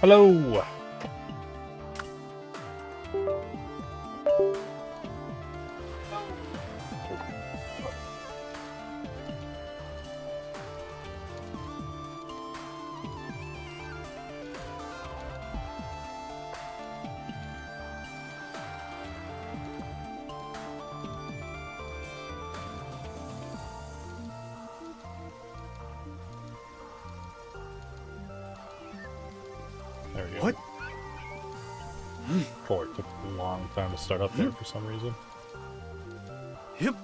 Hello! There we go. What? Boy, it took a long time to start up there for some reason. Yep.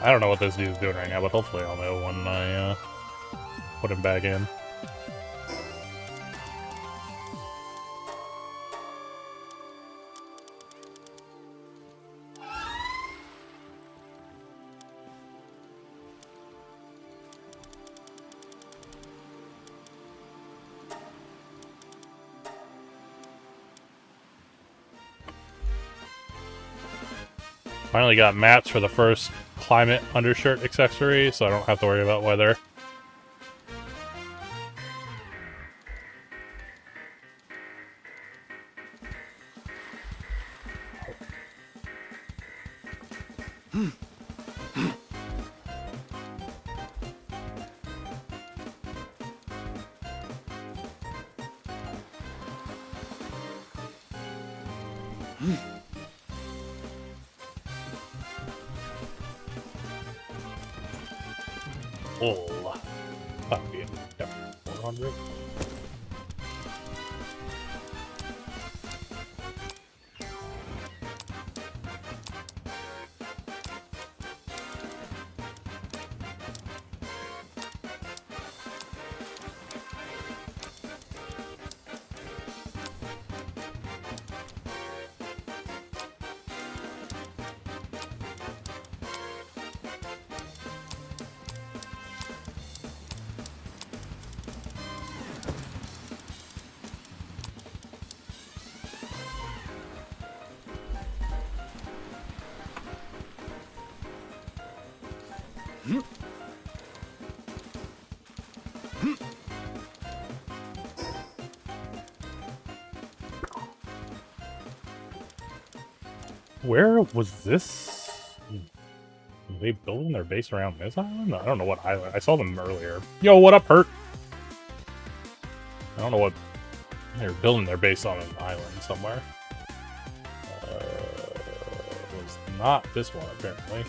I don't know what this dude's doing right now, but hopefully I'll know when I put him back in. Finally got mats for the first climate undershirt accessory, so I don't have to worry about weather. Oh, that'd be it. Yep, 100. Where was this? Were they building their base around this island? I don't know what island. I saw them earlier. Yo, what up, Hurt? I don't know what... They're building their base on an island somewhere. It was not this one, apparently.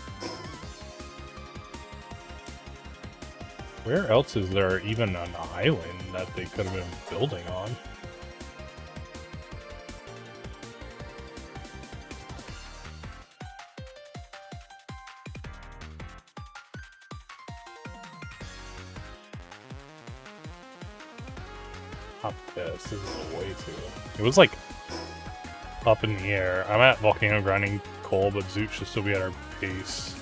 Where else is there even an island that they could have been building on? Up this. This is way too... It was like up in the air. I'm at Volcano grinding coal, but Zoot should still be at our base.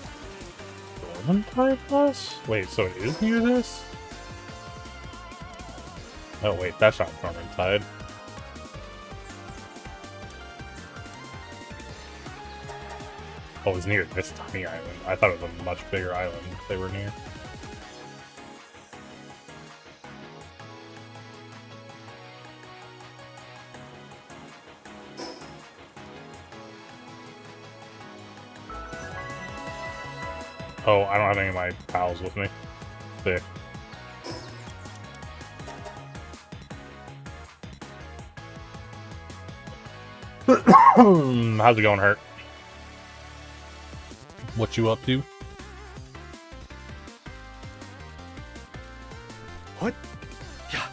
Tide Plus? Wait, so it is near this? Oh wait, that's not Tide. Oh, it was near this tiny island. I thought it was a much bigger island they were near. Oh, I don't have any of my pals with me. There. How's it going, Hurt? What you up to? What? Yeah.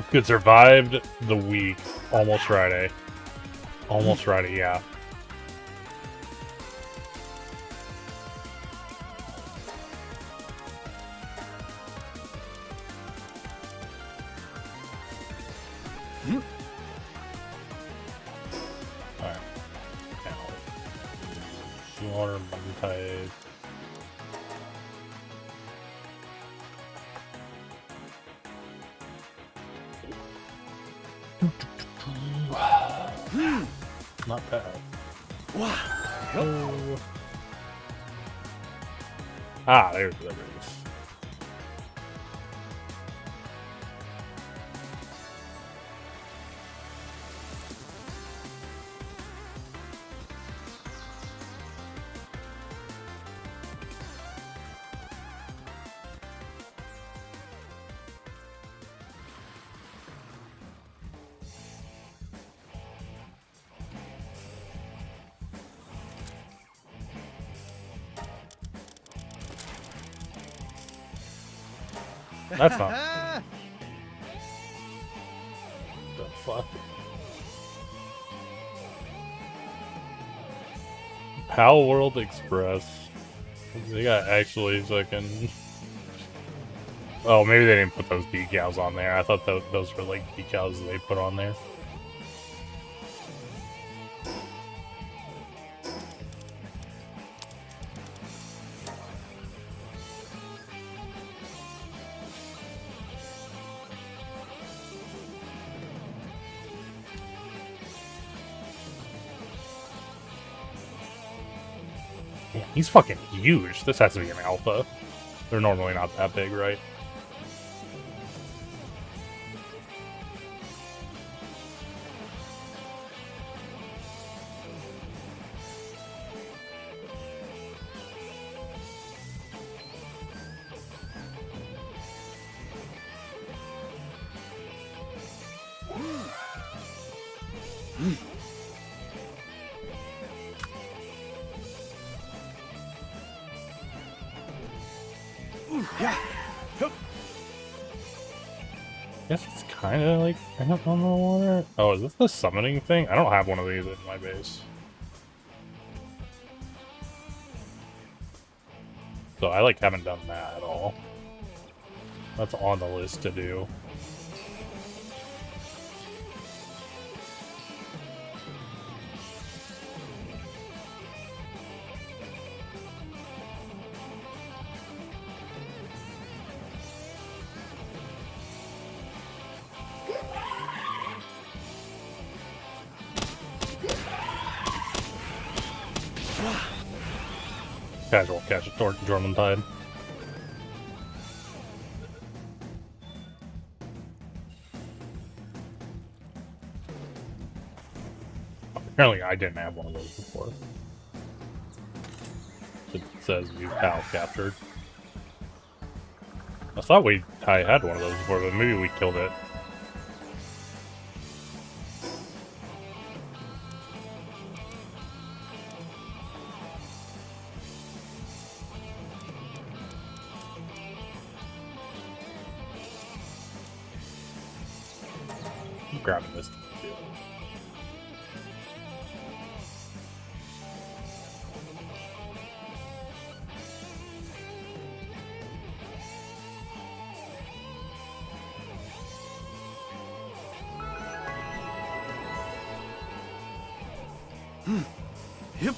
Good, survived the week. Almost Friday. Almost Friday, yeah. Alright. Now. Water, Tide. Not bad. Oh. Ah, there it is. That's not. The fuck? Palworld Express. They got actually fucking. Oh, maybe they didn't put those decals on there. I thought those were like decals they put on there. Man, he's fucking huge. This has to be an alpha. They're normally not that big, right? Guess it's kind of like up on the water. Oh, is this the summoning thing? I don't have one of these in my base. So I like haven't done that at all. That's on the list to do. Casual catch a German Tide. Apparently I didn't have one of those before. It says you PAL captured. I thought I had one of those before, but maybe we killed it. I'm grabbing this too. Yep.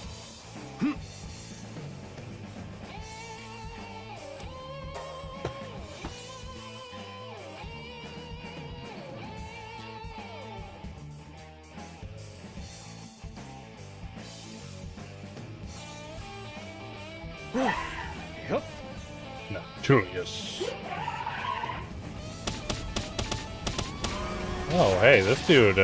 Yep. No, Julius. Oh, hey, this dude,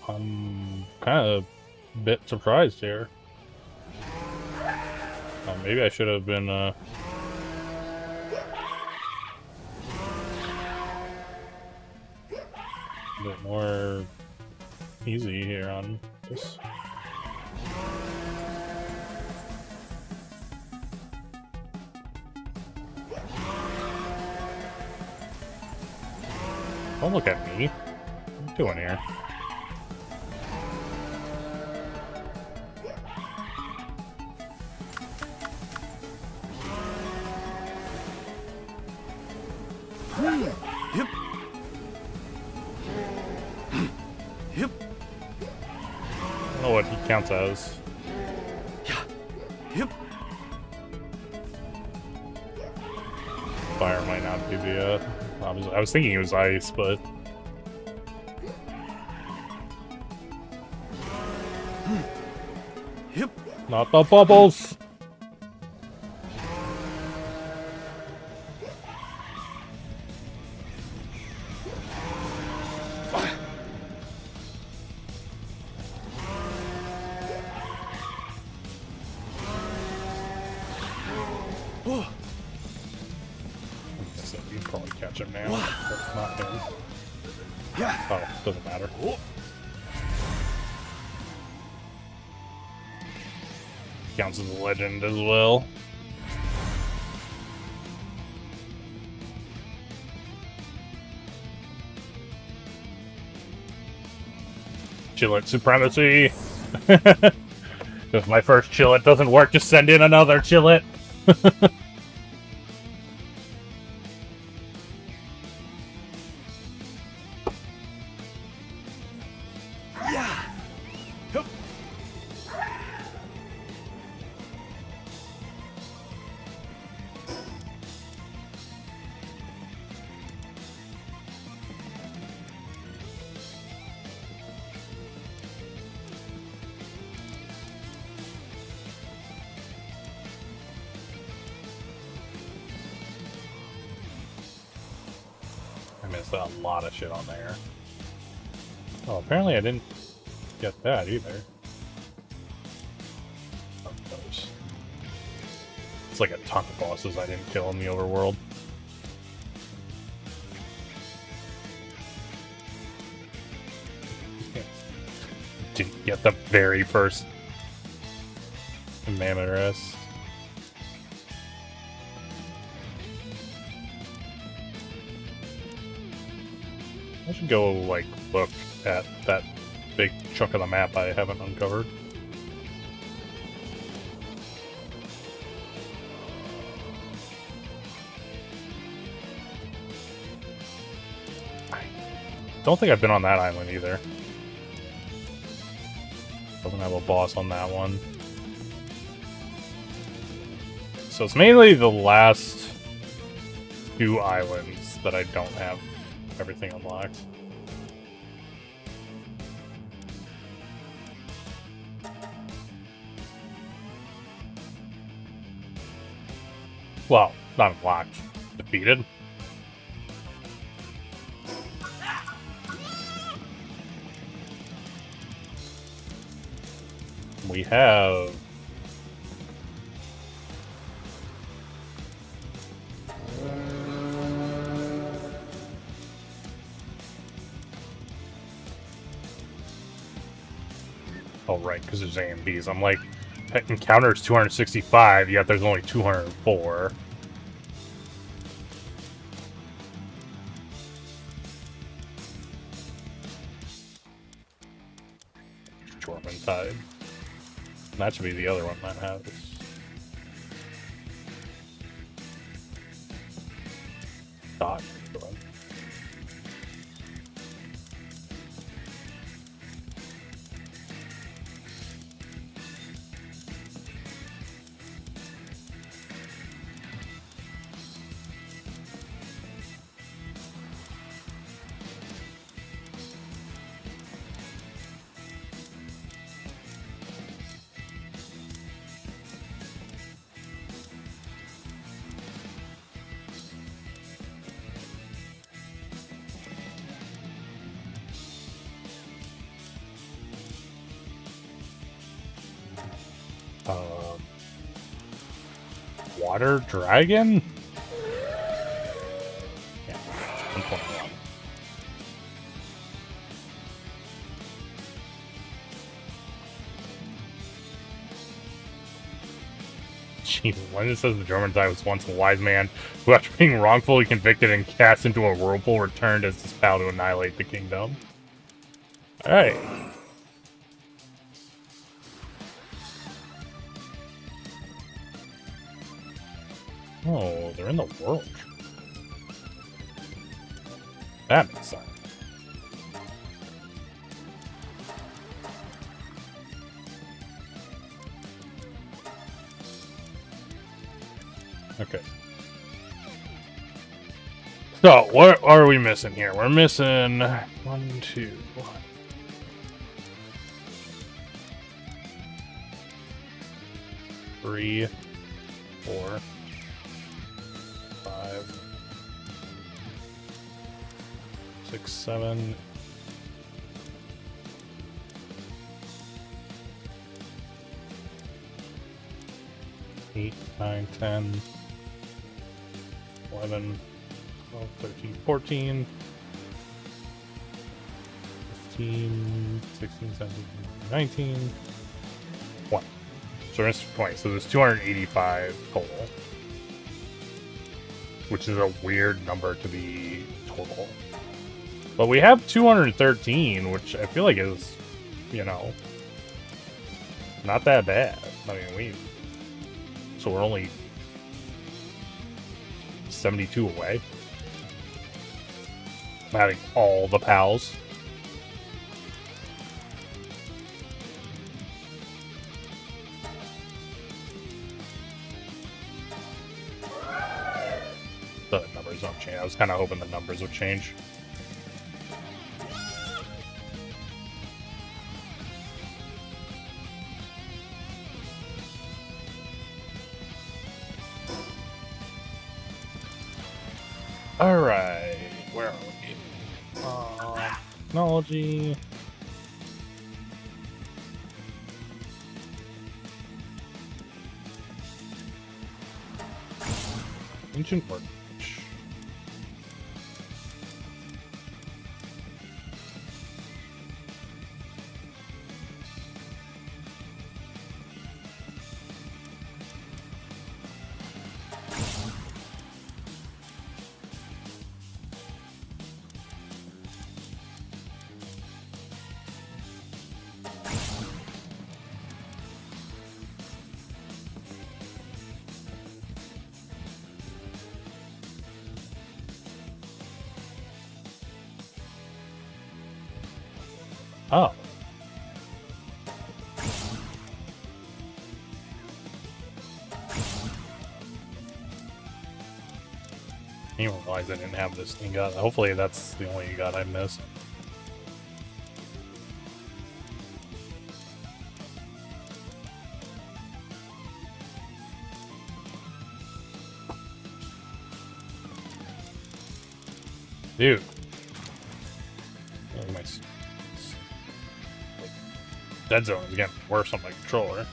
I'm kind of a bit surprised here. Maybe I should have been, a bit more easy here on this. Don't look at me. What are you doing here? Yep. Yep. I don't know what he counts as. Yeah. Yep. Fire might not be the, I was thinking it was ice, but... Yep. Not the bubbles! Oh. So you can probably catch him now. But not him. Yeah. Oh, doesn't matter. Oh. Counts as a legend as well. Chillet supremacy! If my first chillet doesn't work, just send in another chillet! Yeah. Yep. I missed a lot of shit on there. Oh, apparently I didn't get that either. Oh, those. It's like a ton of bosses I didn't kill in the overworld. Didn't get the very first Mammoth Rest. I should go, like, look at that big chunk of the map I haven't uncovered. I don't think I've been on that island either. Doesn't have a boss on that one. So it's mainly the last two islands that I don't have everything unlocked. Well, not unlocked. Defeated. We have... Oh, right, because there's A and Bs. I'm like, pet encounter is 265, yet there's only 204. Tide. That should be the other one that has. Dot. Water dragon? Yeah, 121. Jesus, when it says the German guy was once a wise man who, after being wrongfully convicted and cast into a whirlpool, returned as his pal to annihilate the kingdom. Alright. Oh, they're in the world. That makes sense. Okay. So, what are we missing here? We're missing 1, 2, 3, 4, 5, 6, 7. 8, 9, 10, 11, 12, 13, 14, 15, 16, 17, 19, 20. So it's 20. So there's 285 total. Which is a weird number to be total. But we have 213, which I feel like is, you know, not that bad. I mean, so we're only 72 away. I'm having all the pals. The numbers don't change. I was kind of hoping the numbers would change. Alright, where are we? Technology. Ancient workbench. Oh. I didn't realize I didn't have this thing got. Hopefully that's the only got I missed. Dude. Oh, my dead zone is getting worse on my controller.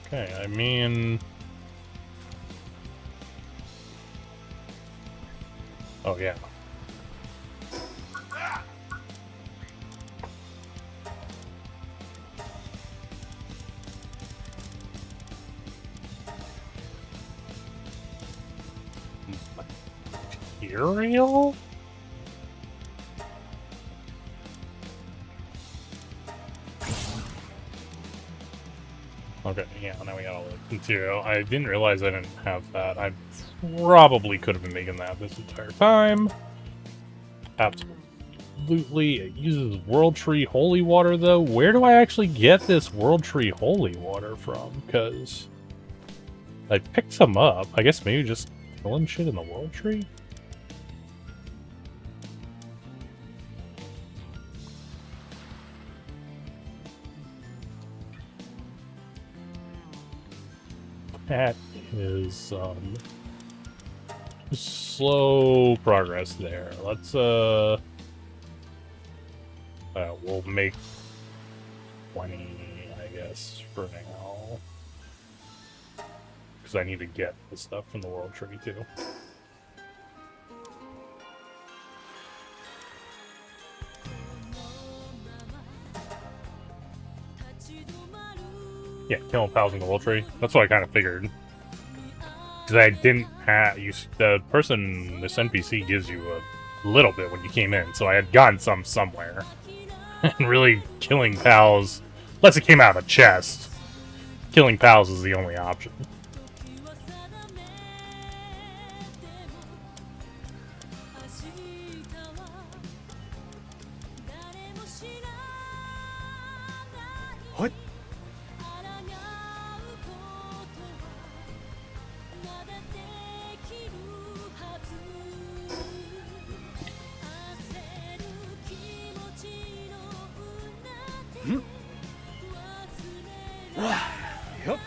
Okay, I mean... Oh, yeah. Material? Okay, yeah, now we got all the material. I didn't realize I didn't have that. I probably could have been making that this entire time. Absolutely. absolutely. It uses World Tree Holy Water, though. Where do I actually get this World Tree Holy Water from? Because I picked some up. I guess maybe just killing shit in the World Tree? That is, slow progress there. Let's, we'll make 20, I guess, for now. Because I need to get the stuff from the World Tree, too. Yeah, killing pals in the World Tree. That's what I kind of figured. Because I didn't have... the person, this NPC gives you a little bit when you came in, so I had gotten some somewhere. And really, killing pals... Unless it came out of a chest. Killing pals is the only option. What? Yep.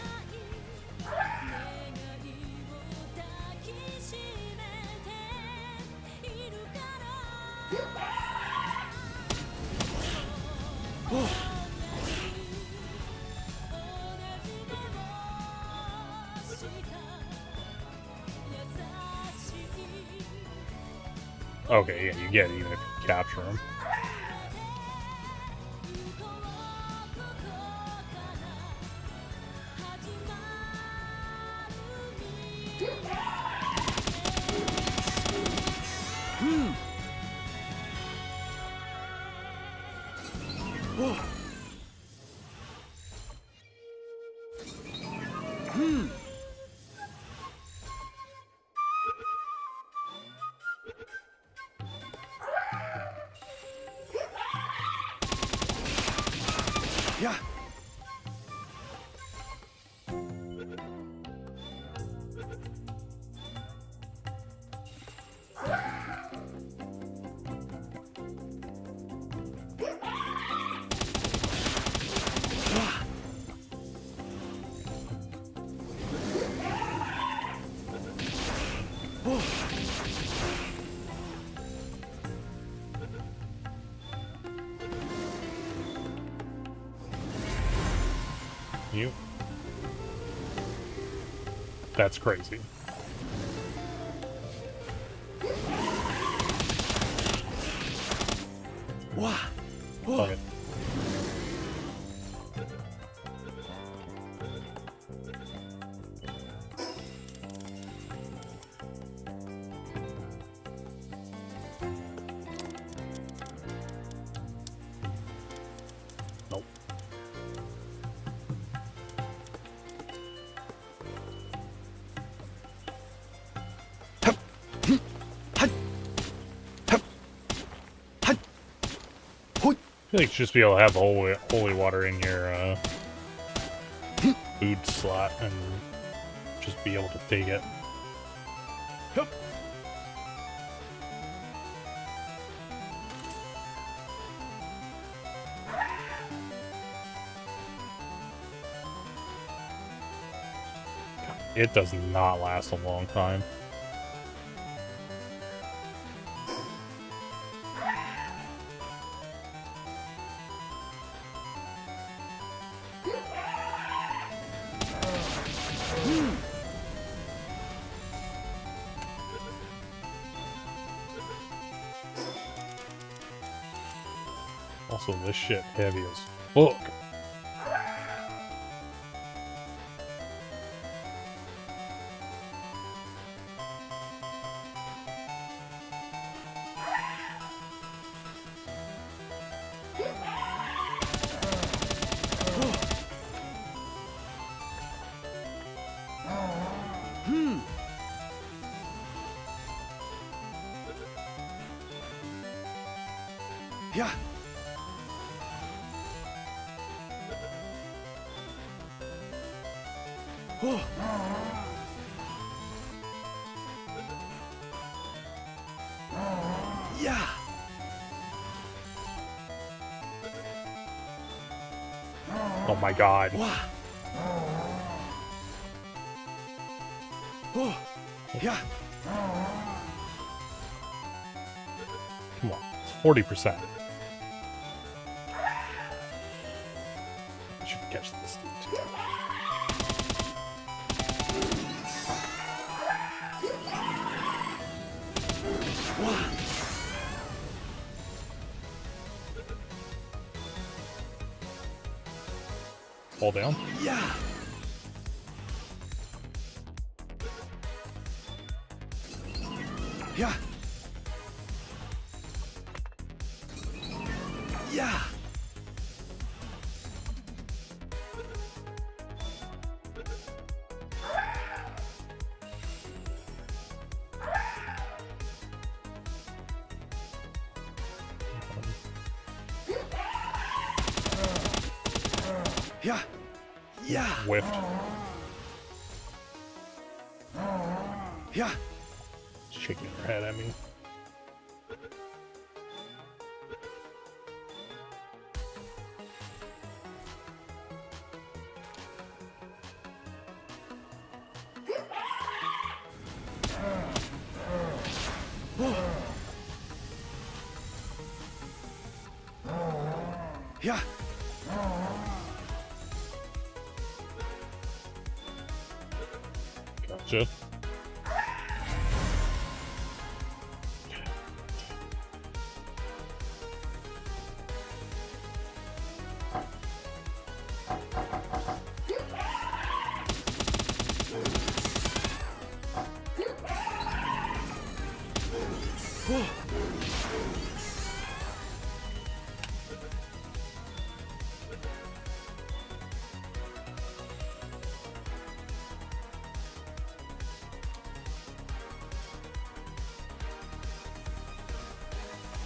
Okay, yeah, you get it even if you capture them. Yeah. You? That's crazy. Wow. Fuck it. Nope. I feel like you should just be able to have the holy water in your food slot and just be able to take it. Yep. It does not last a long time. Also, this shit heavy as fuck. Yeah. Oh. Yeah. Oh my god. Wow. Oh. Yeah. Come on. It's 40%. I should catch this dude too. Wow. Fall down. Yeah. Yeah. Yeah. Yeah. Yeah. Whiffed. Yeah. Shaking her head at me. Yeah. Gotcha.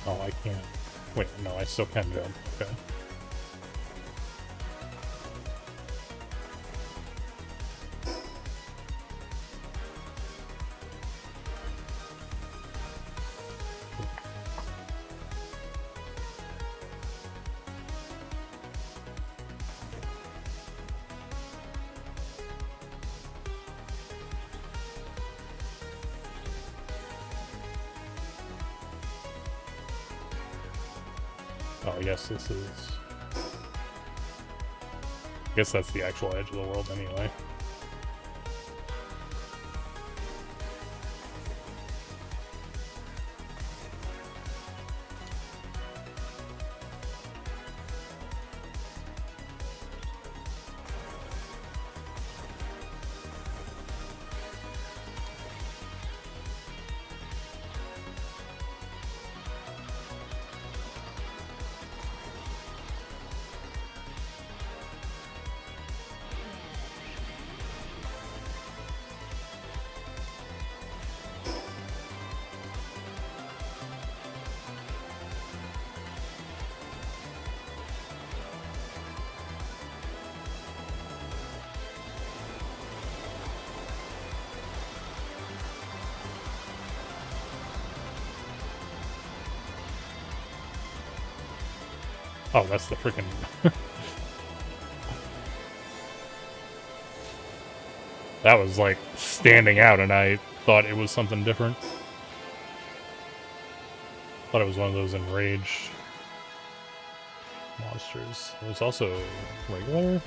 Oh, I can't. Wait, no, I still can jump. Okay. Oh, I guess this is... I guess that's the actual edge of the world anyway. Oh, that's the freaking... That was, like, standing out, and I thought it was something different. Thought it was one of those enraged monsters. There's also regular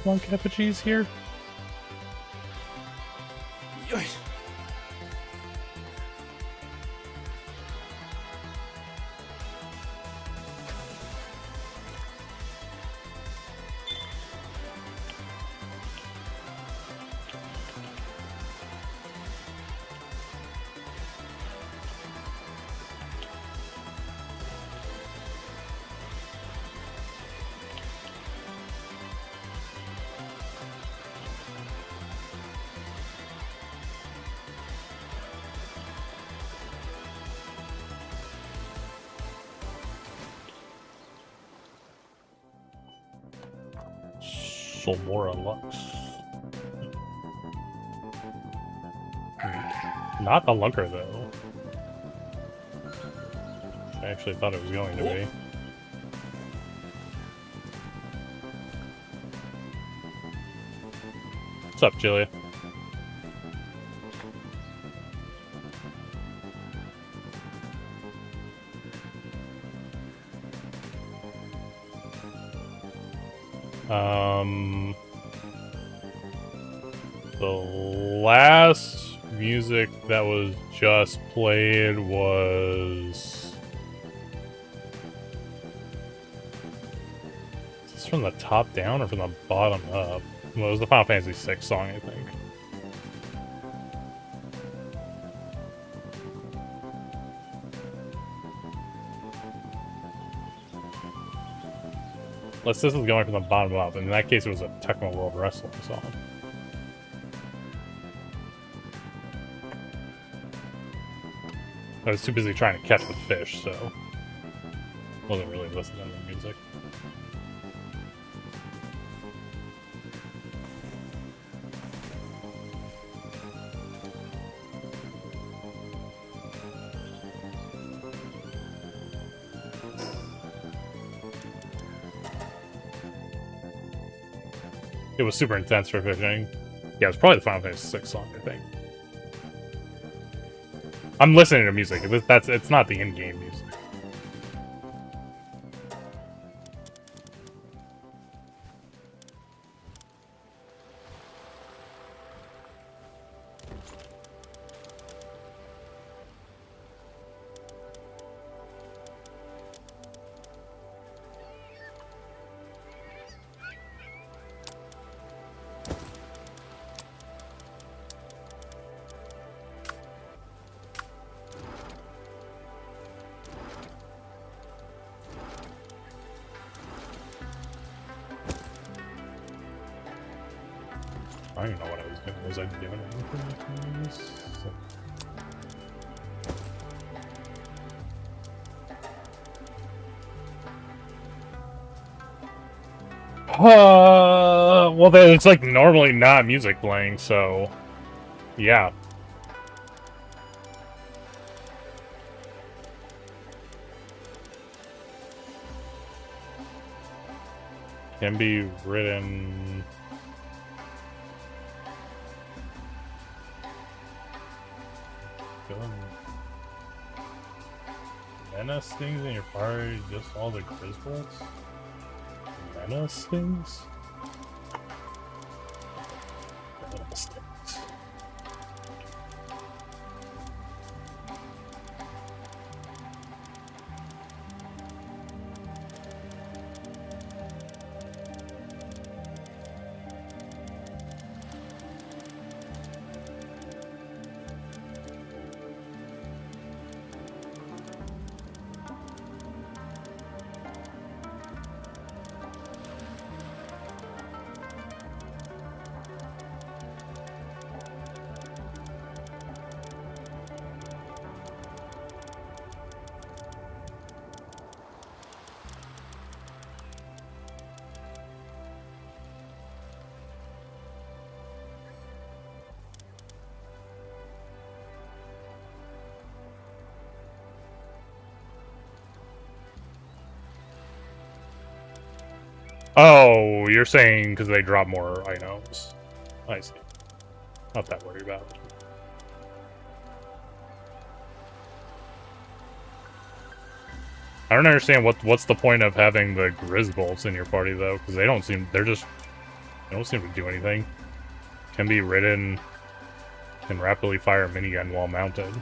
monk effigies here. Yoish. Solmora Lux. Not a lunker, though. I actually thought it was going to be. What's up, Julia? The last music that was just played was... Is this from the top down or from the bottom up? Well, it was the Final Fantasy VI song, I think. Unless this is going from the bottom up. In that case, it was a Tecmo World Wrestling song. I was too busy trying to catch the fish, so wasn't really listening to the music. It was super intense for fishing. Yeah, it was probably the Final Fantasy VI song, I think. I'm listening to music. It's not the in-game music. I don't even know what I was doing. Was I doing anything with this? Well, then it's like normally not music playing, so yeah. Can be written. Menace stings in your party, just all the Griswolds? Menace stings? Menace stings. Oh, you're saying because they drop more items. I see. Not that worried about it. I don't understand what's the point of having the Grisbolts in your party though, because they don't seem they don't seem to do anything. Can be ridden, can rapidly fire a minigun while mounted.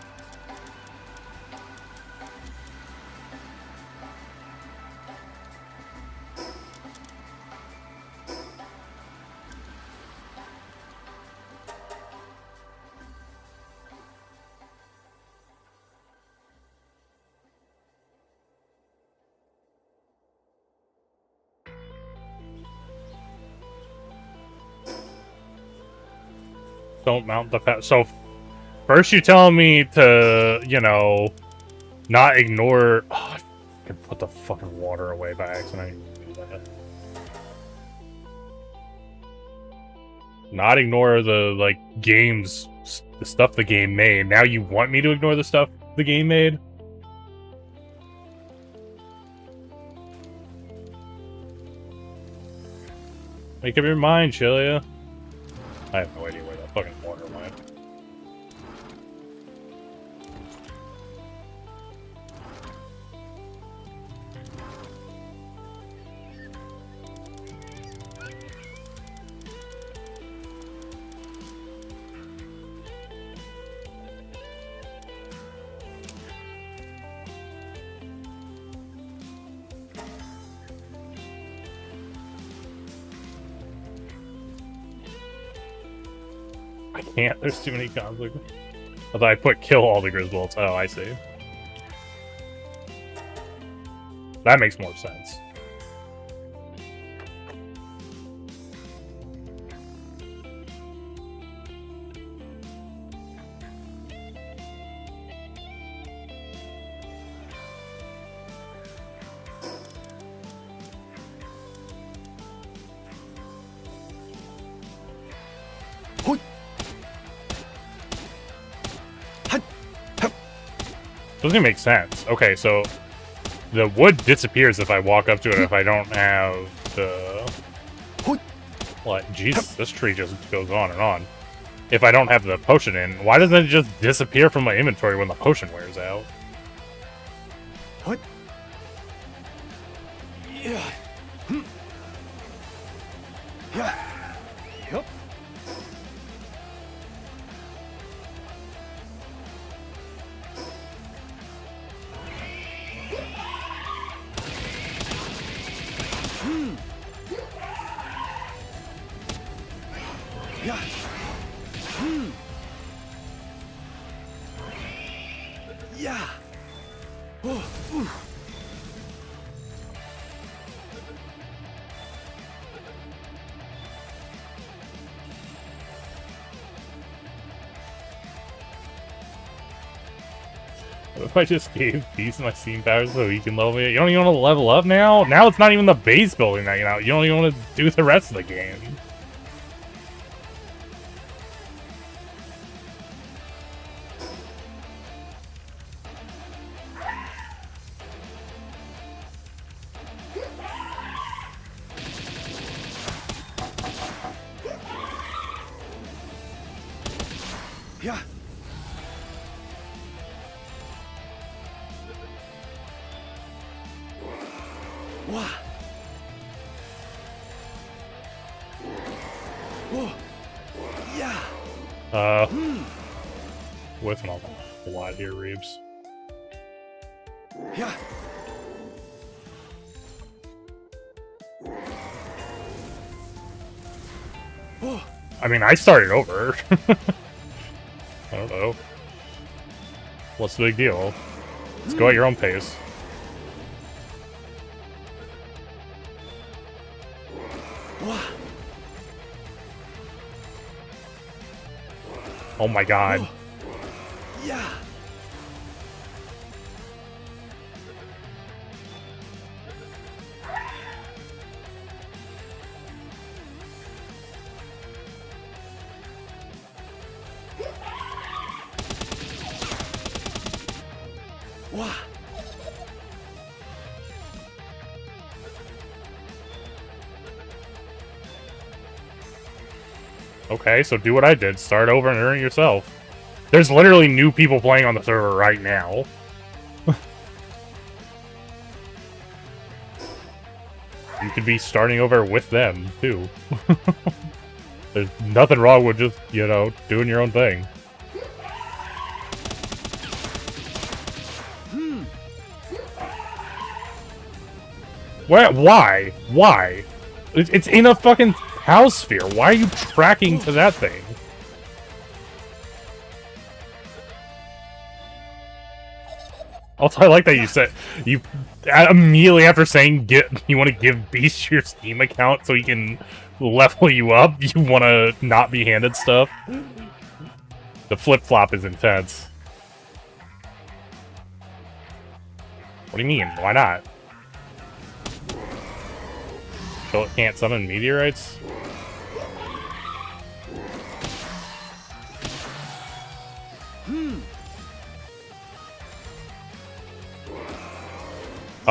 Don't mount the pet. So first you telling me to, you know, not ignore. Oh, I can put the fucking water away by accident. I didn't do that. not ignore the, like, the stuff the game made. Now you want me to ignore the stuff the game made? Make up your mind, Chilia. I have no idea where that fucking water went. I can't. There's too many conflicts. Although I put kill all the Griswolds. Oh, I see. That makes more sense. Doesn't even make sense. Okay, so the wood disappears if I walk up to it if I don't have the... What? Jeez, this tree just goes on and on. If I don't have the potion in, why doesn't it just disappear from my inventory when the potion wears out? What? Yeah. Yeah. Yup. Yeah. Yeah. Oh. Ooh. What if I just gave Beast my steam powers so he can level me? You don't even want to level up now? Now it's not even the base building that, you know. You don't even want to do the rest of the game. Yeah. Wah. Whoa. Yeah. With an awful lot here, Reeves. Yeah. Whoa. I mean, I started over. I don't know. What's the big deal? Let's go at your own pace. Wah. Oh my god. Whoa. Yeah. Wah. Okay, so do what I did. Start over and earn it yourself. There's literally new people playing on the server right now. You could be starting over with them, too. There's nothing wrong with just, you know, doing your own thing. Why? Why? It's in a fucking house sphere. Why are you tracking to that thing? Also, I like that you said you immediately after saying you want to give Beast your Steam account so he can level you up. You want to not be handed stuff. The flip flop is intense. What do you mean? Why not? So it can't summon meteorites?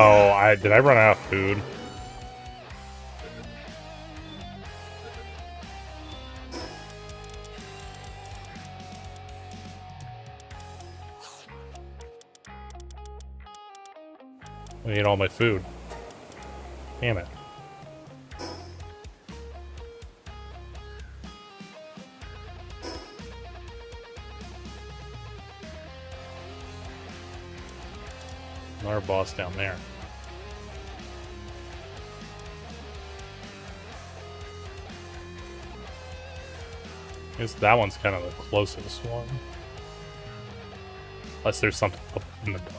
Oh, did I run out of food? I ate all my food. Damn it. Another boss down there. I guess that one's kind of the closest one. Unless there's something up in the dark.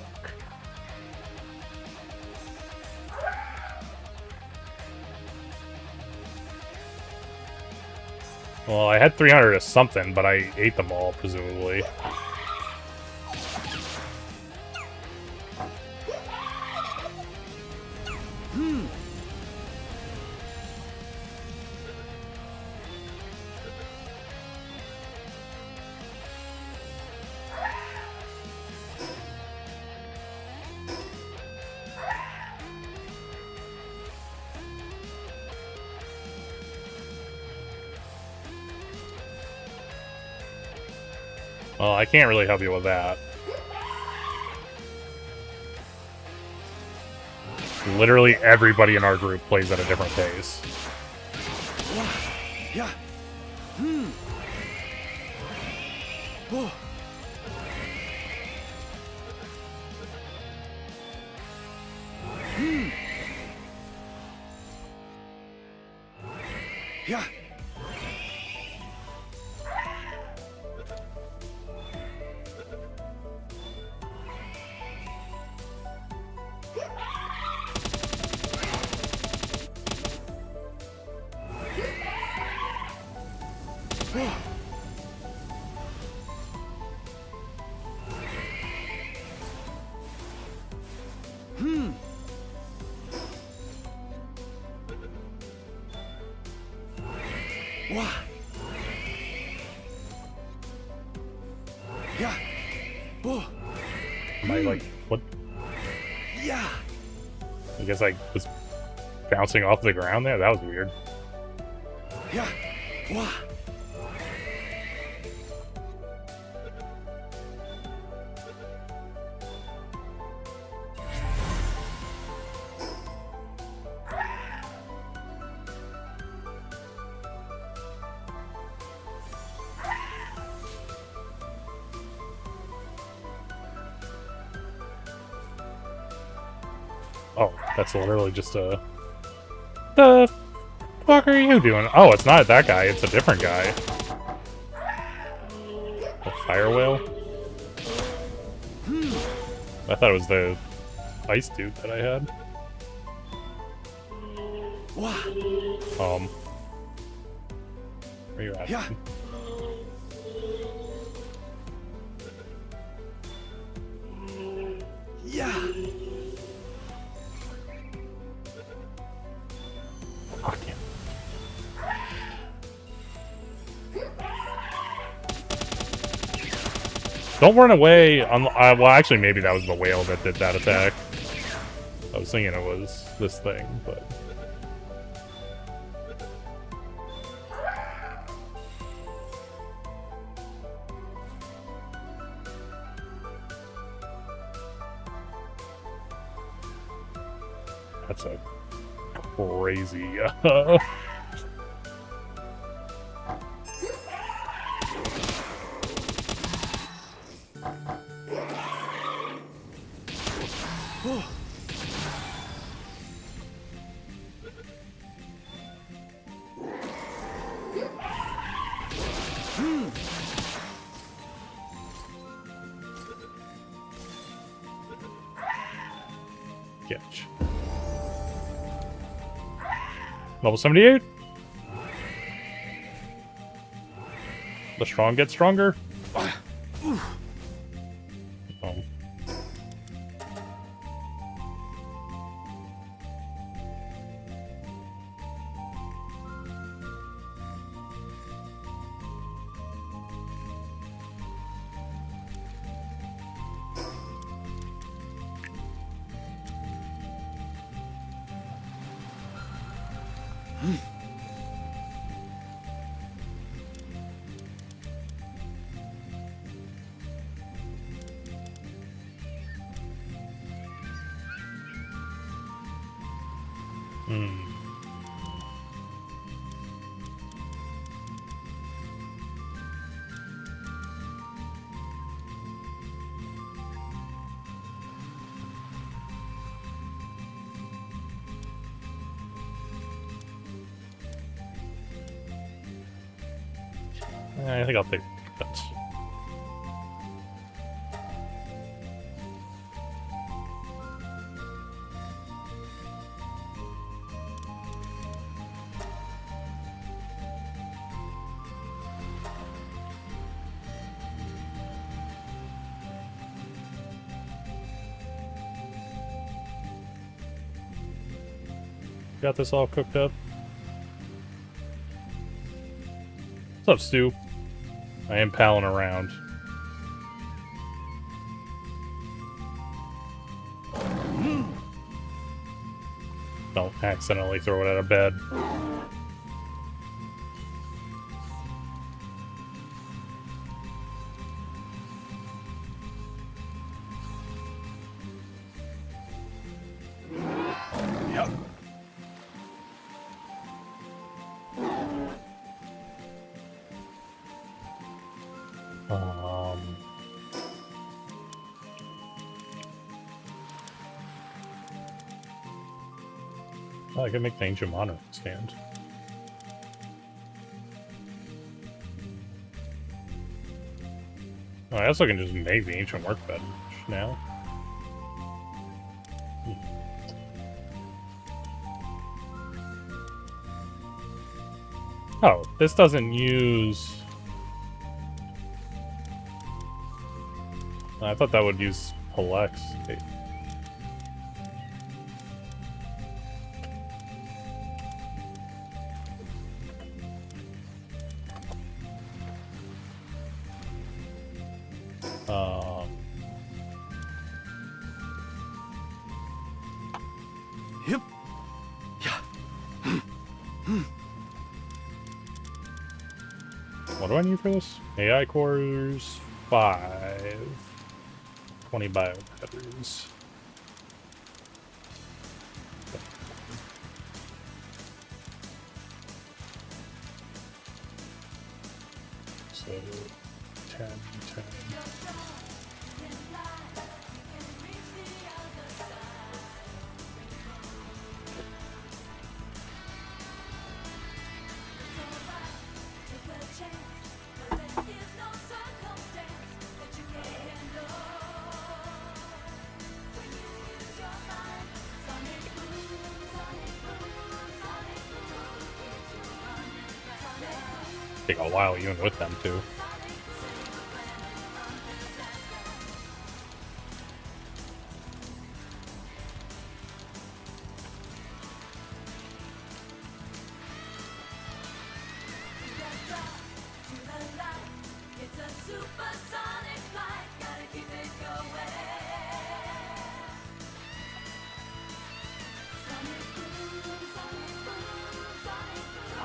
Well, I had 300 of something, but I ate them all, presumably. Well, I can't really help you with that. Literally everybody in our group plays at a different pace. Yeah. Oh. Yeah. Yeah. Oh. Am I like, what? Yeah. I guess I was bouncing off the ground there? That was weird. Yeah. Wah. Oh, that's literally just a... The fuck are you doing? Oh, it's not that guy, it's a different guy. A fire whale? I thought it was the ice dude that I had. Where you at? Yeah. Yeah. Oh, damn. Don't run away. Well, actually, maybe that was the whale that did that attack. I was thinking it was this thing, but... That's a crazy... Catch. Level 78. The strong get stronger. Oh. Hmm. I think I'll take that. Got this all cooked up. What's up, Stu? I am palling around. Don't accidentally throw it out of bed. Yep. Oh, I can make the Ancient Monarch stand. Oh, I also can just make the Ancient Workbench now. Oh, this doesn't use... I thought that would use Plex. Yep. Yeah. What do I need for this? AI cores 5. 20 bio batteries. So 10. Take a while even with them too.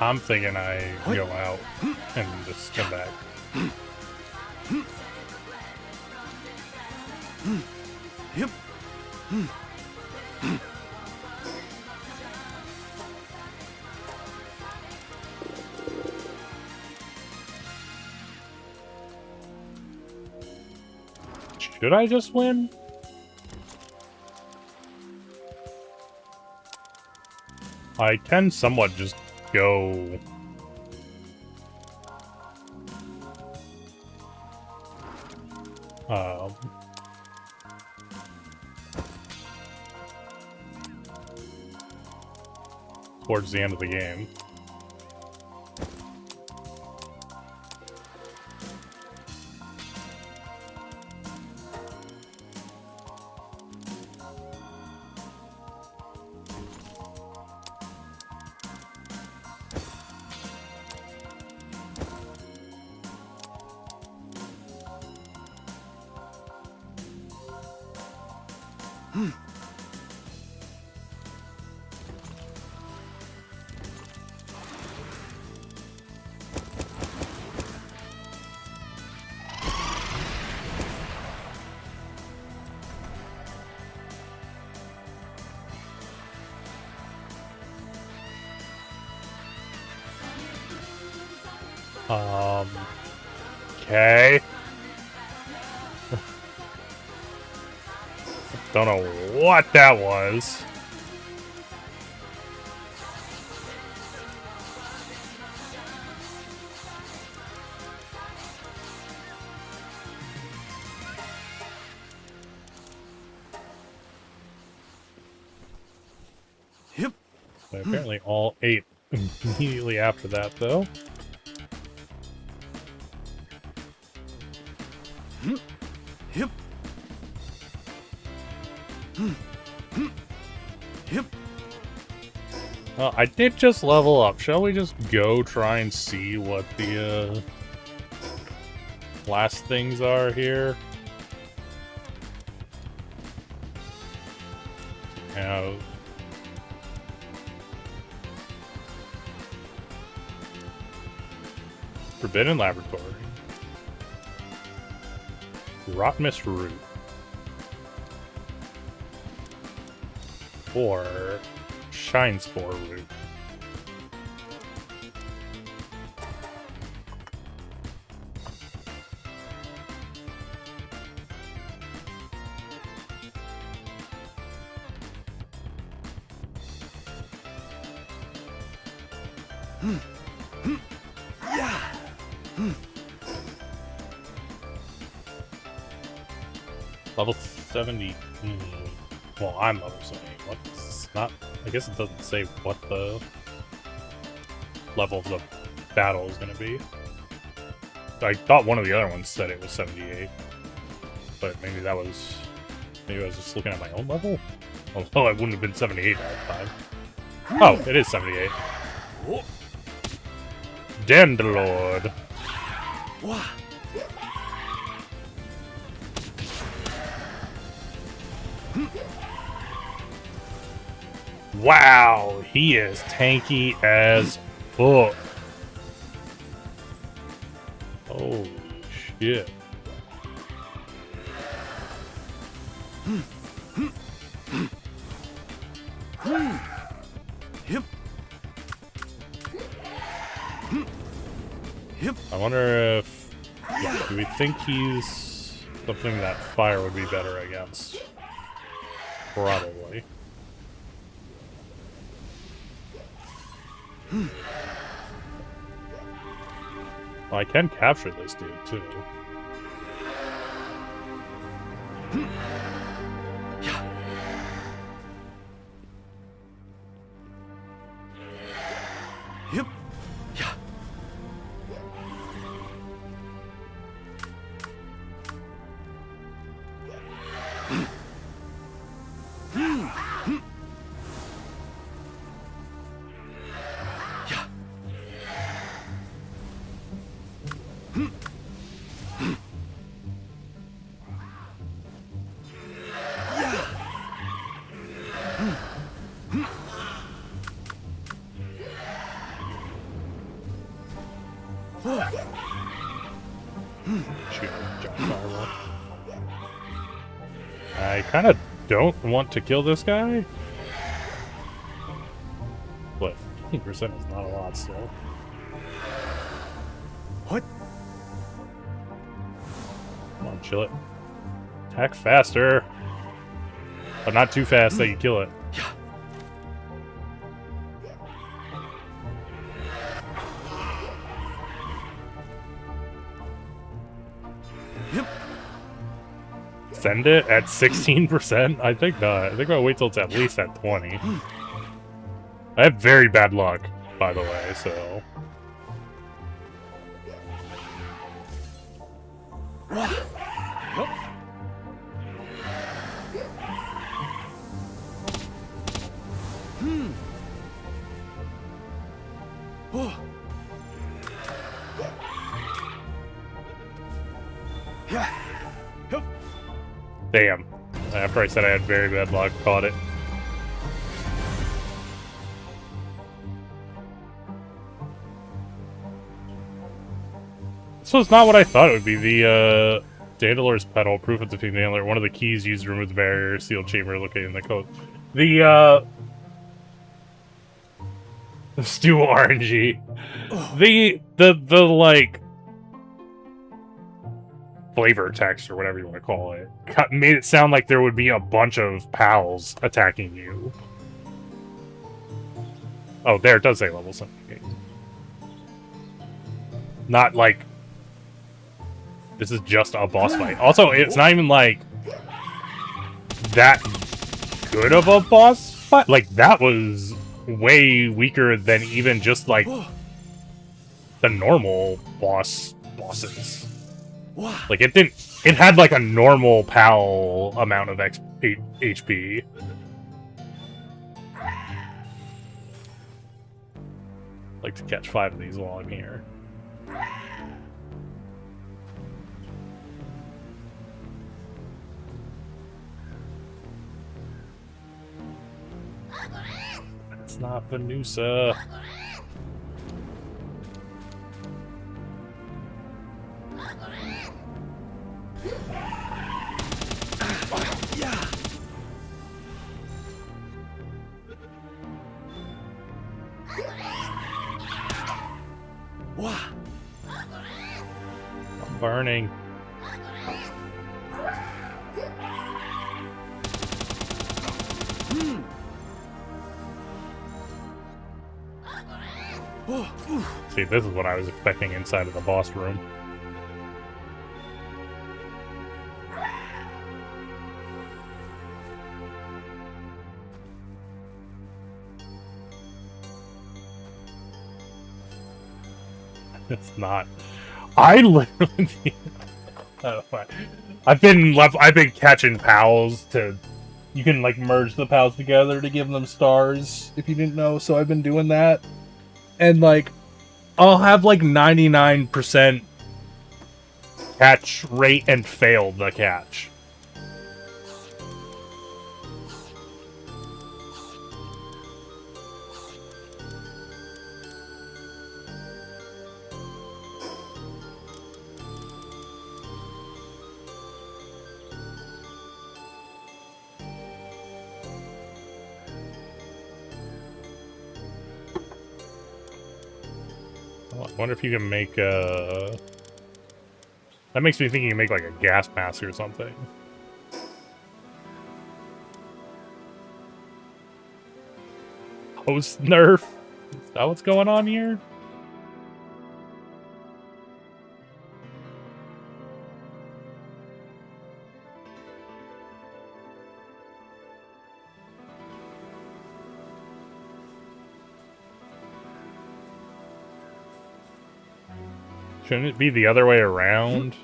I'm thinking I go out and just come back. Yep. Should I just win? I can somewhat just go... towards the end of the game. Okay. Don't know what that was. Yep. They apparently all ate immediately after that, though. Yep. Yep. Well, I did just level up. Shall we just go try and see what the last things are here? Now, Forbidden Laboratory. Rotmus Root. Or Shine Spore Root. Level 70. Well, I'm level 70. What's not? I guess it doesn't say what the level of the battle is going to be. I thought one of the other ones said it was 78. But maybe that was... Maybe I was just looking at my own level? Although I wouldn't have been 78 at the time. Oh, it is 78. Dandalord. Wow, he is tanky as fuck. Holy shit. Yep. Yep. I wonder if... Do we think he's something that fire would be better against? Probably. Well, I can capture this dude, too. Yep. Yeah. Shoot, jump fireball. I kind of don't want to kill this guy. But 15% is not a lot still. What? Come on, chill it. Attack faster. But not too fast that you kill it. Yep. Send it at 16%? I think not. I think I'll wait till it's at least at 20. I have very bad luck, by the way, so... Damn. After I said I had very bad luck, caught it. This was not what I thought it would be. The, Dandalor's Petal, proof of defeating Dandalor. One of the keys used to remove the barrier, sealed chamber located in the code. The Stew RNG. The like flavor text or whatever you want to call it made it sound like there would be a bunch of pals attacking you. Oh, there it does say level 78. Not like this is just a boss fight. Also, it's not even like that good of a boss fight. Like that was way weaker than even just like the normal bosses. Like it didn't. It had like a normal pal amount of HP. Like to catch 5 of these while I'm here. It's not Venusa. I'm burning. See, this is what I was expecting inside of the boss room. It's not. I literally. I've been catching pals to. You can like merge the pals together to give them stars if you didn't know. So I've been doing that, and like, I'll have like 99% catch rate and fail the catch. I wonder if you can make a... That makes me think you can make like a gas mask or something. Host nerf? Is that what's going on here? Shouldn't it be the other way around?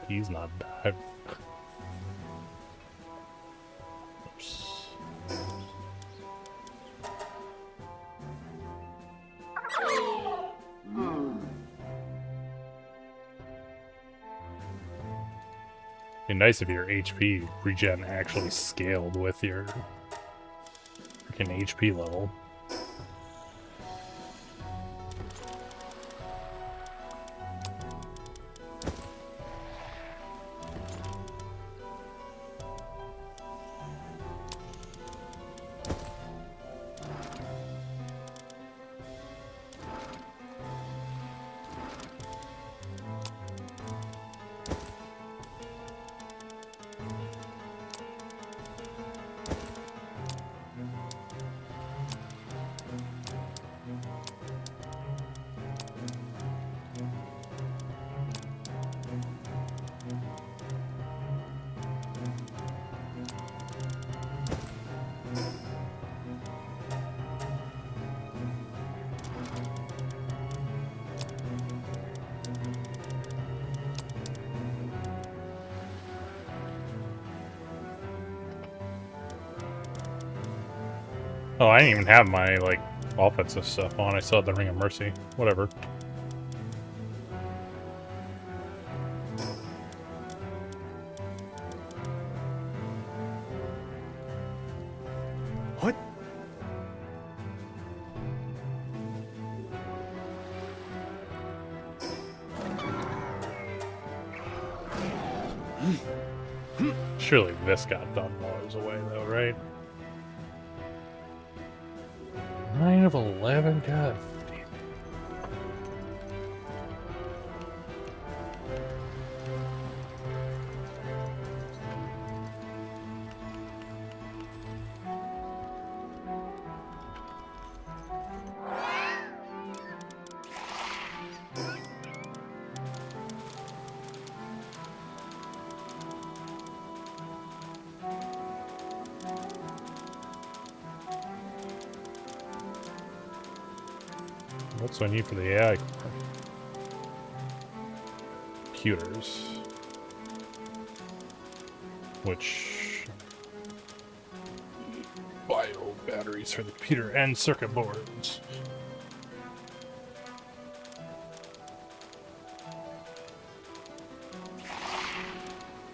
HP's not bad. Oops. It'd be nice if your HP regen actually scaled with your freaking HP level. Oh, I didn't even have my, like, offensive stuff on. I still had the Ring of Mercy. Whatever. What? Surely this got done while I was away, though, right? 9 of 11? God. What's I need for the AI? Computers. Which... bio batteries for the computer and circuit boards.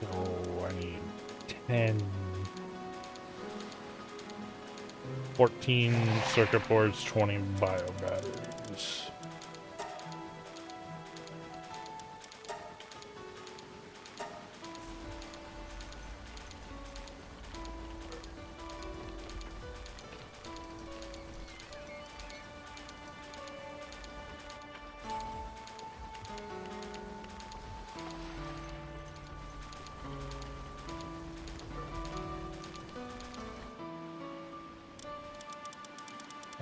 So I need 10... 14 circuit boards, 20 bio batteries.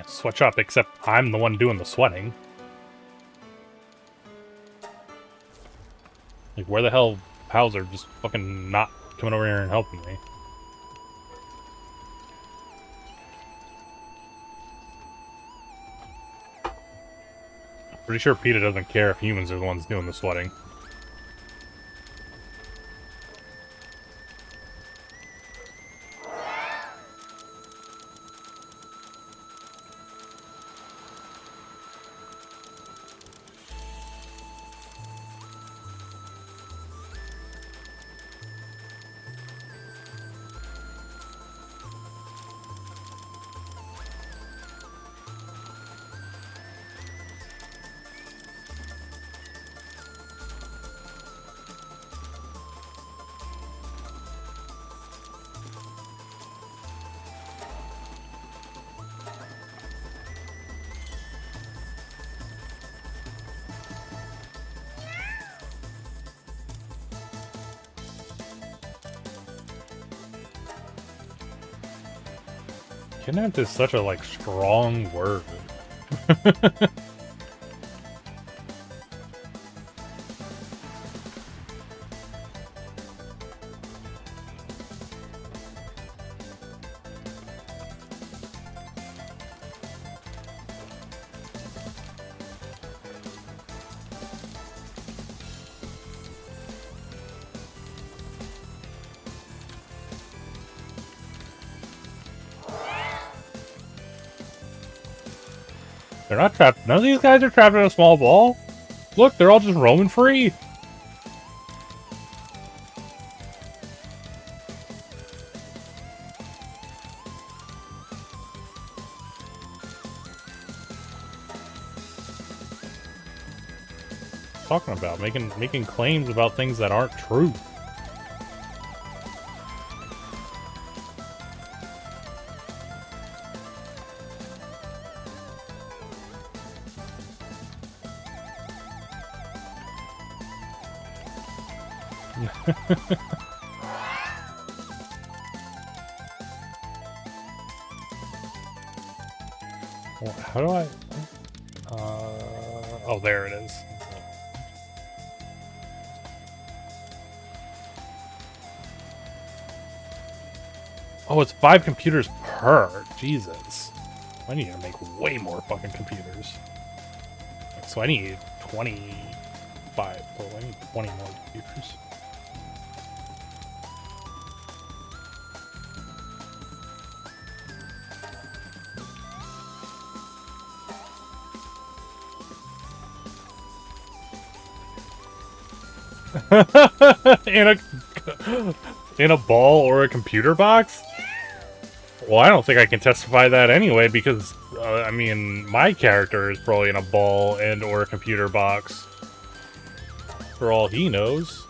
Sweat shop, except I'm the one doing the sweating. Like, where the hell Hauser just fucking not coming over here and helping me? Pretty sure PETA doesn't care if humans are the ones doing the sweating. Kidnapped is such a, like, strong word. They're not trapped. None of these guys are trapped in a small ball. Look, they're all just roaming free. Talking about making claims about things that aren't true. Well, how do I... oh, there it is. Oh, it's 5 computers per. Jesus. I need to make way more fucking computers. So I need 25. Oh, I need 20 more computers. in a in a ball or a computer box? Well, I don't think I can testify that anyway, because I mean, my character is probably in a ball and or a computer box, for all he knows.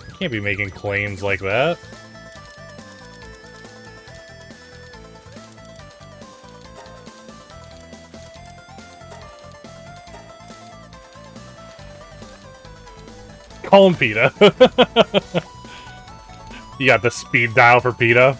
I can't be making claims like that. Call him PETA. You got the speed dial for PETA?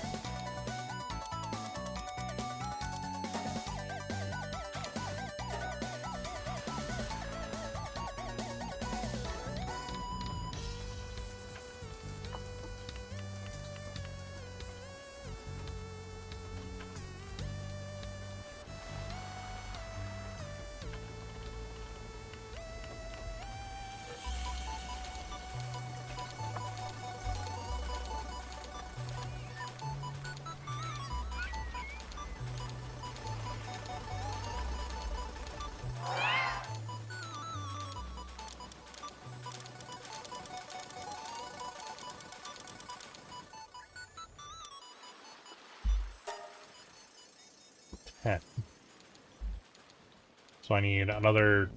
So I need another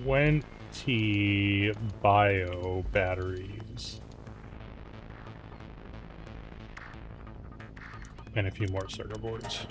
20 bio batteries. And a few more circuit boards.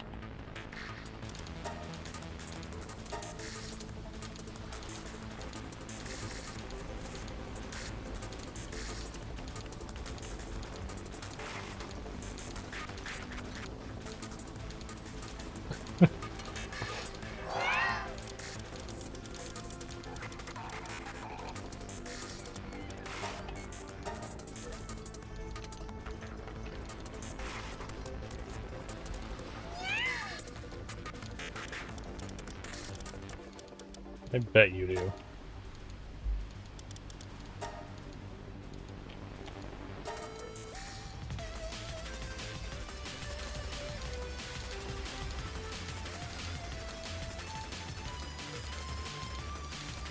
I bet you do.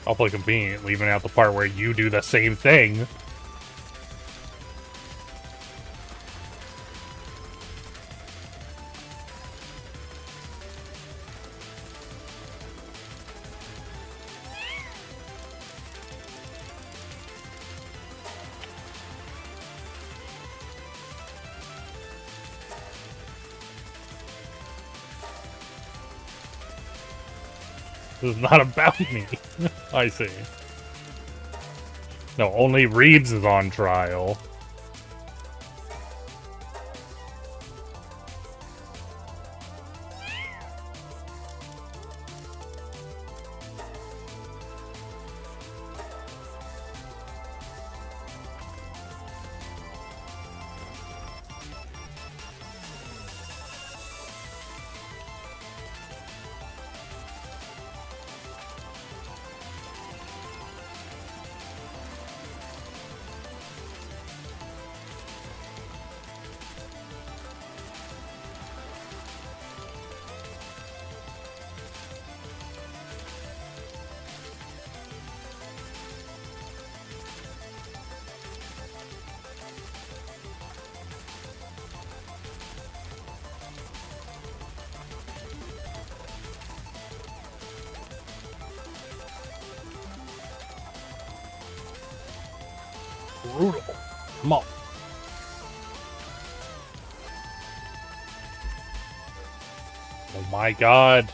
Awfully convenient, leaving out the part where you do the same thing. This is not about me. I see. No, only Reeves is on trial. Brutal. Come on. Oh my god.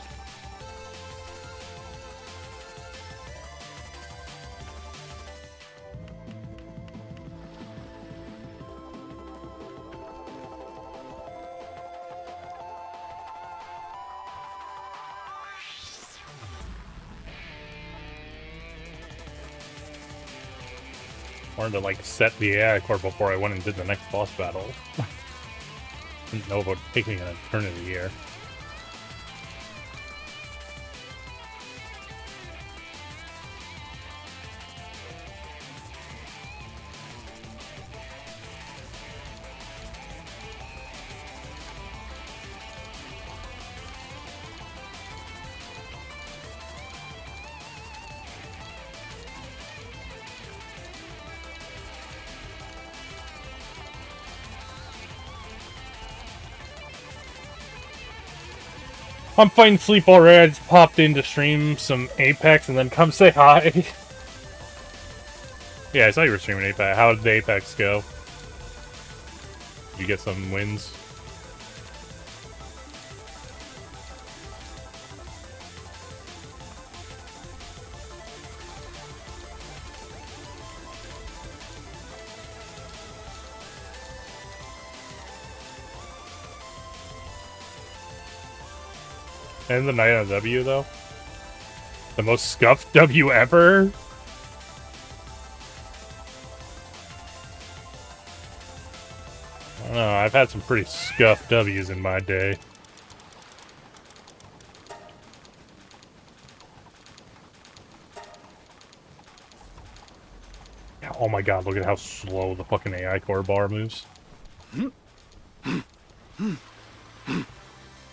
Wanted to like set the AI core before I went and did the next boss battle. Didn't know about taking an eternity here. I'm fighting sleep already. I just popped in to stream some Apex and then come say hi. Yeah, I saw you were streaming Apex. How did the Apex go? Did you get some wins? And the night on W, though? The most scuffed W ever? I don't know, I've had some pretty scuffed W's in my day. Oh my god, look at how slow the fucking AI core bar moves.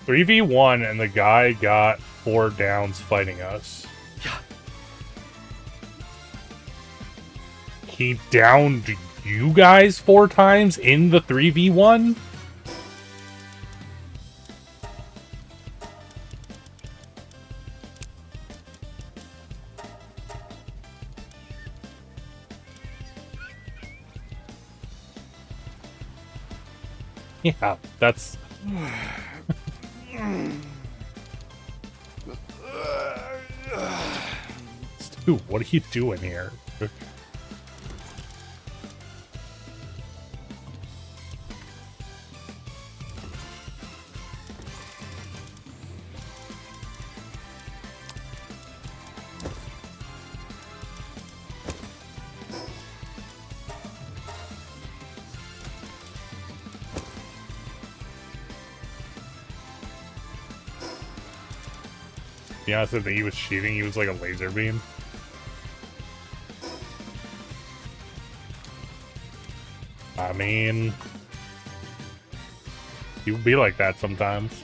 3v1 and the guy got 4 downs fighting us. He downed you guys 4 times in the 3v1? Yeah, that's... Stu, what are you doing here? To be honest, I think he was cheating. He was like a laser beam. I mean, he would be like that sometimes.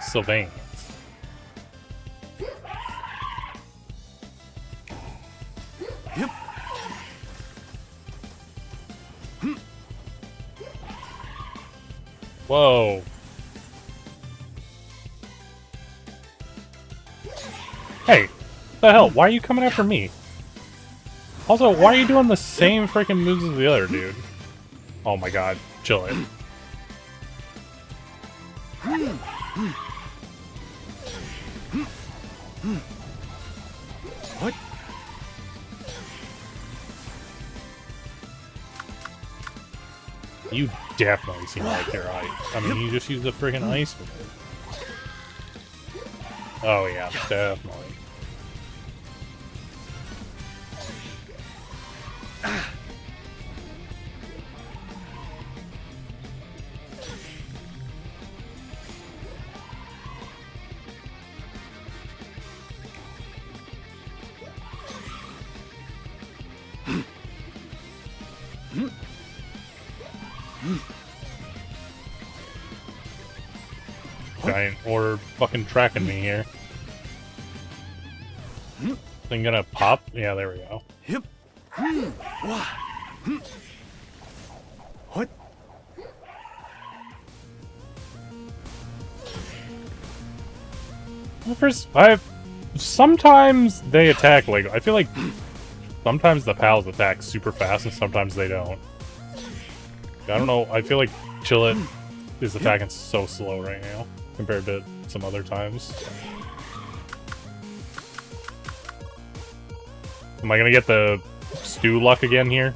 Sylvain. Whoa. Hey, the hell? Why are you coming after me? Also, why are you doing the same freaking moves as the other dude? Oh my god, chill it. What? You definitely seem like your ice. I mean, you just use the freaking ice move. Oh yeah, definitely. Giant orb fucking tracking me here. Thing gonna pop? Yeah, there we go. What? Sometimes they attack like I feel like sometimes the pals attack super fast and sometimes they don't. I don't know. I feel like Chillet is attacking so slow right now compared to some other times. Am I gonna get the stew luck again here?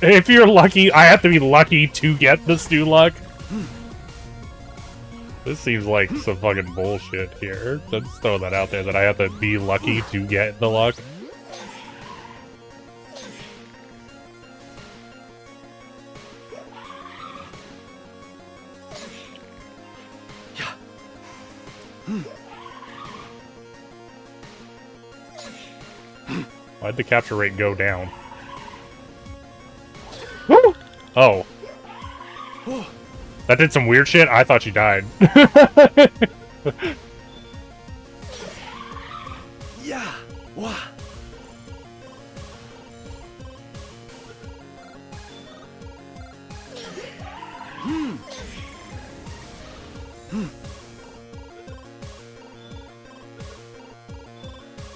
If you're lucky, I have to be lucky to get the stew luck. This seems like some fucking bullshit here. Let's throw that out there, that I have to be lucky to get the luck. Why'd the capture rate go down? Woo! Oh. That did some weird shit? I thought you died. Yeah. Wah.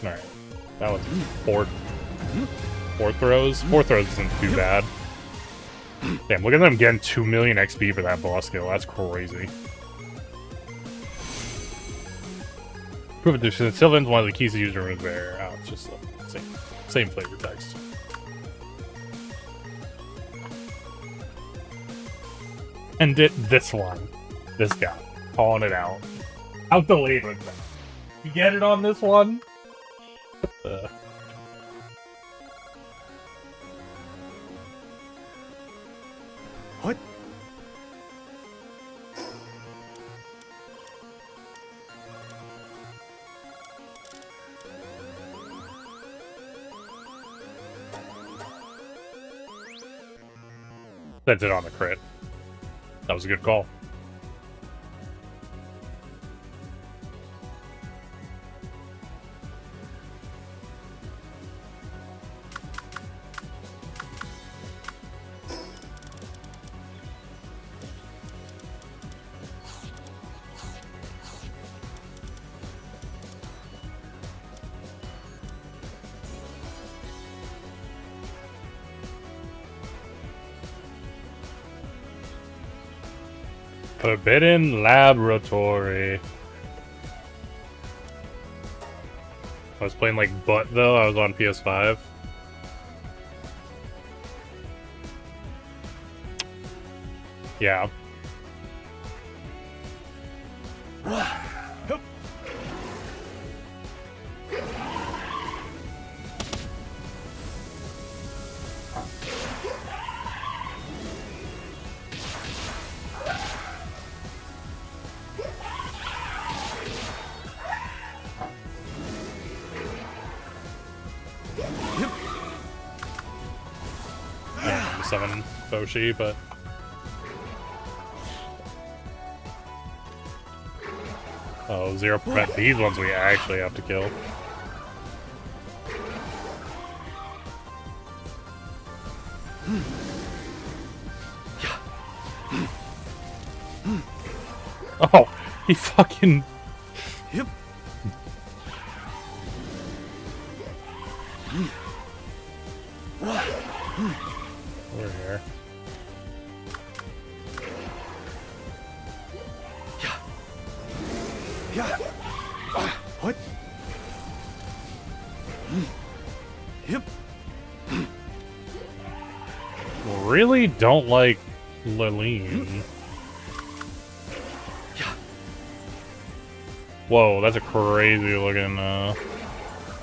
Alright. That was four throws. 4 throws isn't too bad. Damn, look at them getting 2 million XP for that boss kill. That's crazy. Proof of distance. Sylvan's one of the keys to use to remove there. Oh, it's just the same flavor text. And this one. This guy. Calling it out. Out the lead with that. You get it on this one? What? That's it on the crit. That was a good call. Forbidden Laboratory. I was playing like butt though. I was on PS5. Yeah. Summon Boshi, but oh, 0%. These ones we actually have to kill. Oh, he fucking. Yep. Over here. Yeah. What? Yep. Really don't like Liline. Whoa, that's a crazy looking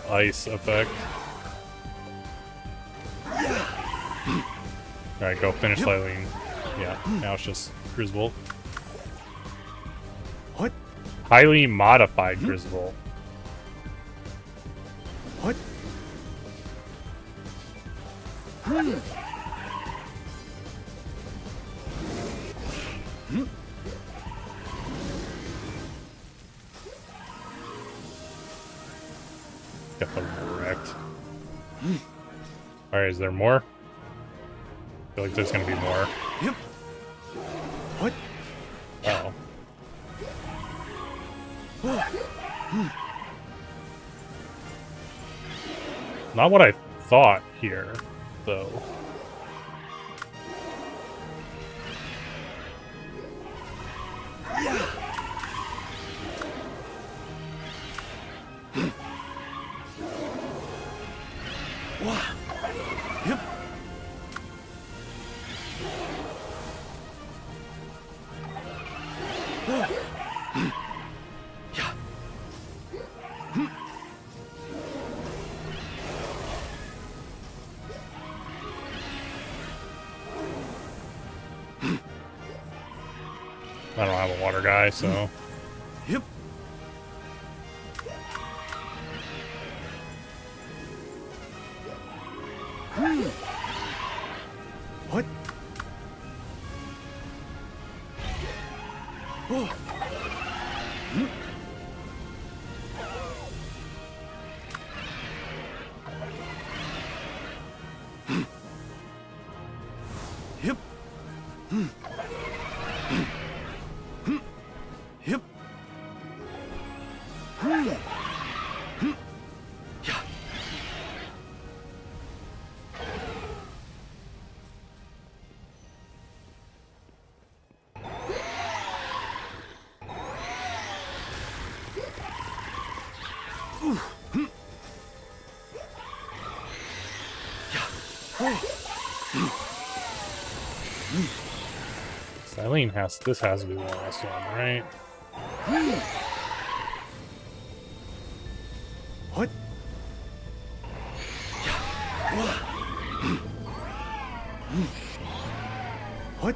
ice effect. Alright, go finish Liline. Yeah, now it's just Griswold. What? Highly modified Griswold. What? Got them wrecked. Alright, is there more? I feel like there's gonna be more. Yep. What? Uh oh. Not what I thought here, though. Yep. I don't have a water guy, so... Yep. What? Oh. Yep. Yep. Yeah. Eileen has... This has to be the last one, right? What? What?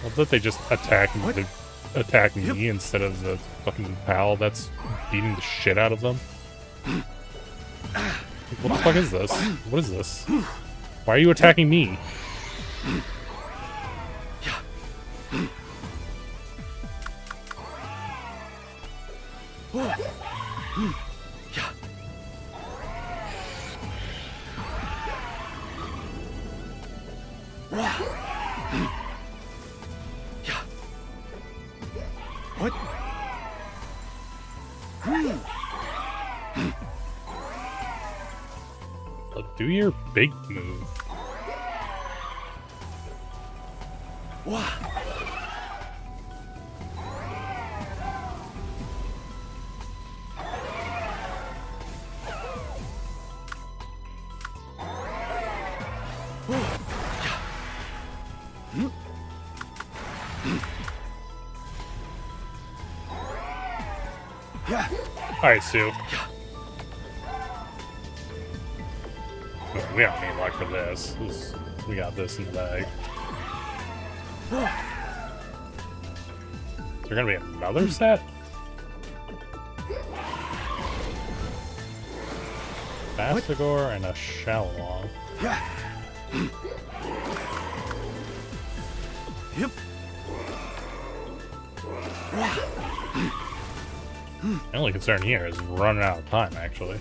Well, that they just attack What? attack me instead of the fucking pal that's beating the shit out of them. What the fuck is this? What is this? Why are you attacking me? What? Do your big move. Yeah. Alright, Sue. We don't need luck for this. We got this in the bag. Is there gonna be another set? Bastigor and a Shalong. Yeah. Yep. The only concern here is running out of time, actually.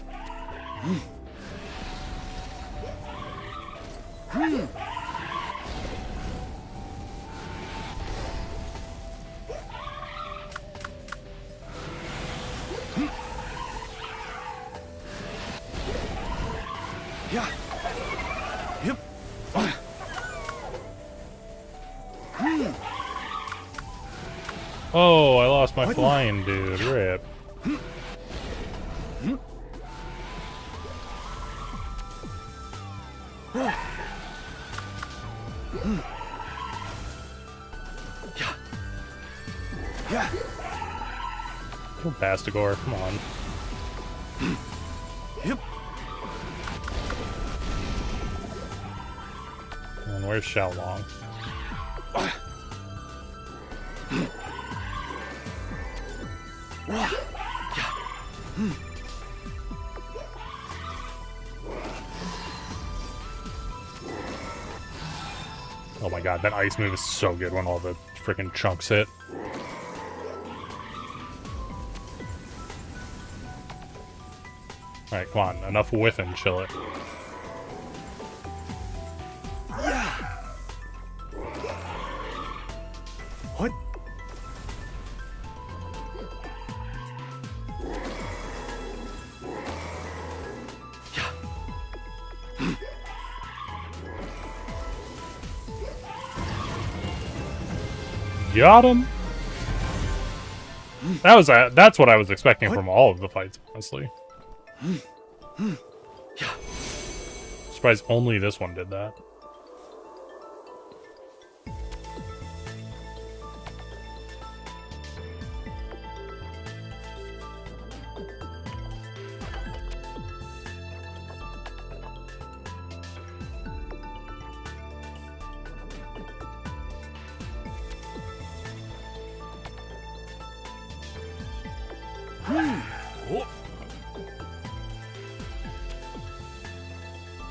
Yeah. Yep. Oh, I lost my What? flying dude. Rip. Yeah. Go Bastigor, come on. Yep. And where's Shalong? Oh my god, that ice move is so good when all the freaking chunks hit. Alright, come on. Enough whiffing, chill it. Yeah. What? Got him! That's what I was expecting from all of the fights, honestly. surprised only this one did that. Oh.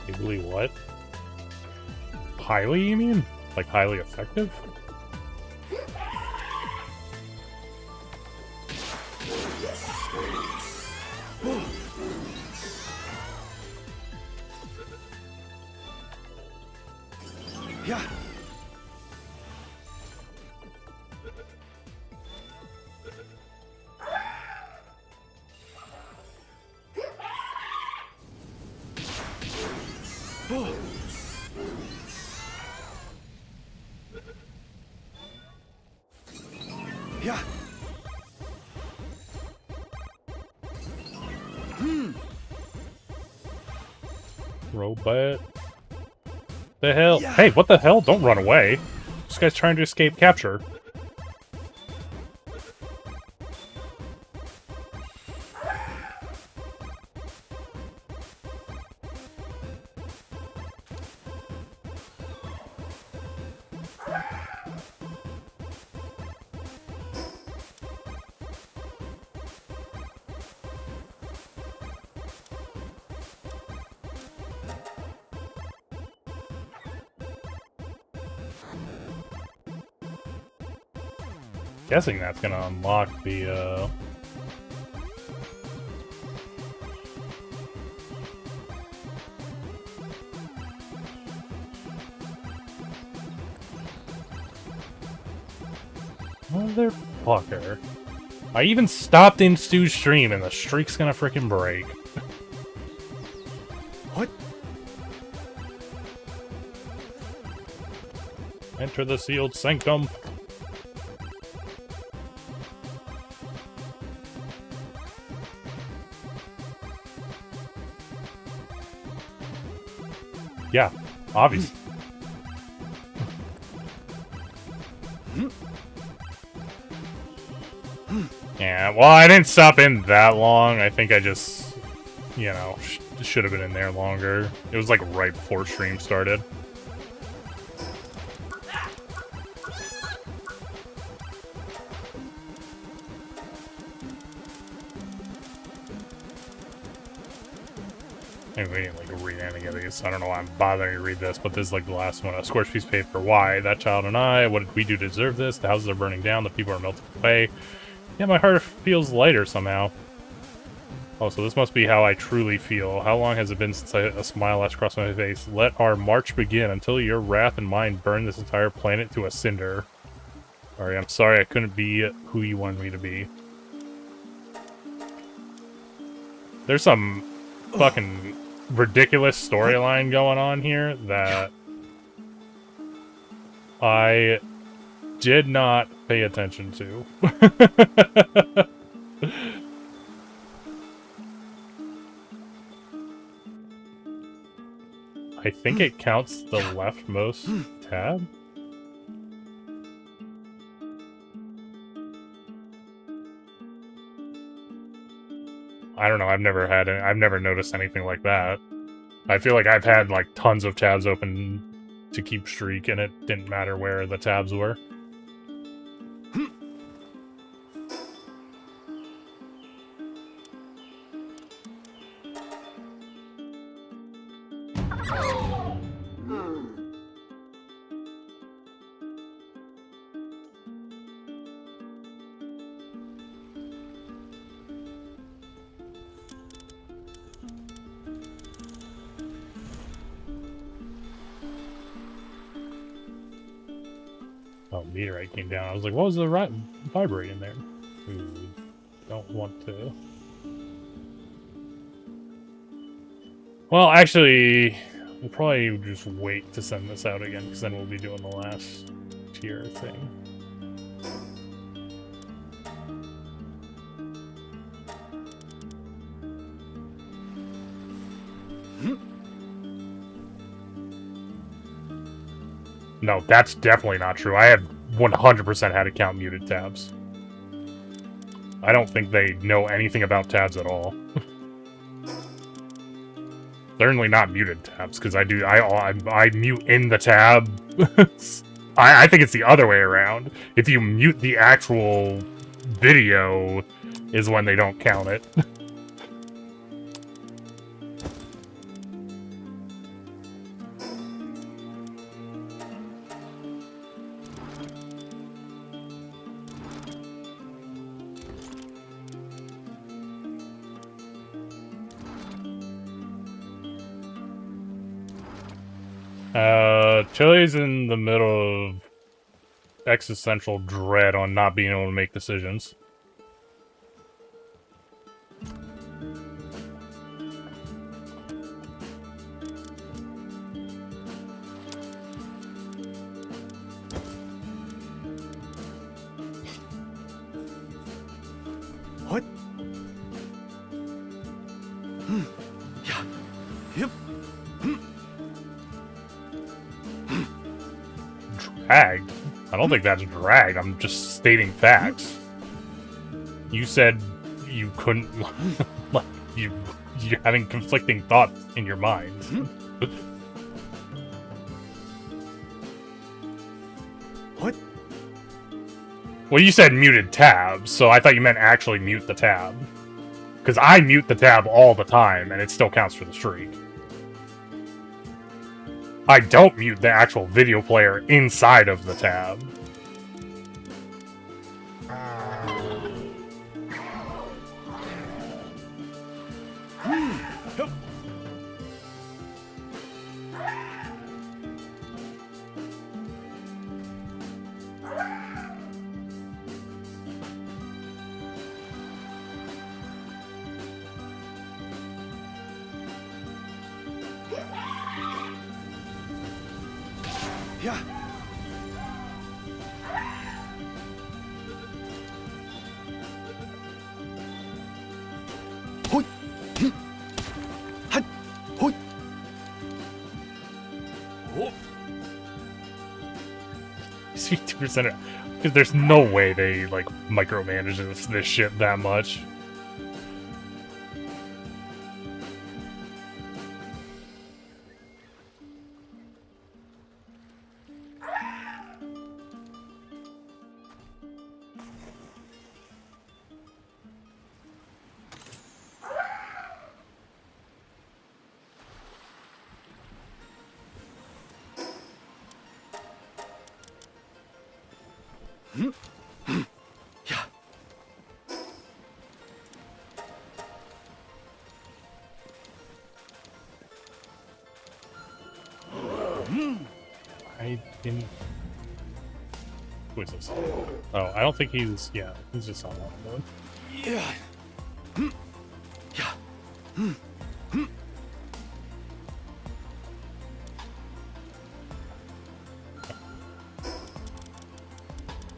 Highly what? Highly, you mean? Like highly effective? Yeah. Oh. Yeah. Robot. The hell? Yeah. Hey, what the hell? Don't run away. This guy's trying to escape capture. Guessing that's gonna unlock the, Motherfucker. I even stopped in Stu's stream and the streak's gonna frickin' break. What? Enter the sealed sanctum. Yeah, obvious. Yeah, well, I didn't stop in that long. I think I just, you know, should have been in there longer. It was like right before stream started. And we didn't like read any of these, so I don't know why I'm bothering to read this, but this is like the last one. A scorched piece of paper. Why? That child and I. What did we do to deserve this? The houses are burning down. The people are melting away. Yeah, my heart feels lighter somehow. Oh, so this must be how I truly feel. How long has it been since a smile last crossed my face? Let our march begin until your wrath and mine burn this entire planet to a cinder. Sorry, I'm sorry I couldn't be who you wanted me to be. There's some fucking ridiculous storyline going on here that I did not pay attention to. I think it counts the leftmost tab. I don't know, I've never noticed anything like that. I feel like I've had like tons of tabs open to keep streak and it didn't matter where the tabs were. Oh, meteorite came down. I was like, what was the vibrating there? Ooh, don't want to. Well, actually, we'll probably just wait to send this out again, because then we'll be doing the last tier thing. No, that's definitely not true. I have 100% had account muted tabs. I don't think they know anything about tabs at all. Certainly not muted tabs, because I mute in the tab. I think it's the other way around. If you mute the actual video, is when they don't count it. Chili's in the middle of existential dread on not being able to make decisions. What? Yeah. Yep. Dragged? I don't think that's dragged. I'm just stating facts. You said you couldn't, like, you're having conflicting thoughts in your mind. What? Well, you said muted tabs, so I thought you meant actually mute the tab. Because I mute the tab all the time, and it still counts for the streak. I don't mute the actual video player inside of the tab. Yeah. Hoi. Hoi. Hoi. Oh. 2%. Because there's no way they, like, micromanage this shit that much. Yeah. I didn't... Who is this? Oh, I don't think he's... Yeah, he's just on that mode. Yeah. Yeah.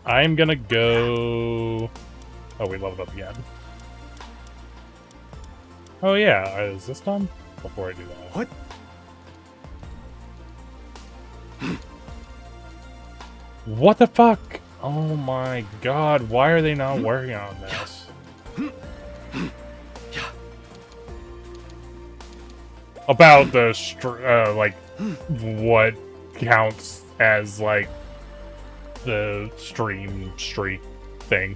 I'm gonna go... Oh, we leveled up again. Oh yeah, is this done? Before I do that. What? What the fuck? Oh my god, why are they not working on this? Yeah. About the, like, what counts as, like, the stream streak thing.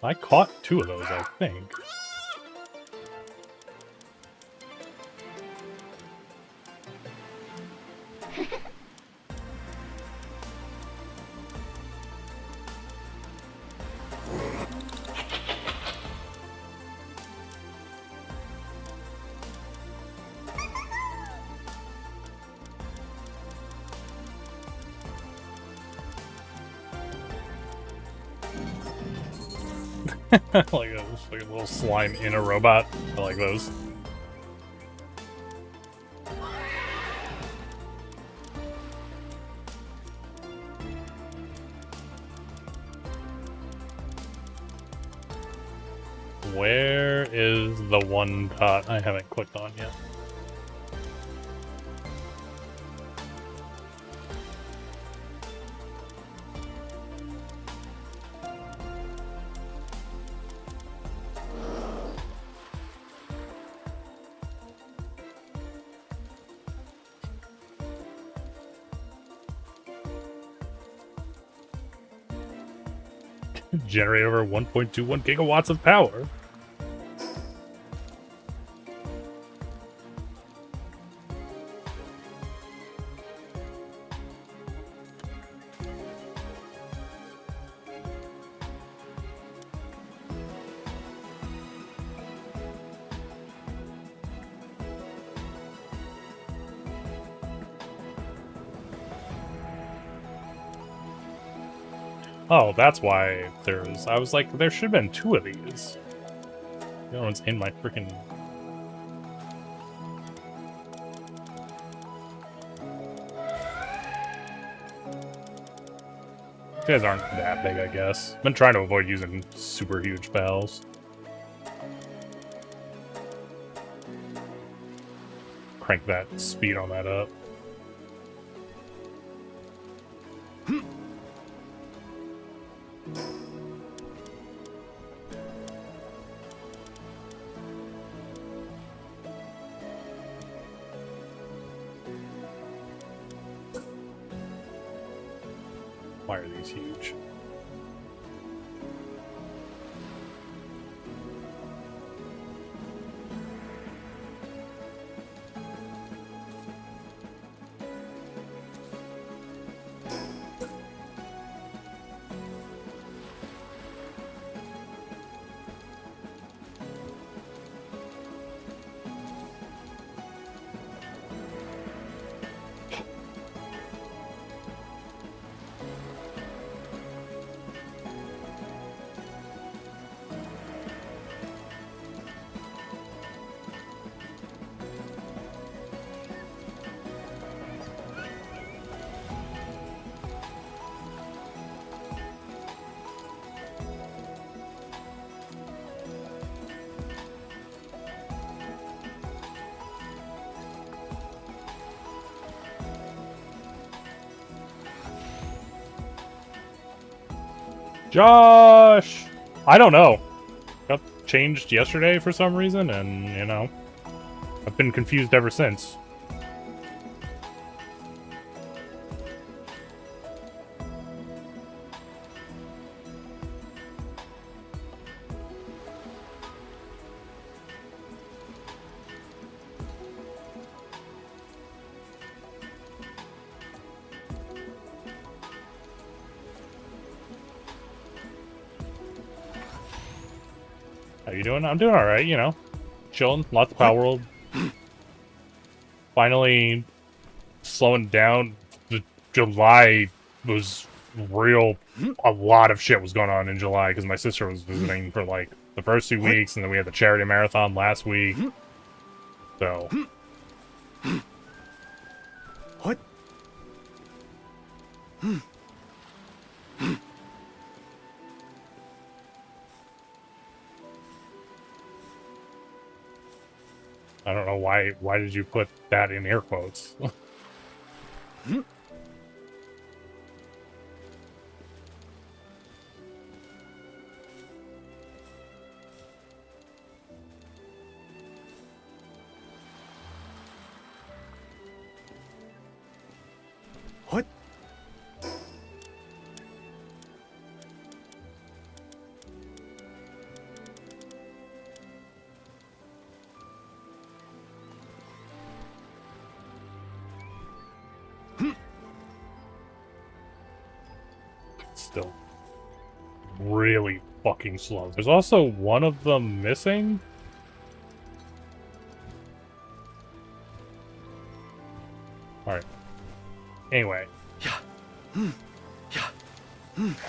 I caught 2 of those, I think. Like a little slime in a robot. I like those. Where is the one dot I haven't clicked on yet? Generate over 1.21 gigawatts of power. Oh, that's why there's... I was like, there should have been 2 of these. The other one's in my freaking... These guys aren't that big, I guess. I've been trying to avoid using super huge bells. Crank that speed on that up. Why are these huge? Josh! I don't know. Got changed yesterday for some reason, and, you know, I've been confused ever since. How you doing? I'm doing alright, you know. Chilling, lots of palworld. Finally slowing down. The July was real. A lot of shit was going on in July because my sister was visiting for like the first 2 weeks, and then we had the charity marathon last week. So. What? I don't know why did you put that in air quotes? What? Still really fucking slow. There's also one of them missing. Alright. Anyway.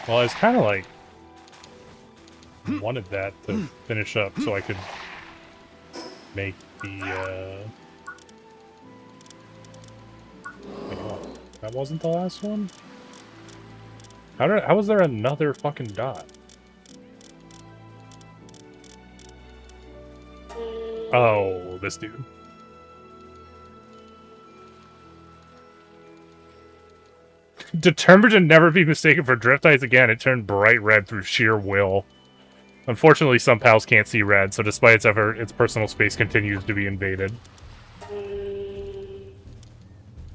Well, it's kind of like... wanted that to finish up so I could make the, wait, what? That wasn't the last one? How was there another fucking dot? Oh, this dude. Determined to never be mistaken for drift ice again, it turned bright red through sheer will. Unfortunately, some pals can't see red, so despite its effort, its personal space continues to be invaded.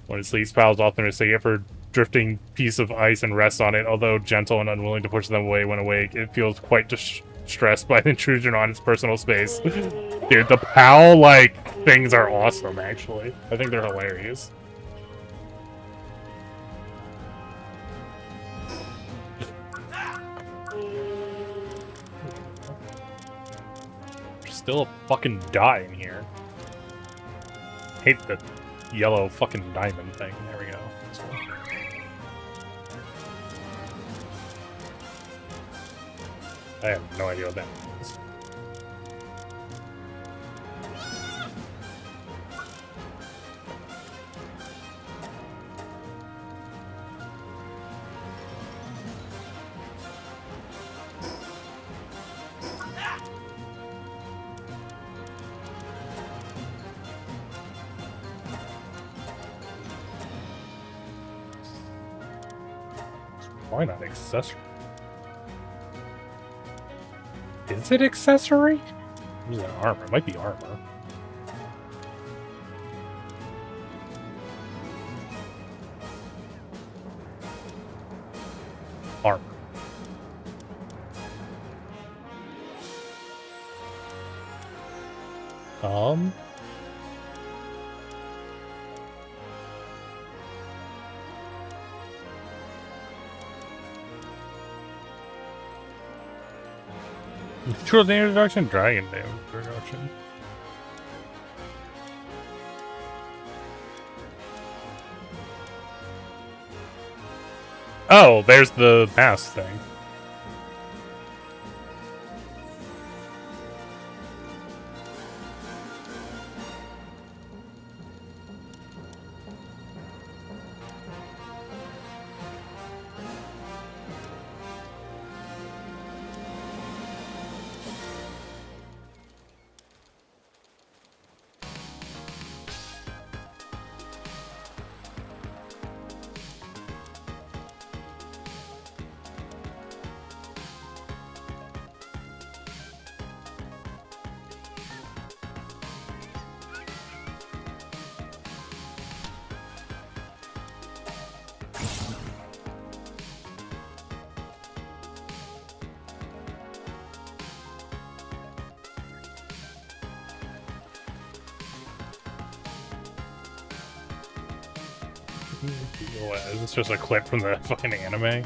When it sleeps, pals often mistake it for drifting piece of ice and rest on it. Although gentle and unwilling to push them away when awake, it feels quite distressed by the intrusion on its personal space. Dude, the pal, like, things are awesome, actually. I think they're hilarious. There's still a fucking dot in here. Hate the yellow fucking diamond thing. There we go. I have no idea what that means. Why not accessory? Is it accessory? Is it armor? It might be armor. Armor. Natural damage reduction, dragon damage reduction. Oh, there's the mask thing. What, is this just a clip from the fucking anime?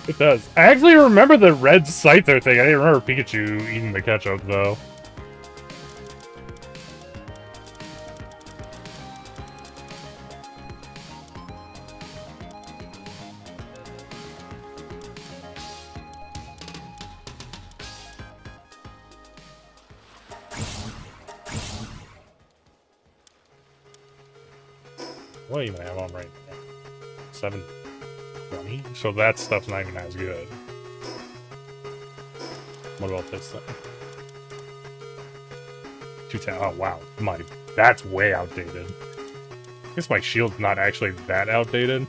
It does. I actually remember the red Scyther thing. I didn't remember Pikachu eating the ketchup, though. What even am I on right now? 720? So that stuff's not even as good. What about this thing? 210. Oh, wow. That's way outdated. I guess my shield's not actually that outdated.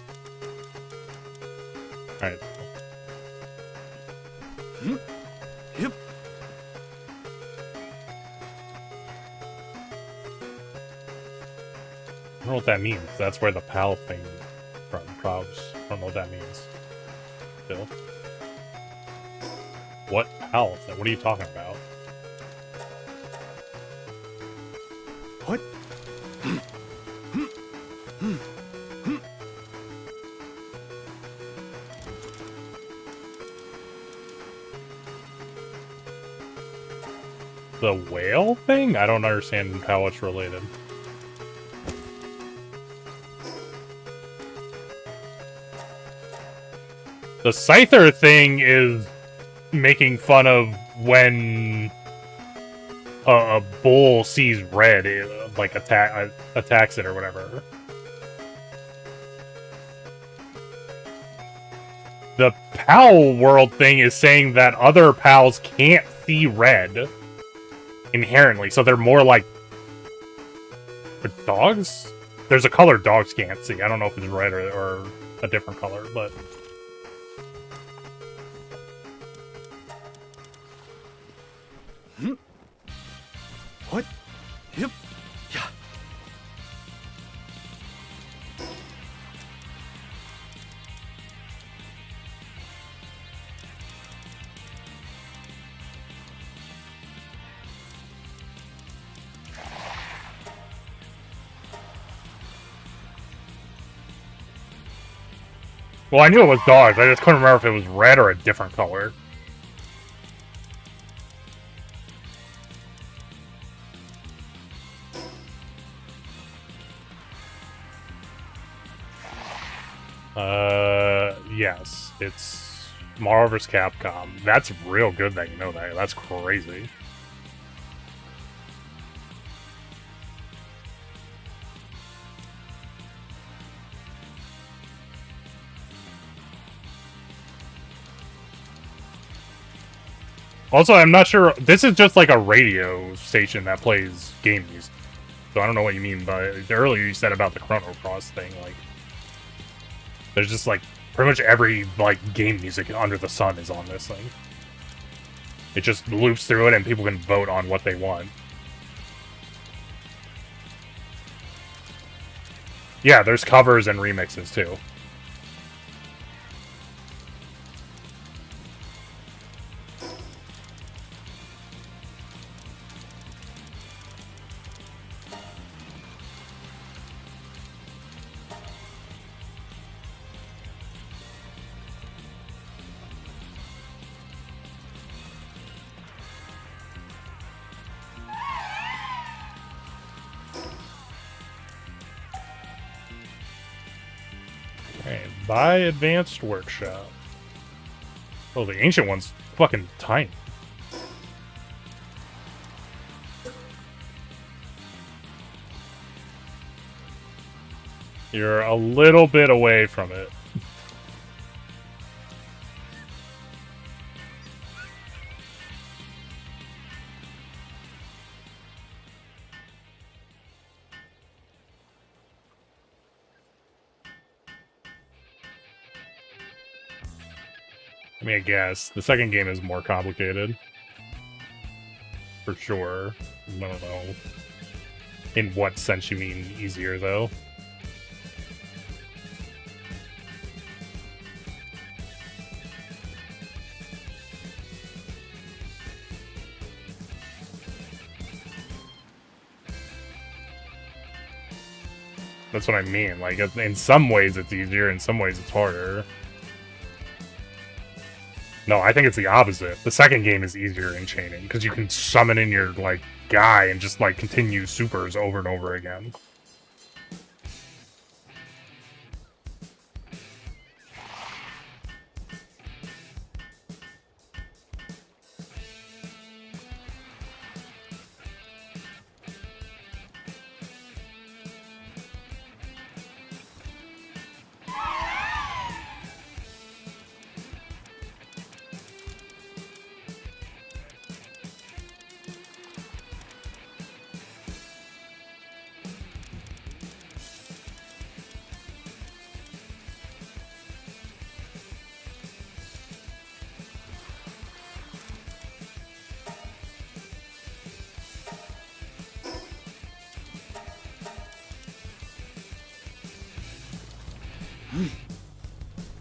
Alright. don't know what that means. That's where the PAL thing from. Probs. I don't know what that means. Still. What PAL thing? What are you talking about? What? The whale thing? I don't understand how it's related. The Scyther thing is making fun of when a bull sees red, like attacks it or whatever. The pal world thing is saying that other pals can't see red inherently, so they're more like dogs. There's a color dogs can't see. I don't know if it's red or a different color, but. What? Yep. Yeah. Well, I knew it was dogs. I just couldn't remember if it was red or a different color. Yes. It's Marvel vs. Capcom. That's real good that you know that. That's crazy. Also, I'm not sure. This is just like a radio station that plays game music. So I don't know what you mean by earlier you said about the Chrono Cross thing. Like, there's just like pretty much every like game music under the sun is on this thing. It just loops through it and people can vote on what they want. Yeah, there's covers and remixes too. Buy Advanced Workshop. Oh, the Ancient One's fucking tiny. You're a little bit away from it. I mean, I guess. The second game is more complicated. For sure. I don't know. In what sense you mean easier, though? That's what I mean. Like, in some ways it's easier, in some ways it's harder. No, I think it's the opposite. The second game is easier in chaining, because you can summon in your, like, guy and just, like, continue supers over and over again.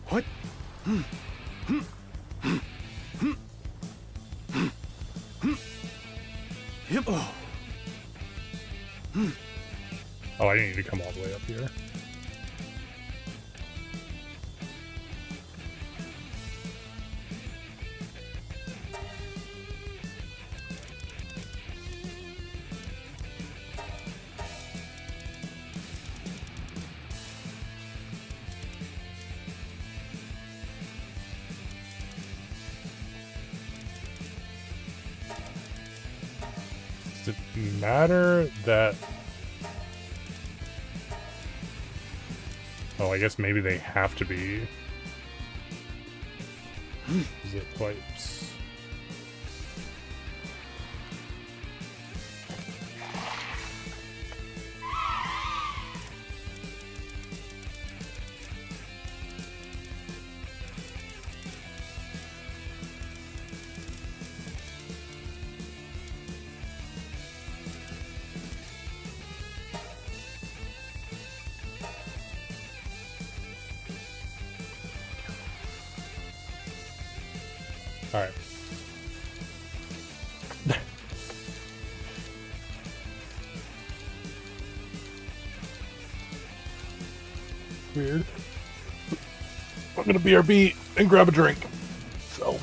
What? Yep. Oh. Oh, I didn't need to come all the way up here. Does it matter that... Oh, I guess maybe they have to be zip pipes. Alright. Weird. I'm gonna BRB and grab a drink. So.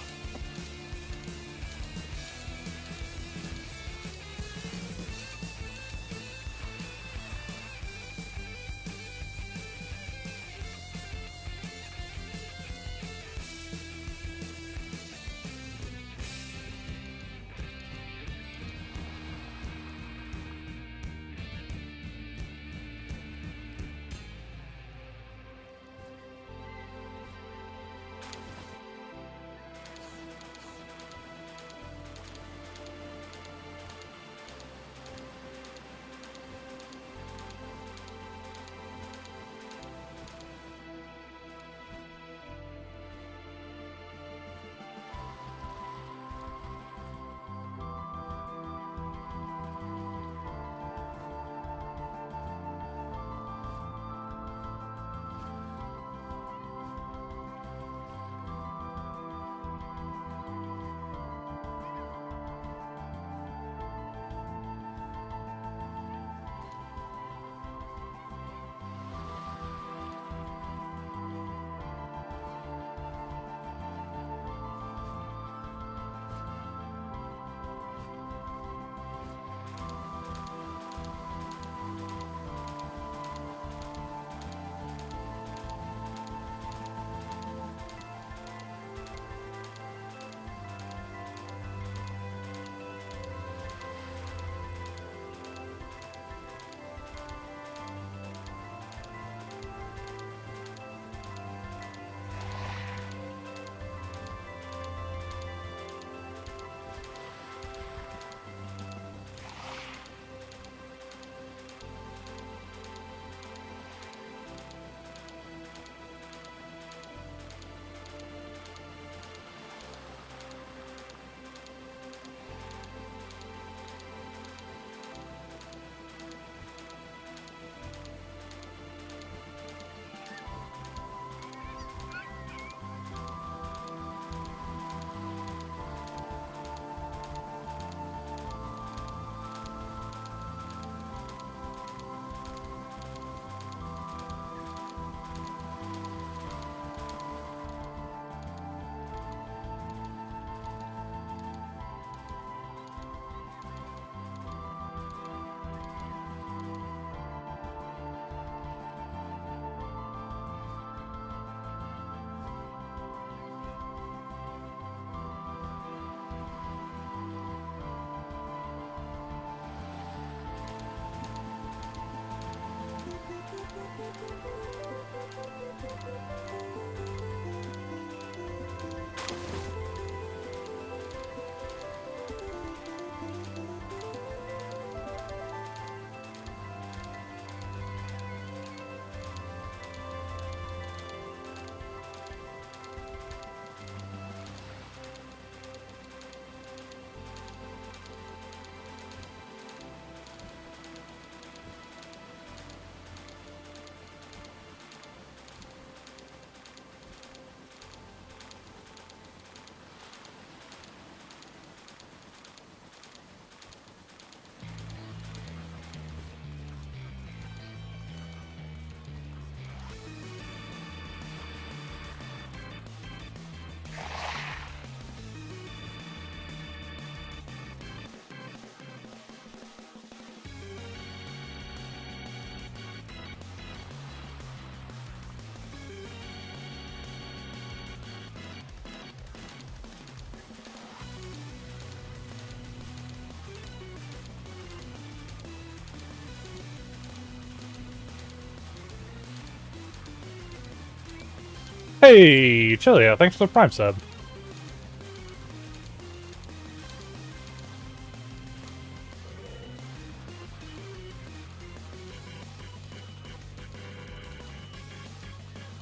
Hey, Chilia, thanks for the Prime sub.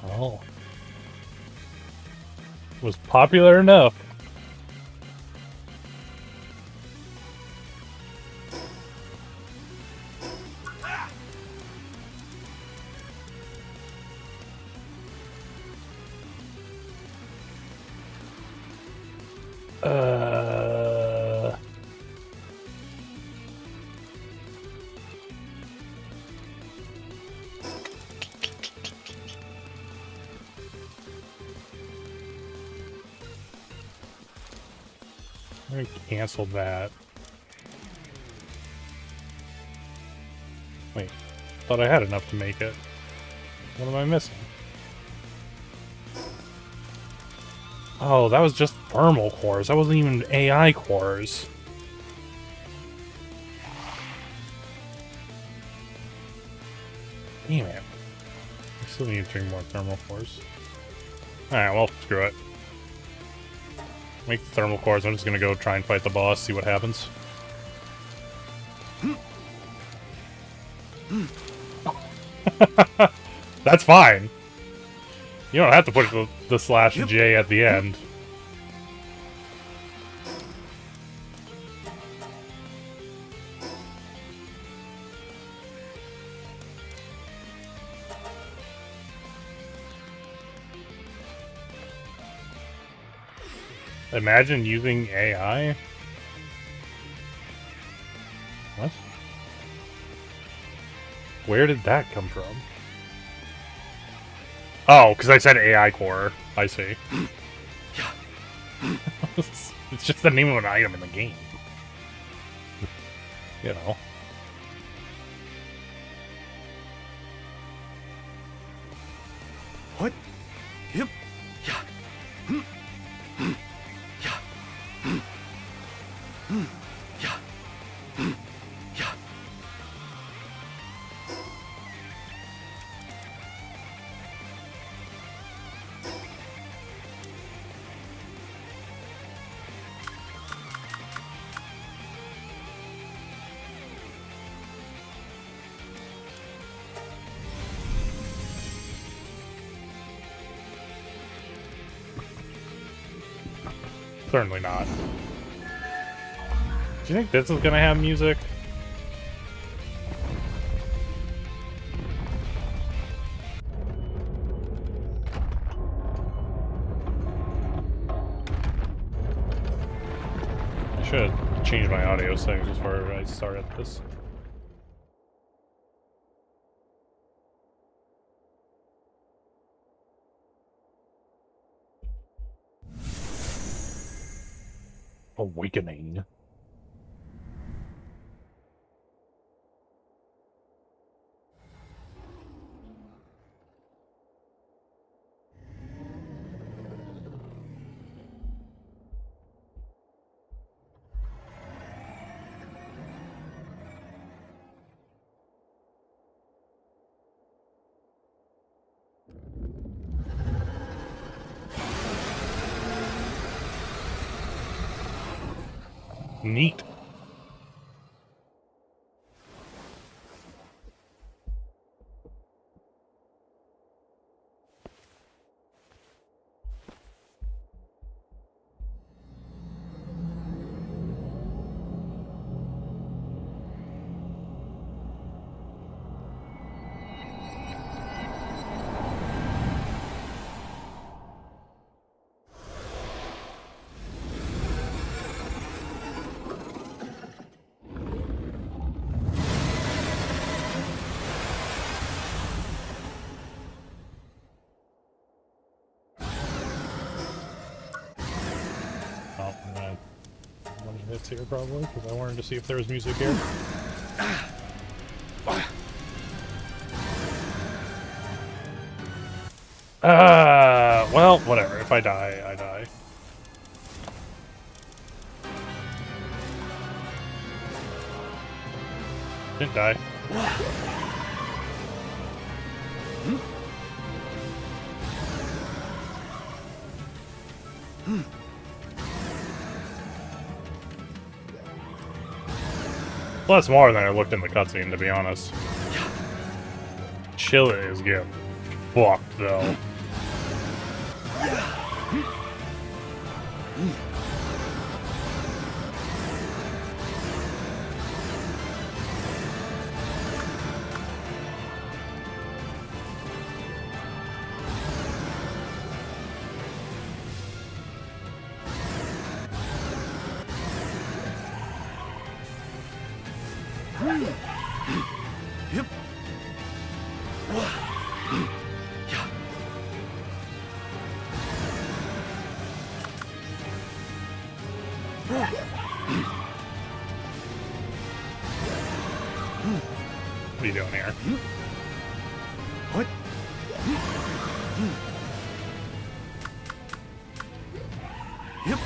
Oh. Was popular enough. Uh... I canceled that. Wait, thought I had enough to make it. What am I missing? Oh, that was just thermal cores. That wasn't even AI cores. Damn it. I still need 3 more thermal cores. Alright, well, screw it. Make the thermal cores. I'm just gonna go try and fight the boss, see what happens. That's fine. You don't have to push the slash J at the end. Imagine using AI. What? Where did that come from? Oh, because I said AI core. I see. It's just the name of an item in the game. You know. What? Yep. Yeah. Yeah. Yeah. Yeah. Certainly not. Do you think this is gonna have music? I should change my audio settings before I started this. Awakening. Neat. Oh, I'm gonna hits here probably, because I wanted to see if there was music here. Well, whatever. If I die, I die. Didn't die. Well, that's more than I looked in the cutscene, to be honest. Chilla is getting fucked, though. Yep. Yeah. What are you doing here? What? Yep.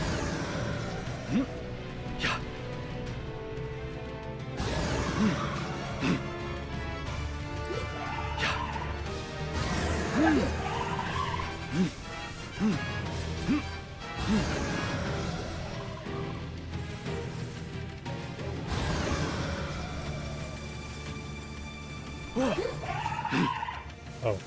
Yeah. Oh.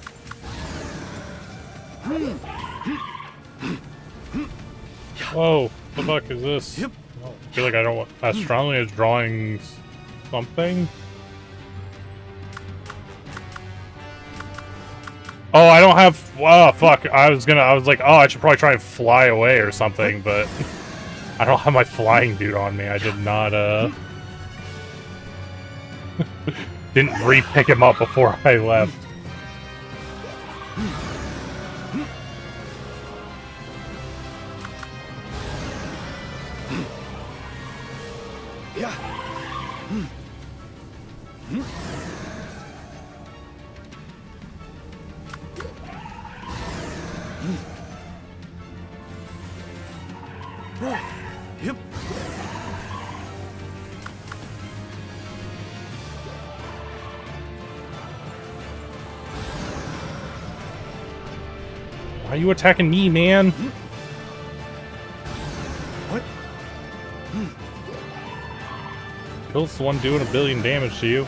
Whoa, the fuck is this? Yep. I feel like I don't want as strongly as drawing something. Oh, I don't have. Oh, fuck. I was like, oh, I should probably try and fly away or something, but I don't have my flying dude on me. I did not, didn't re-pick him up before I left. Yeah. Yep. Why are you attacking me, man? What? Kill's the one doing 1 billion damage to you.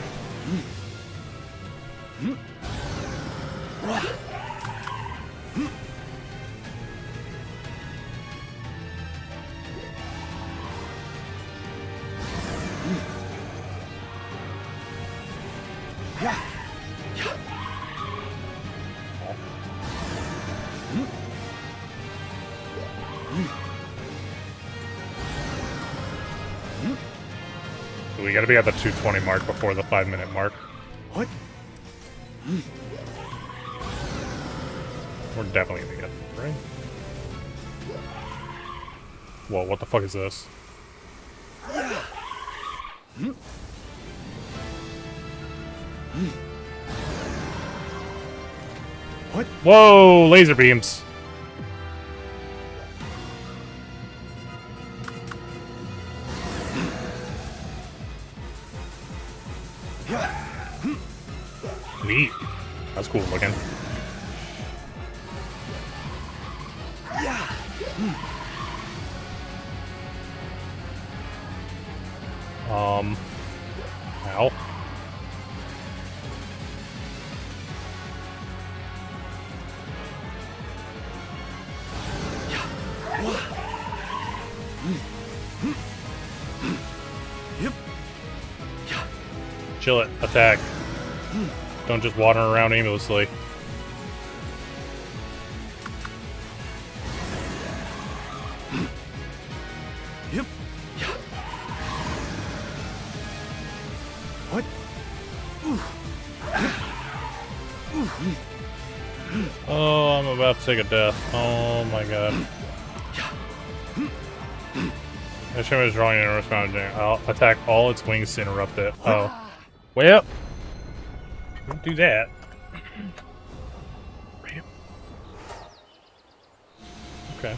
Yeah. We gotta be at the 220 mark before the 5-minute mark. What? We're definitely gonna get it, right? Whoa, what the fuck is this? What? Whoa, laser beams. Neat. That's cool looking. Yeah. Ow. Yep. Yeah. Chill it. Attack. Don't just wander around aimlessly. Yep. Yeah. What? Oh, I'm about to take a death. Oh my god. I should have drawing an response. I'll attack all its wings to interrupt it. Oh. Well. Don't do that. Okay.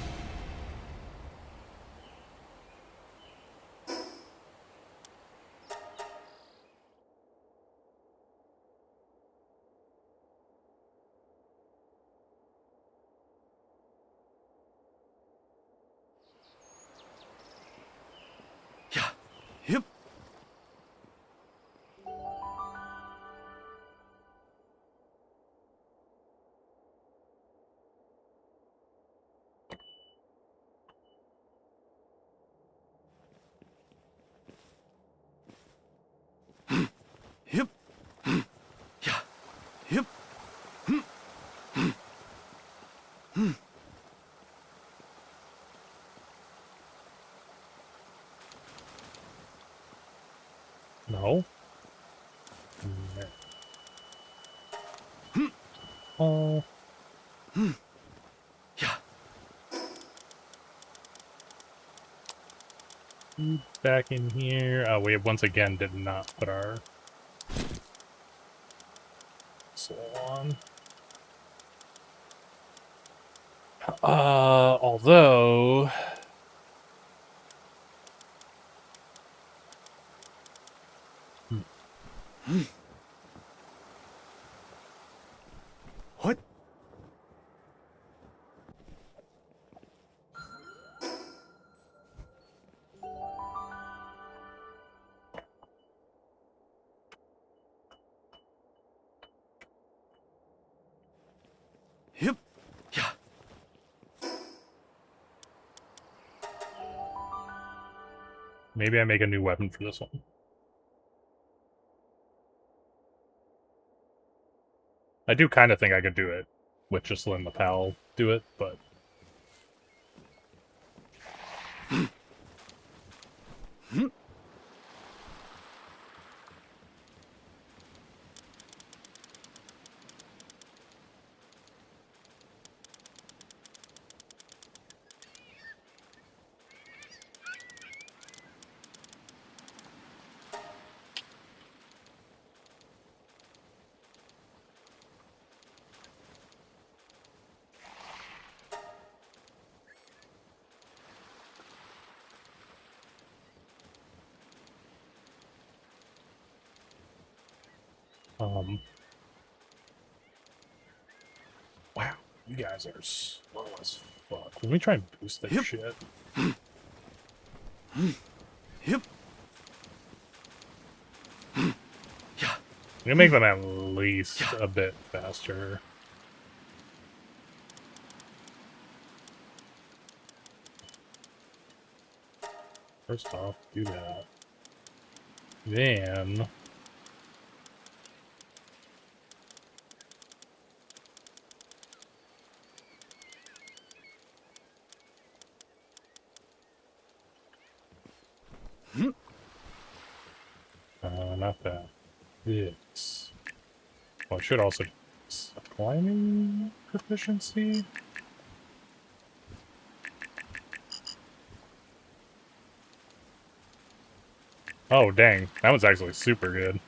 all. Yeah. Back in here. Oh, we once again did not put our soul on. Although What? Yep. Yeah. maybe I make a new weapon for this one. I do kind of think I could do it with just letting the pal do it, but wow, you guys are slow as fuck. Let me try and boost this shit. Yep. Yeah. I'm gonna make them at least a bit faster. First off, do that. Then not that. This. Well, I should also climbing proficiency. Oh, dang. That was actually super good.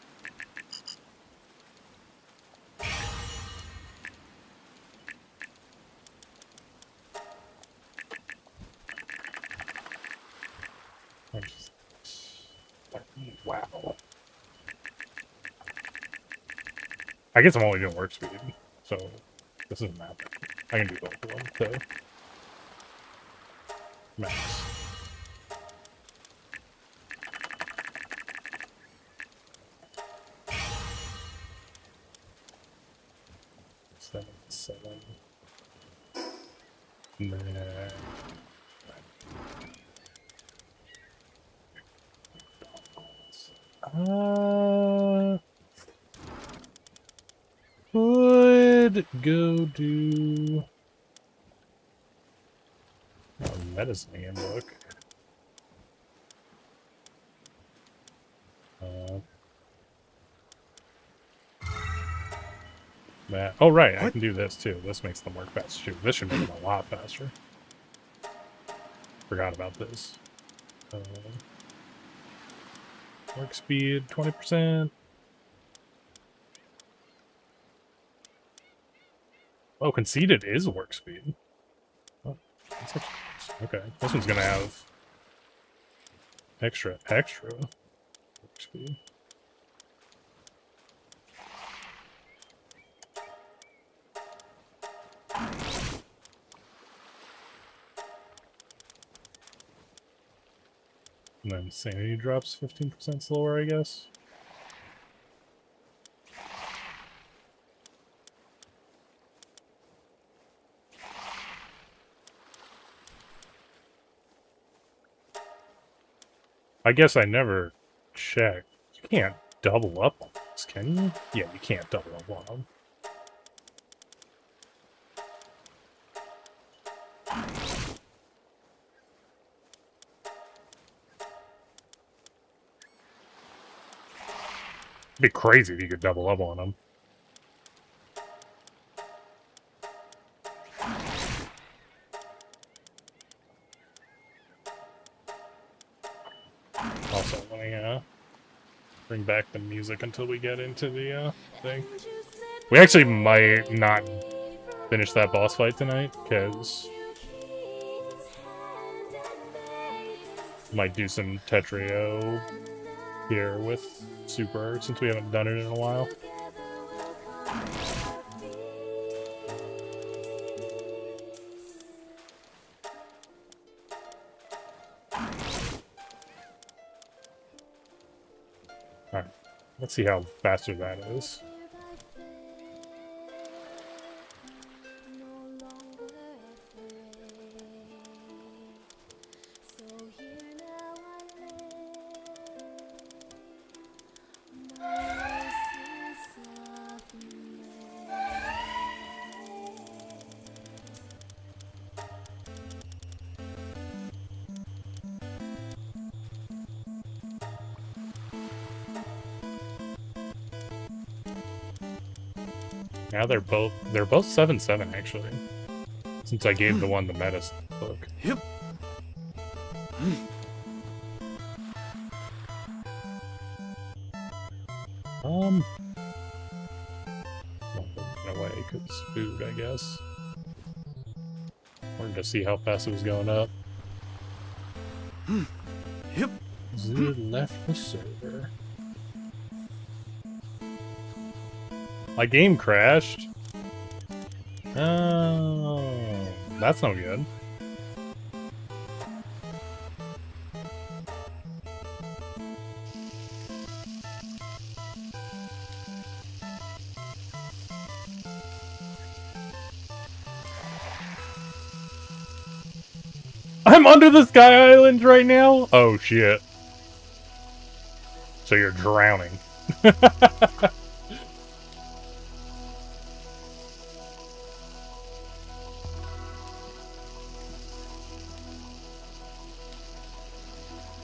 Wow. I guess I'm only doing work speed, so this doesn't matter. I can do both of them, so. Max. Seven. Nah. Could go do medicine handbook. That. Oh right, I can do this too. This makes them work faster too. This should make them a lot faster. Forgot about this. Work speed 20%. Oh, conceded is work speed. Oh, that's actually nice. Okay, this one's gonna have extra work speed. And then sanity drops 15% slower, I guess. I guess I never checked. You can't double up on this, can you? Yeah, you can't double up on them. It'd be crazy if you could double up on them. bring back the music until we get into the thing. We actually might not finish that boss fight tonight, because might do some Tetrio here with Super, since we haven't done it in a while. Alright, let's see how faster that is. Now they're both 7-7 actually. Since I gave the one the medicine book. Yep. Well, in a way, because food, I guess. Wanted to see how fast it was going up. Yep. Zoo left the server. My game crashed. Oh, that's no good. I'm under the Sky Island right now? Oh, shit. So you're drowning.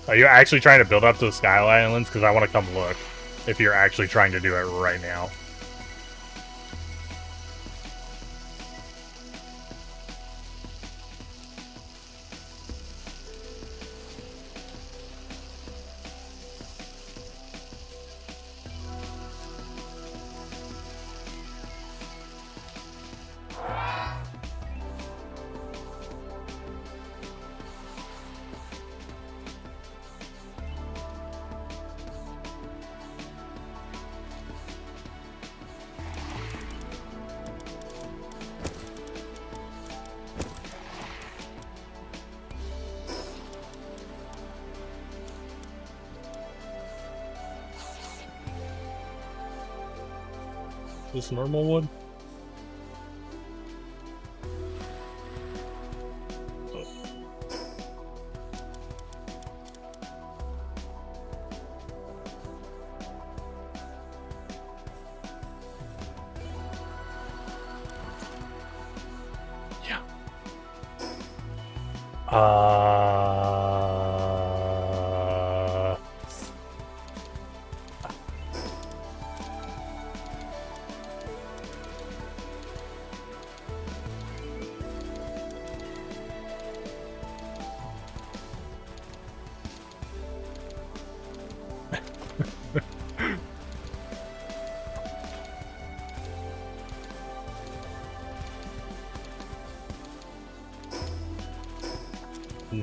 Are you actually trying to build up to the Sky Islands? Because I want to come look. If you're actually trying to do it right now. This normal wood? Yeah.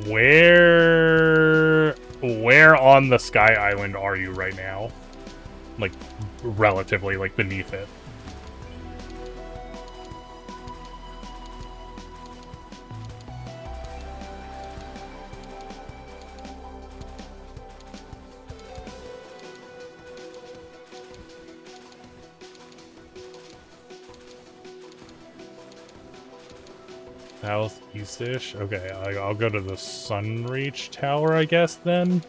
Where on the Sky Island are you right now? Like, relatively, like, beneath it. Southeast-ish? Okay, I'll go to the Sunreach Tower, I guess, then?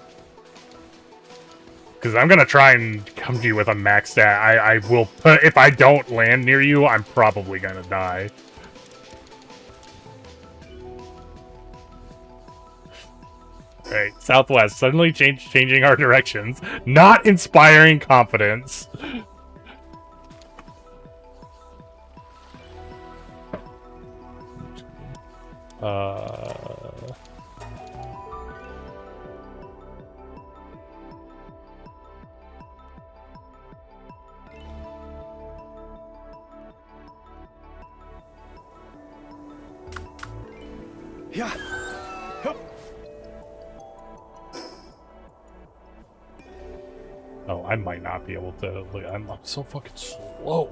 Because I'm gonna try and come to you with a max stat. I will put... If I don't land near you, I'm probably gonna die. Alright, Southwest. Suddenly changing our directions. Not inspiring confidence. Yeah. Hup. Oh, I might not be able to. Look, I'm so fucking slow.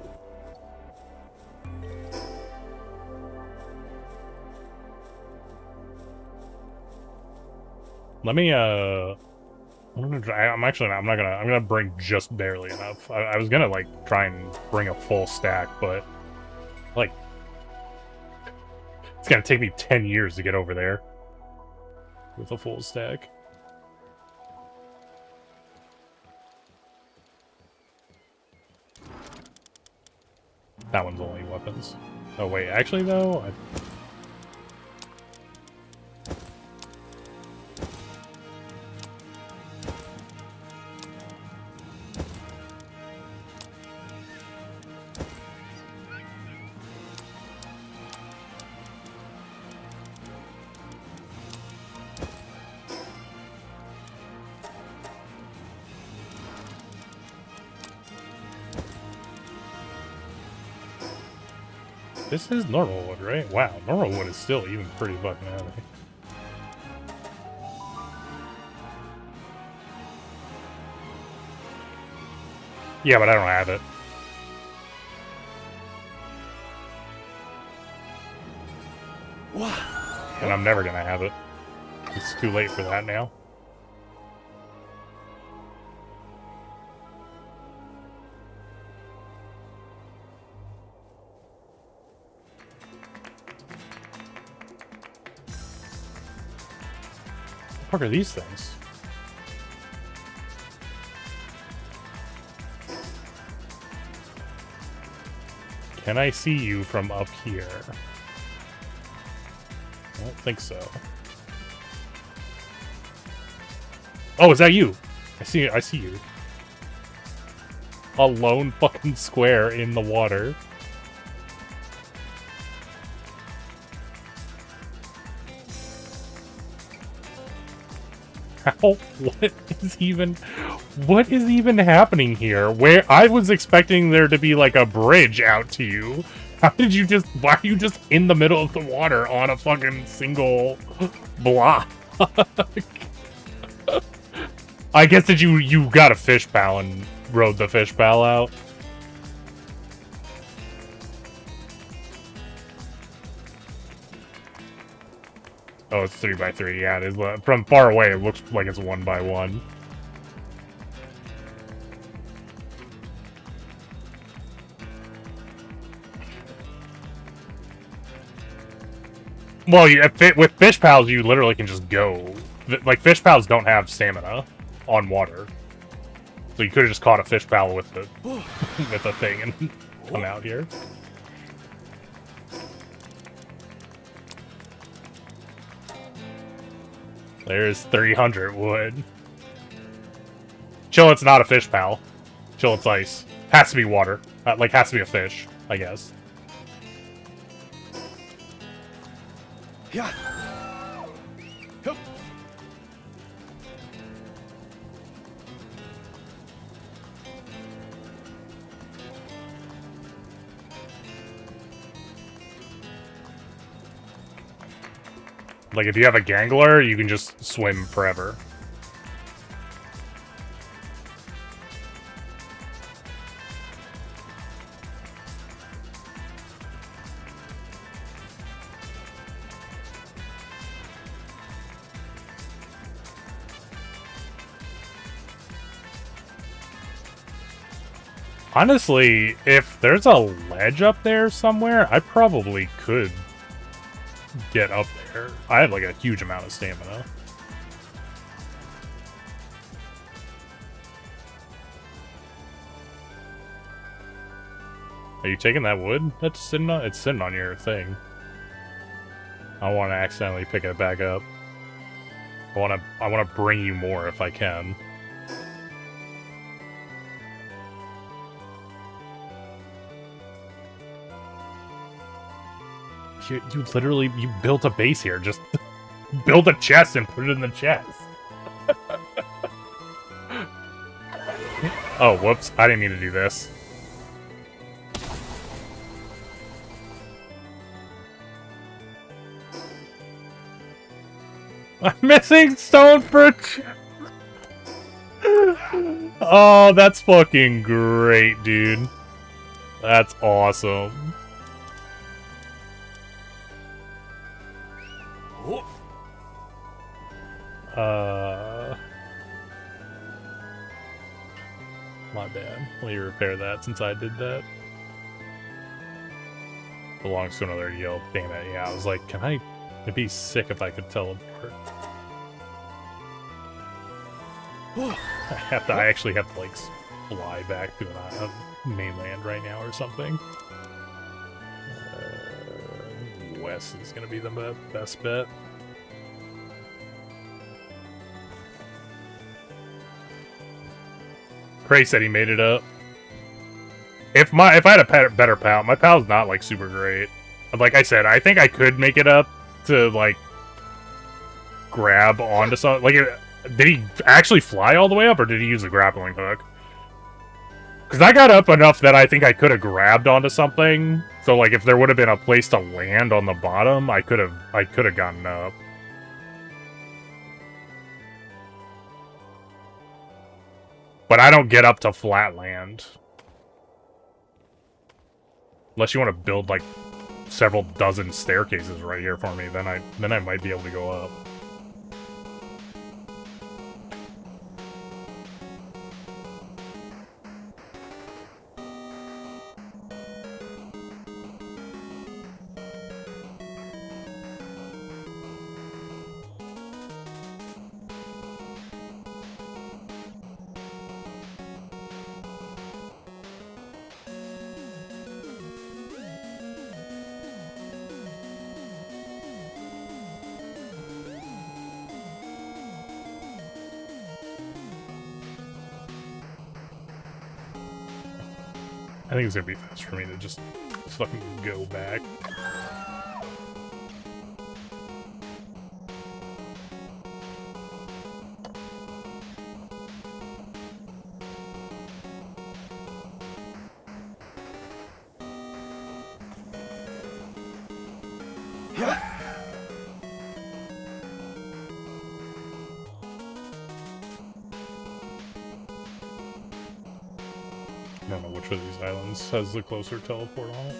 Let me, I'm gonna bring just barely enough. I was gonna, like, try and bring a full stack, but, like, it's gonna take me 10 years to get over there with a full stack. That one's only weapons. Oh, wait, actually, though, this is normal wood, right? Wow, normal wood is still even pretty fucking heavy. Yeah, but I don't have it. Wow. And I'm never gonna have it. It's too late for that now. What are these things? Can I see you from up here? I don't think so. Oh, is that you? I see you. A lone fucking square in the water. How? What is even happening here? Where I was expecting there to be like a bridge out to you. Why are you just in the middle of the water on a fucking single block? I guess that you got a fish pal and rode the fish pal out. Oh, it's 3x3. Yeah, it is. From far away, it looks like it's 1x1. Well, with fish pals, you literally can just go. Like, fish pals don't have stamina on water. So you could have just caught a fish pal with the with a thing and come out here. There's 300 wood. Chill, it's not a fish pal. Chill, it's ice. Has to be water. Like, has to be a fish, I guess. Yeah. Hup. Like, if you have a gangler, you can just swim forever. Honestly, if there's a ledge up there somewhere, I probably could get up there. I have like a huge amount of stamina. Are you taking that wood? It's sitting on your thing. I want to accidentally pick it back up. I want to bring you more if I can. You literally, you built a base here. Just build a chest and put it in the chest. Oh, whoops. I didn't mean to do this. I'm missing stone for a Oh, that's fucking great, dude. That's awesome. My bad. Let me repair that since I did that. Belongs to another yelp. Damn it. Yeah, I was like, can I... It'd be sick if I could teleport. I actually have to, like, fly back to a mainland right now or something. West is gonna be the best bet. Cray said he made it up. If I had a better pal, my pal's not like super great. Like I said, I think I could make it up to like grab onto something. Like, did he actually fly all the way up, or did he use a grappling hook? Because I got up enough that I think I could have grabbed onto something. So like, if there would have been a place to land on the bottom, I could have gotten up. But I don't get up to flat land. Unless you want to build, like, several dozen staircases right here for me, then I might be able to go up. I think it's gonna be fast for me to just fucking go back. I don't know which of these islands has the closer teleport on it.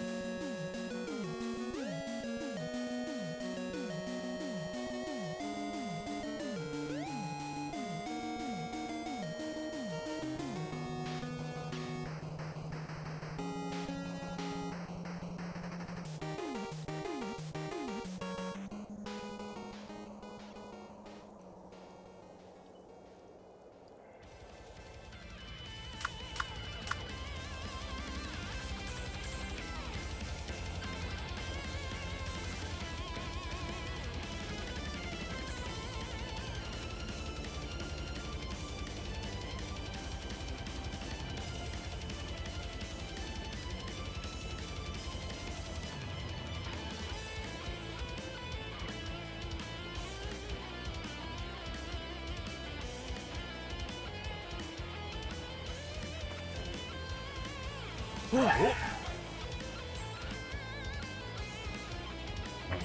Oh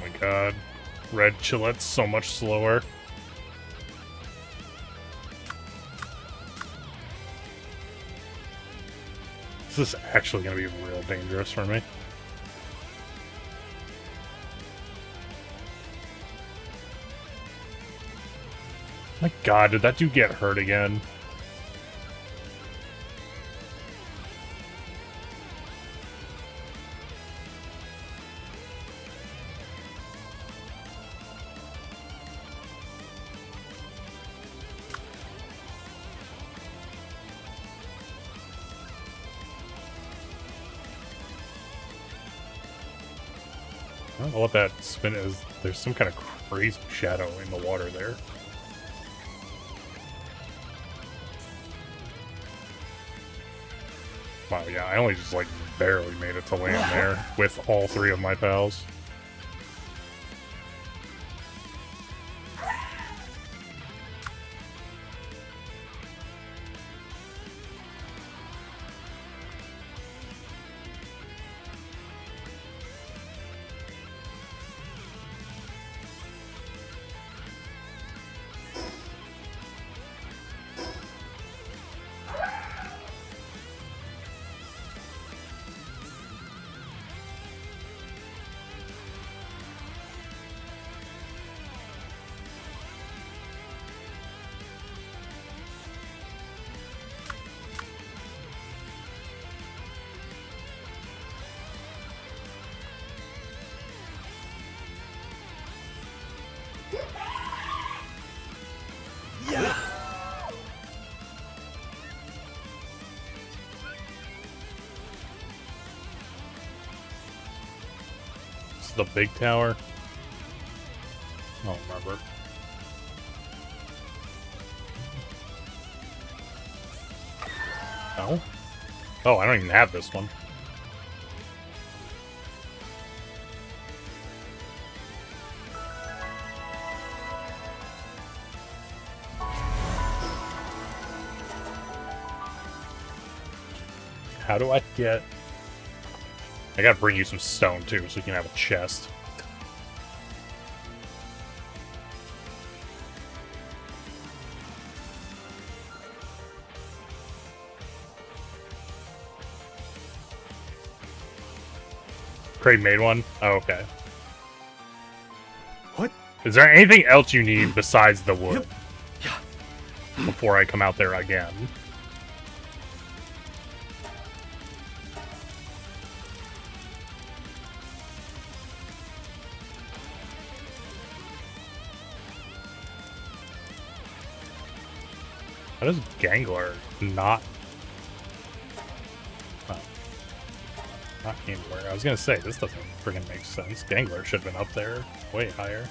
my god. Red Chillette's so much slower. This is actually gonna be real dangerous for me. My god, did that dude get hurt again? I don't know what that spin is. There's some kind of crazy shadow in the water there. Wow, yeah, I only just, like, barely made it to land there with all three of my pals. This is the big tower. I don't remember. No? Oh, I don't even have this one. How do I get... I gotta bring you some stone, too, so you can have a chest. Craig made one? Oh, okay. What? Is there anything else you need besides the wood? Yeah. Before I come out there again? How does Gangler not... Oh. Not anywhere. I was gonna say, this doesn't friggin' make sense. Gangler should have been up there. Way higher.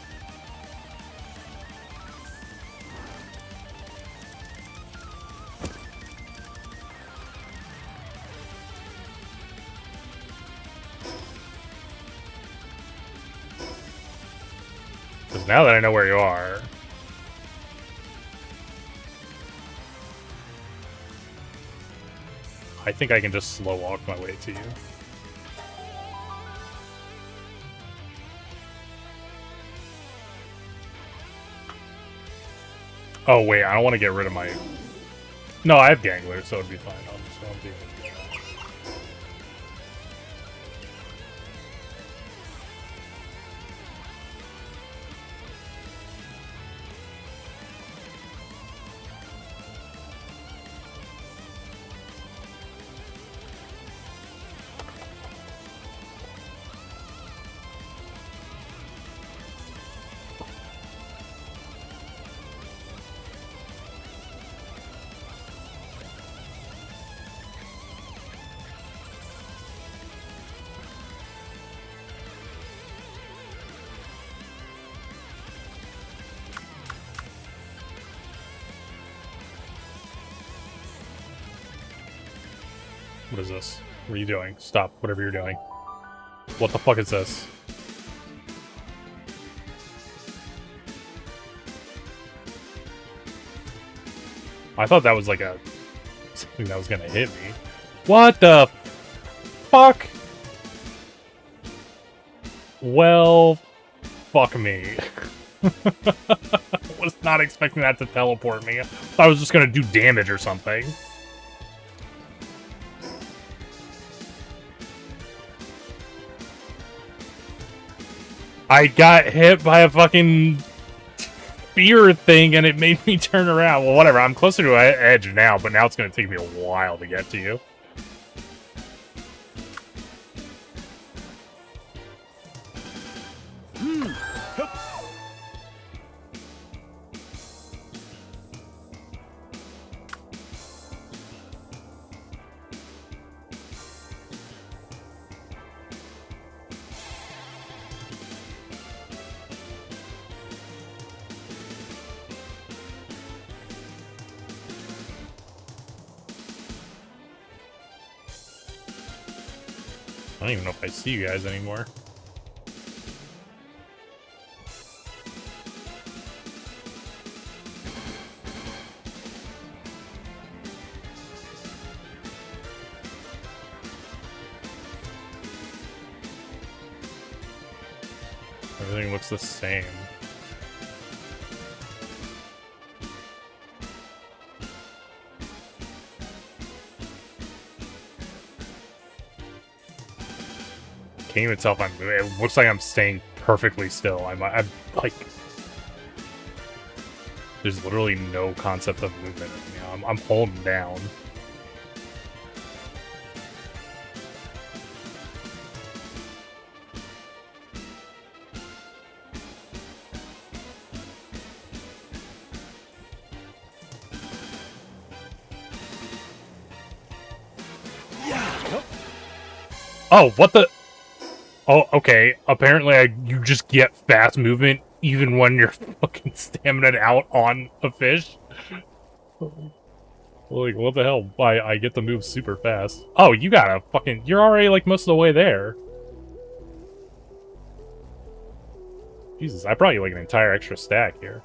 Because now that I know where you are... I think I can just slow walk my way to you. Oh wait, I don't want to get rid of my... No, I have Gangler, so it'd be fine. I'll just go and do it. What is this? What are you doing? Stop, whatever you're doing. What the fuck is this? I thought that was like a... something that was gonna hit me. What the fuck? Well, fuck me. Was not expecting that to teleport me. I thought I was just gonna do damage or something. I got hit by a fucking spear thing and it made me turn around. Well, whatever. I'm closer to an edge now, but now it's going to take me a while to get to you. I don't even know if I see you guys anymore. Everything looks the same. Can't even tell if I'm moving. It looks like I'm staying perfectly still. I'm like... There's literally no concept of movement. You know, I'm holding down. Oh, what the... Oh, okay. Apparently, you just get fast movement even when you're fucking stamina out on a fish. Like, what the hell? I get to move super fast. Oh, you gotta fucking... You're already, like, most of the way there. Jesus, I brought you, like, an entire extra stack here.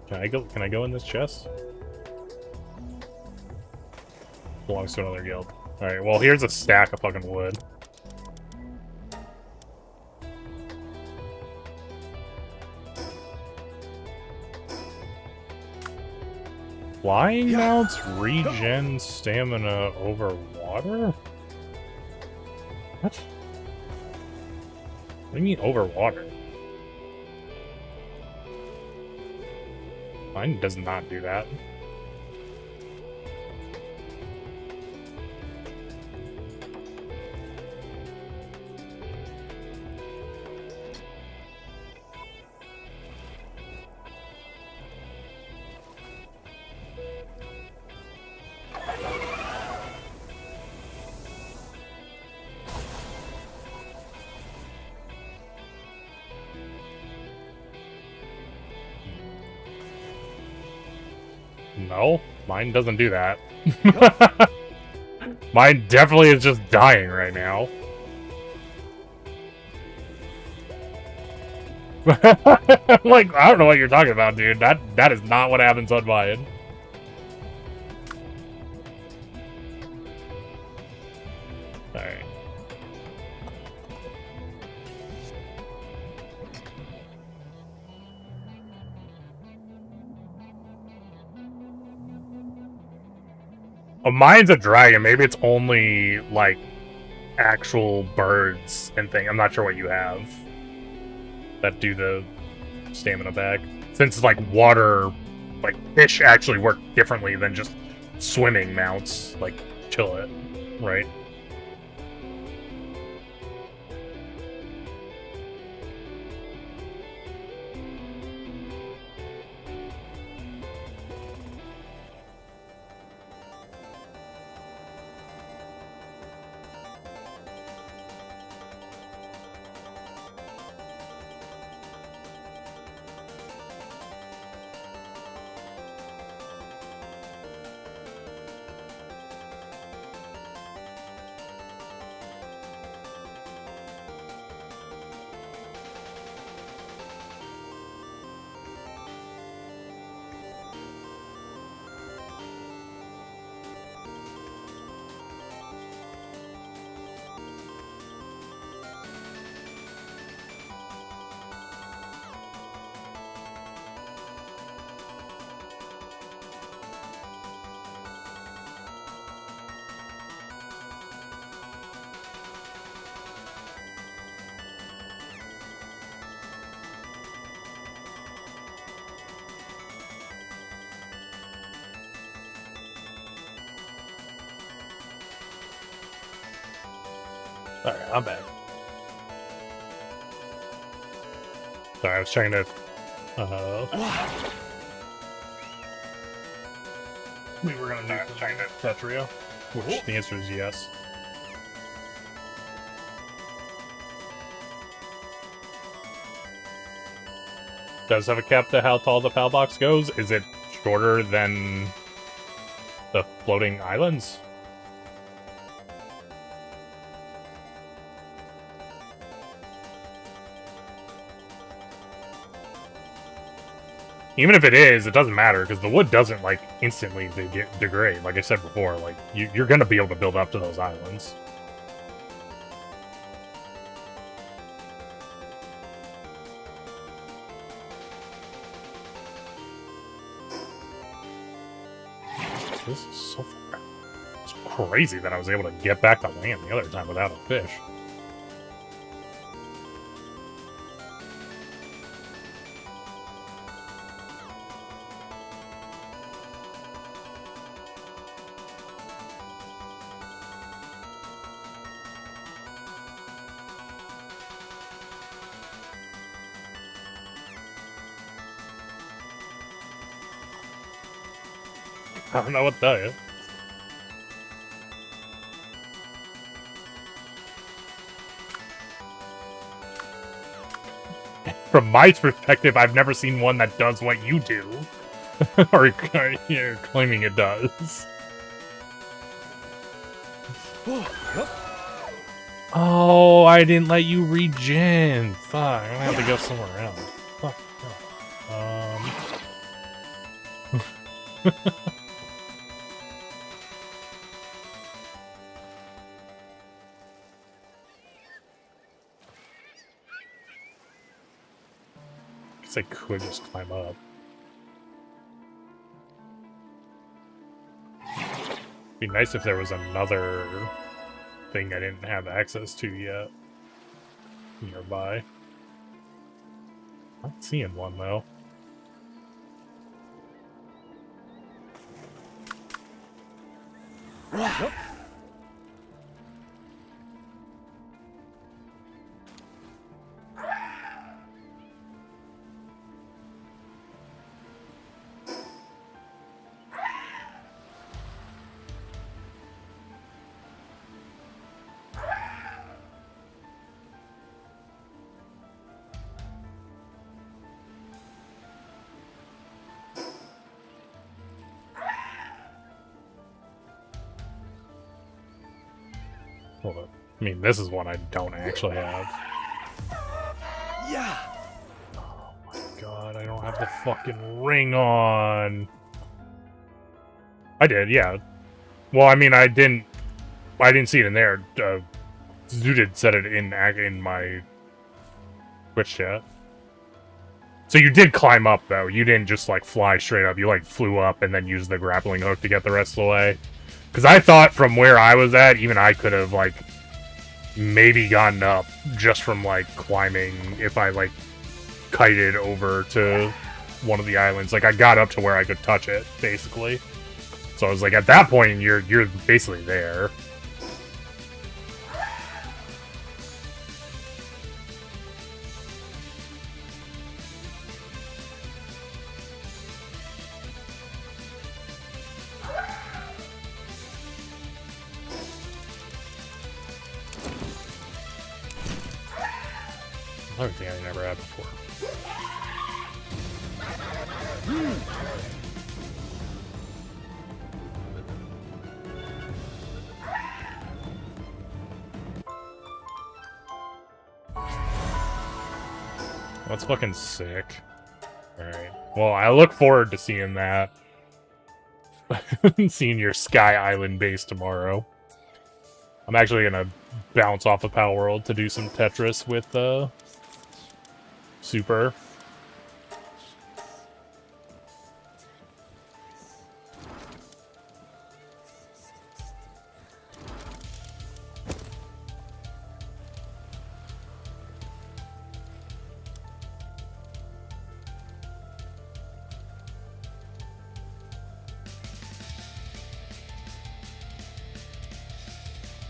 Can I go in this chest? Belongs to another guild. Alright, well, here's a stack of fucking wood. Flying mounts regen stamina over water? What? What do you mean over water? Mine does not do that. No, mine doesn't do that. Mine definitely is just dying right now. Like, I don't know what you're talking about, dude. That is not what happens on mine. Alright. Oh, mine's a dragon. Maybe it's only, like, actual birds and thing. I'm not sure what you have that do the stamina back. Since, like, water, like, fish actually work differently than just swimming mounts. Like, chill it, right? Alright, I'm back. Sorry, I was trying to... we were gonna do Tetria, which the answer is yes. Does have a cap to how tall the PAL box goes? Is it shorter than the floating islands? Even if it is, it doesn't matter, because the wood doesn't, like, instantly degrade. Like I said before, like, you're gonna be able to build up to those islands. This is so far. It's crazy that I was able to get back to land the other time without a fish. I don't know what to tell you. From my perspective, I've never seen one that does what you do. Or you're claiming it does. Oh, I didn't let you regen. Fuck, I'm gonna have to go somewhere else. Fuck. Guess I could just climb up. Be nice if there was another thing I didn't have access to yet nearby. Not seeing one though. Hold up. I mean, this is one I don't actually have. Yeah. Oh my god, I don't have the fucking ring on. I did, yeah. Well, I mean, I didn't see it in there. Zooted said it in my Twitch chat. So you did climb up, though. You didn't just, like, fly straight up. You, like, flew up and then used the grappling hook to get the rest of the way. Because I thought from where I was at, even I could have, like, maybe gotten up just from, like, climbing if I, like, kited over to one of the islands. Like, I got up to where I could touch it, basically. So I was like, at that point, you're basically there. Everything I never had before. That's fucking sick. Alright. Well, I look forward to seeing that. Seeing your Sky Island base tomorrow. I'm actually gonna bounce off of palworld to do some Tetris with, Super.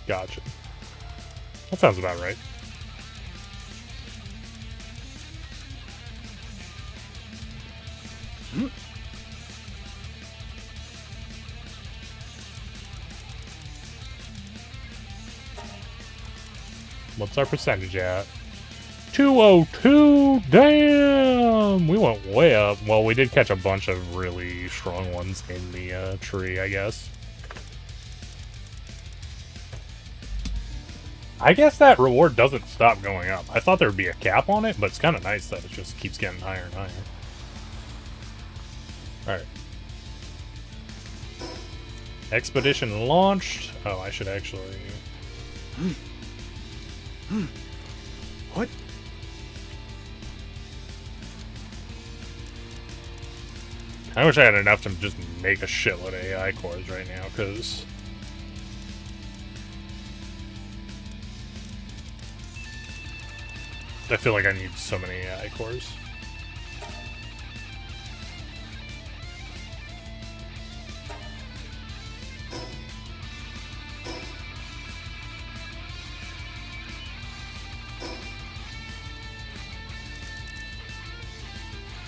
Gotcha. That sounds about right. What's our percentage at? 202! Damn! We went way up. Well, we did catch a bunch of really strong ones in the tree, I guess. I guess that reward doesn't stop going up. I thought there would be a cap on it, but it's kind of nice that it just keeps getting higher and higher. Alright. Expedition launched. Oh, I should actually... What? I wish I had enough to just make a shitload of AI cores right now, because... I feel like I need so many AI cores.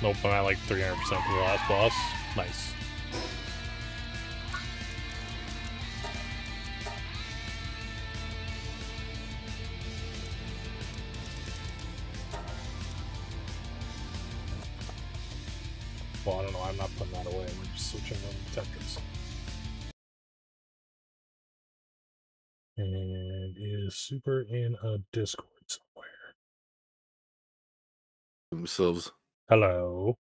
Nope, I'm at like 300% for the last boss. Nice. Well, I don't know. I'm not putting that away. We're just switching over to Tetris. And is Super in a Discord somewhere? Themselves. Hello.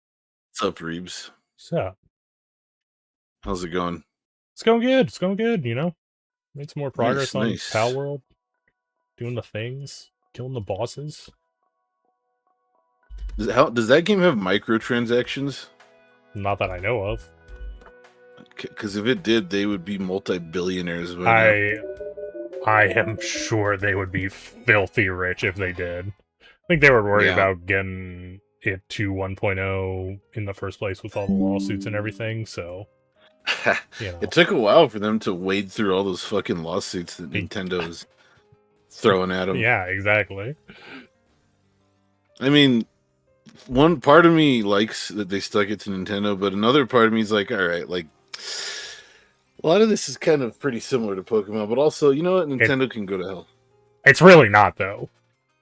What's up, Reeves? What's up? How's it going? It's going good. It's going good, you know? Made some more progress on nice. palworld. Doing the things. Killing the bosses. Does that game have microtransactions? Not that I know of. Because if it did, they would be multi-billionaires. By now. I am sure they would be filthy rich if they did. I think they were worried about getting it to 1.0 in the first place with all the lawsuits and everything, so... You know. It took a while for them to wade through all those fucking lawsuits that Nintendo's throwing at them. Yeah, exactly. I mean, one part of me likes that they stuck it to Nintendo, but another part of me is like, all right, like... A lot of this is kind of pretty similar to Pokemon, but also, you know what? Nintendo can go to hell. It's really not, though.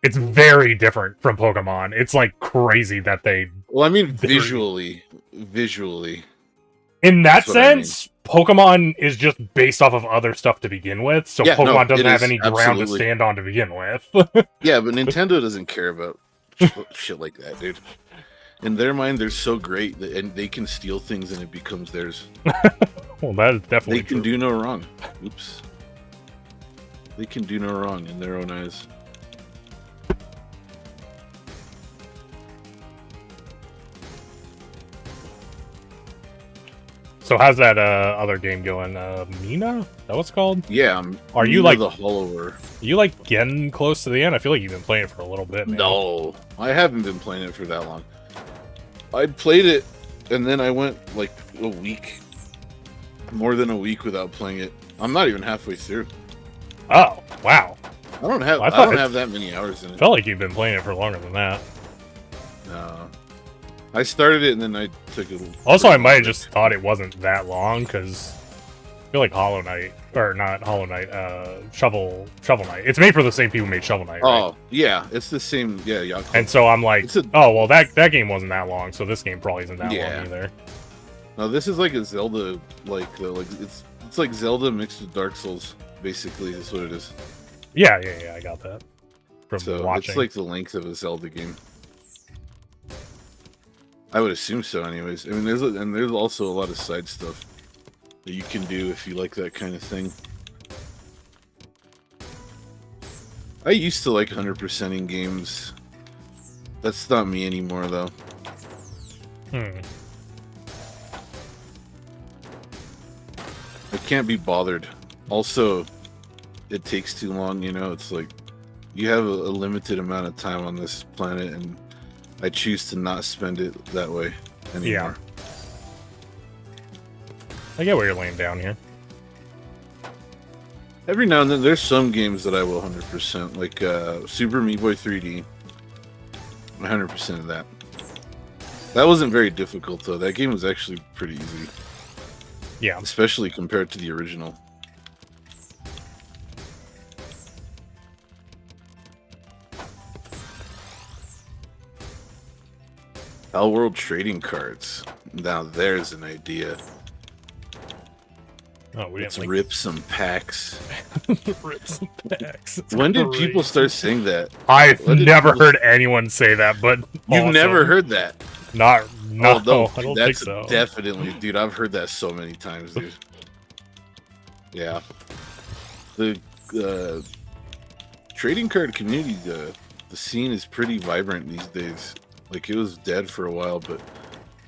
It's very different from Pokemon. It's, like, crazy that they... Well, I mean, visually. In that sense, Pokemon is just based off of other stuff to begin with, so Pokemon doesn't have any ground to stand on to begin with. Yeah, but Nintendo doesnesn't care about shit like that, dude. In their mind, they're so great, and they can steal things and it becomes theirs. Well, that is definitely They can do no wrong. Oops. They can do no wrong in their own eyes. So how's that other game going? Mina? That what's called? Yeah. Are you like the Hollower? You like getting close to the end? I feel like you've been playing it for a little bit, man. No, I haven't been playing it for that long. I played it, and then I went like a week. More than a week without playing it. I'm not even halfway through. Oh, wow. I don't have that many hours in it. Felt like you've been playing it for longer than that. No. I started it and then I took it. Also, I might have just thought it wasn't that long because I feel like Hollow Knight, or not Hollow Knight, Shovel Knight. It's made for the same people who made Shovel Knight. Right? Oh, yeah, it's the same. Yeah. And so I'm like, oh well, that game wasn't that long, so this game probably isn't that long either. No, this is like a Zelda, it's like Zelda mixed with Dark Souls, basically. That's what it is. Yeah, I got that. From watching. It's like the length of a Zelda game. I would assume so, anyways. I mean, there's also a lot of side stuff that you can do if you like that kind of thing. I used to like 100%ing games. That's not me anymore, though. I can't be bothered. Also, it takes too long, you know? It's like, you have a limited amount of time on this planet, and I choose to not spend it that way anymore. Yeah. I get what you're laying down here. Every now and then, there's some games that I will 100%, like Super Meat Boy 3D. 100% of that. That wasn't very difficult, though. That game was actually pretty easy. Yeah. Especially compared to the original. Palworld trading cards. Now there's an idea. Oh, we Let's rip some packs. Rip some packs. It's when did crazy. People start saying that? I've never heard anyone say that, but you've never heard that? No, no, I don't think so. Definitely, dude. I've heard that so many times, dude. Yeah, the trading card community, the scene is pretty vibrant these days. Like, it was dead for a while, but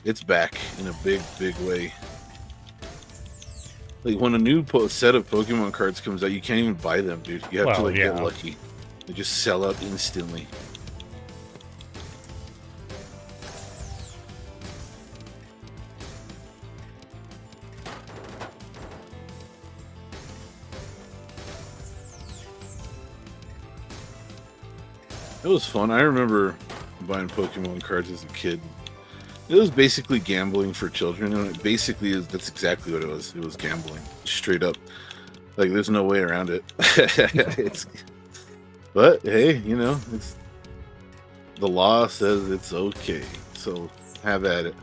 it's back in a big way. Like, when a new set of Pokemon cards comes out, you can't even buy them, dude. You have to get lucky. They just sell out instantly. It was fun. I remember buying Pokemon cards as a kid. It was basically gambling for children, and that's exactly what it was. It was gambling, straight up. Like, there's no way around it. But hey, you know, the law says it's okay, so have at it.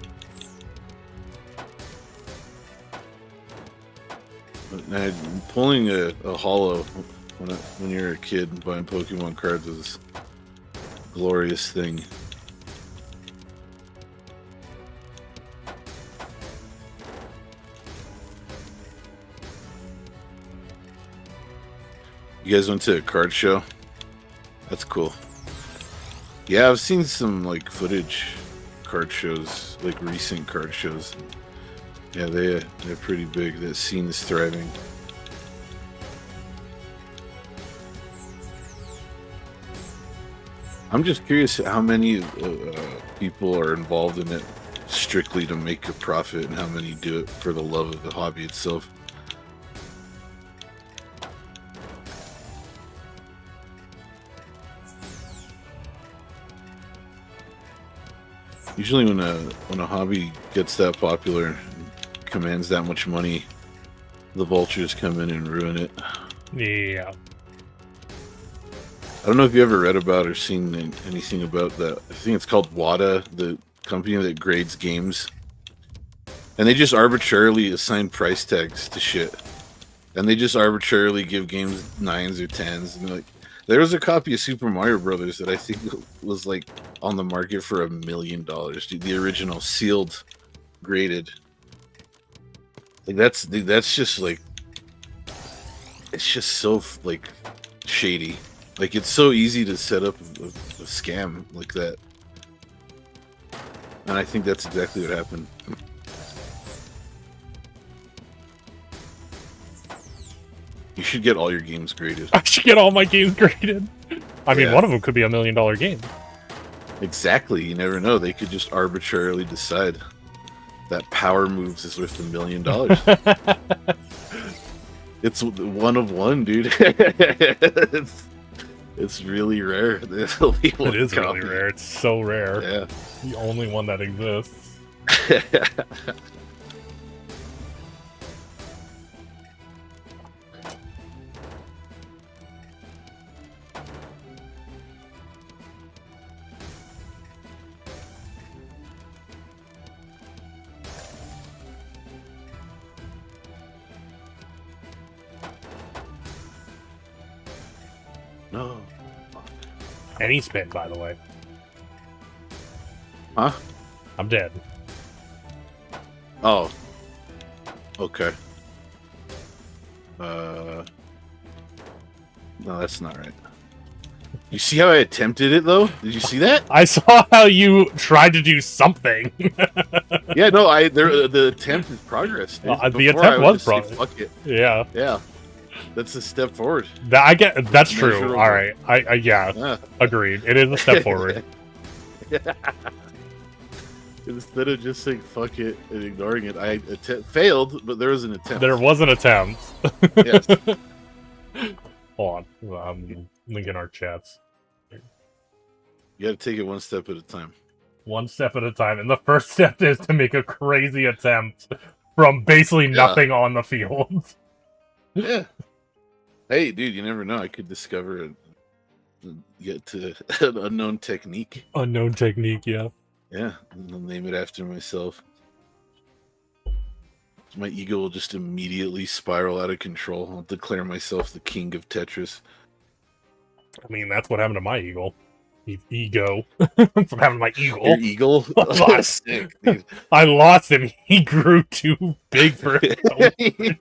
Pulling a holo when you're a kid and buying Pokemon cards is a glorious thing. You guys went to a card show? That's cool. Yeah, I've seen some like footage card shows, like recent card shows. Yeah, they're pretty big. That scene is thriving. I'm just curious how many people are involved in it strictly to make a profit, and how many do it for the love of the hobby itself. Usually, when a hobby gets that popular, and commands that much money, the vultures come in and ruin it. Yeah. I don't know if you ever read about or seen anything about that. I think it's called WADA, the company that grades games. And they just arbitrarily assign price tags to shit. And they just arbitrarily give games 9s or 10s. And like, there was a copy of Super Mario Brothers that I think was like on the market for $1 million. Dude, the original sealed, graded. Like that's just like, it's just so like shady. Like, it's so easy to set up a scam like that. And I think that's exactly what happened. You should get all your games graded. I should get all my games graded. I mean, one of them could be $1 million game. Exactly. You never know. They could just arbitrarily decide that Power Moves is worth $1 million. It's one of one, dude. It's really rare. It is really rare. It's so rare. Yeah. The only one that exists. No. Any spin, by the way. Huh? I'm dead. Oh. Okay. No, that's not right. You see how I attempted it, though? Did you see that? I saw how you tried to do something. Yeah, no, the attempt is progress. The attempt was progress. Fuck it. Yeah. Yeah. That's a step forward. I get that's true. All right. Yeah. Agreed. It is a step forward. Instead of just saying fuck it and ignoring it, I failed, but there was an attempt. There was an attempt. Yes. Hold on. I'm linking our chats. You got to take it one step at a time. One step at a time. And the first step is to make a crazy attempt from basically nothing on the field. Yeah. Hey, dude, you never know. I could discover get to an unknown technique. Unknown technique, yeah. Yeah, and I'll name it after myself. My ego will just immediately spiral out of control. I'll declare myself the king of Tetris. I mean, that's what happened to my eagle. Ego. That's what happened to my eagle. Your eagle? Oh, sick, dude. I lost him. He grew too big for him.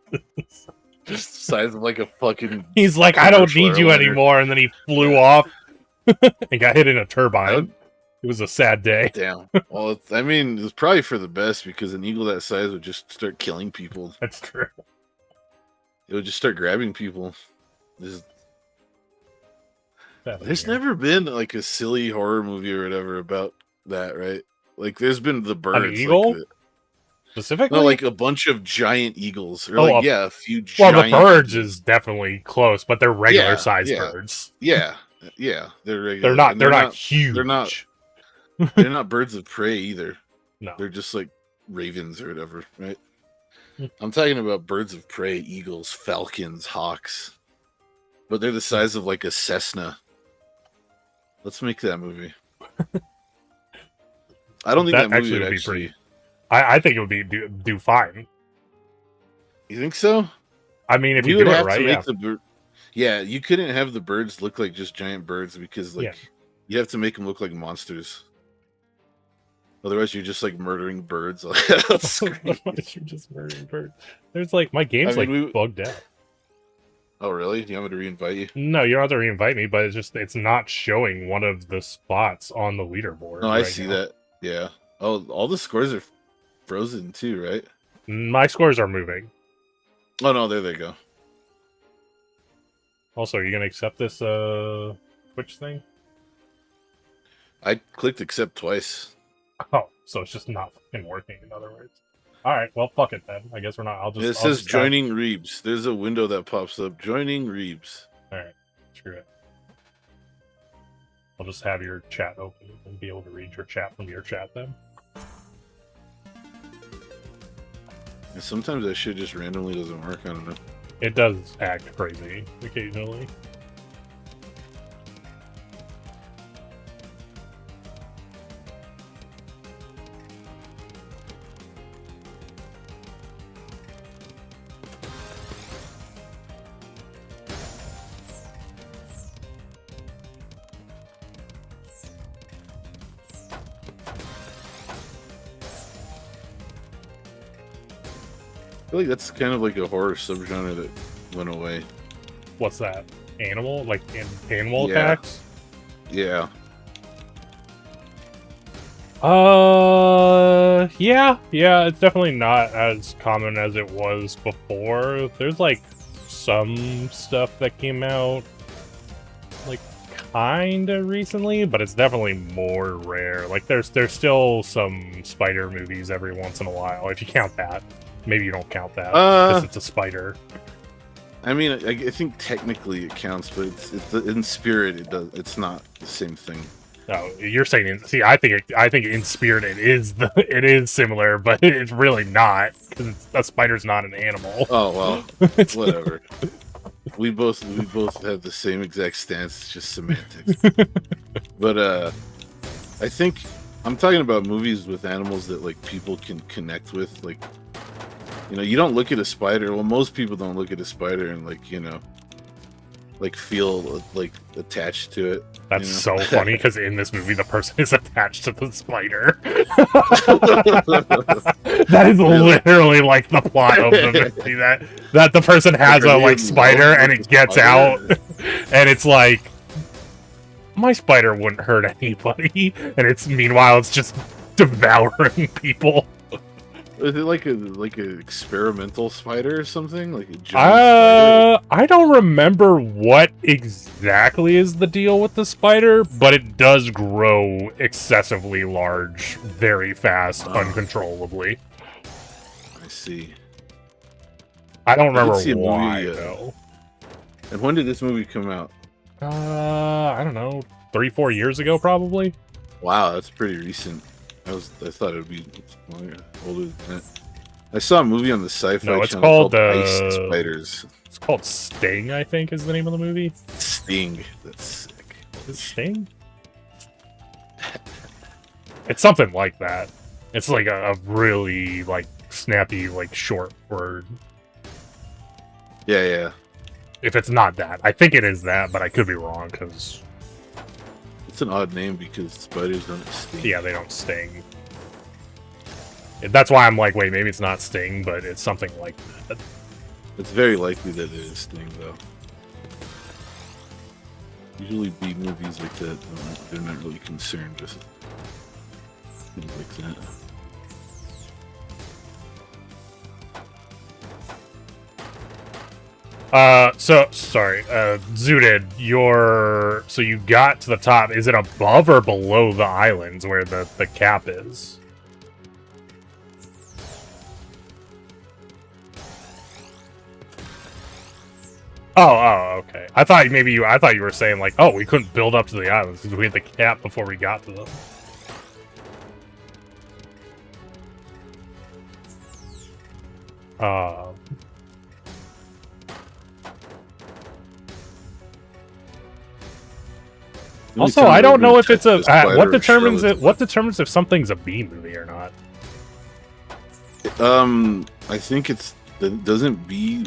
Just the size of like a fucking... He's like, I don't need you anymore. And then he flew off and got hit in a turbine. It was a sad day. Damn. Well, I mean, it was probably for the best, because an eagle that size would just start killing people. That's true. It would just start grabbing people. There's never been like a silly horror movie or whatever about that, right? Like, there's been the birds. An eagle? Like specifically? No, like a bunch of giant eagles. Or a few Well, giant the birds eagles. is definitely close, but they're regular sized birds. Yeah. They're regular. They're not huge. They're not birds of prey either. No. They're just like ravens or whatever, right? I'm talking about birds of prey, eagles, falcons, hawks. But they're the size of like a Cessna. Let's make that movie. I don't think that movie would actually... I think it would do fine. You think so? I mean, if We you would do it have to right, make yeah. the bird. Yeah, you couldn't have the birds look like just giant birds because like Yeah. you have to make them look like monsters. Otherwise, you're just like murdering birds. On screen. You're just murdering birds. There's like my game's I mean, bugged out. Oh, really? Do you want me to reinvite you? No, you don't have to reinvite me, but it's not showing one of the spots on the leaderboard. No, I right see now. that. Yeah. Oh, all the scores are frozen too, right? My scores are moving. Oh no, there they go. Also, are you gonna accept this Twitch thing? I clicked accept twice. Oh, so it's just not fucking working, in other words. Alright, well, fuck it then. I guess we're not. It says joining Reebs. There's a window that pops up. Joining Reebs. Alright, screw it. I'll just have your chat open and be able to read your chat from your chat then. And sometimes that shit just randomly doesn't work. I don't know. It does act crazy occasionally. I feel like that's kind of like a horror subgenre that went away. What's that? Animal? Like animal Yeah. attacks? Yeah. Yeah, it's definitely not as common as it was before. There's like some stuff that came out like kinda recently, but it's definitely more rare. Like there's still some spider movies every once in a while, if you count that. Maybe you don't count that because it's a spider. I mean, I think technically it counts, but it's in spirit it does. It's not the same thing. No, you're saying. See, I think in spirit it is similar, but it's really not because a spider's not an animal. Oh well, whatever. We both have the same exact stance. It's just semantics. But I think I'm talking about movies with animals that like people can connect with. Like, you know, you don't look at a spider. Well, most people don't look at a spider and like, you know, like feel like attached to it. That's you so know? funny because in this movie the person is attached to the spider. That is literally like the plot of the movie. That the person has a like spider and it gets out, and it's like, my spider wouldn't hurt anybody, and meanwhile it's just devouring people. Is it like a experimental spider or something? Like a giant spider? I don't remember what exactly is the deal with the spider, but it does grow excessively large, very fast, uncontrollably. I see. I don't remember see a why, movie, though. And when did this movie come out? I don't know, 3-4 years ago, probably. Wow, that's pretty recent. I thought it would be older than that. I saw a movie on the Sci-Fi No, it's Channel called Ice Spiders. It's called Sting, I think, is the name of the movie. Sting. That's sick. Is it Sting? It's something like that. It's like a really like snappy, like short word. Yeah. If it's not that, I think it is that, but I could be wrong because It's an odd name because spiders don't sting. yeah, they don't sting. That's why I'm like, wait, maybe it's not Sting, but it's something like that. It's very likely that it is Sting, though. Usually B movies like that, they're not really concerned with things like that. Sorry, Zooted, so you got to the top. Is it above or below the islands where the cap is? Oh, okay. I thought you were saying like, oh, we couldn't build up to the islands because we had the cap before we got to them. Also, I don't know if it's a what determines it. What determines if something's a B movie or not? I think doesn't B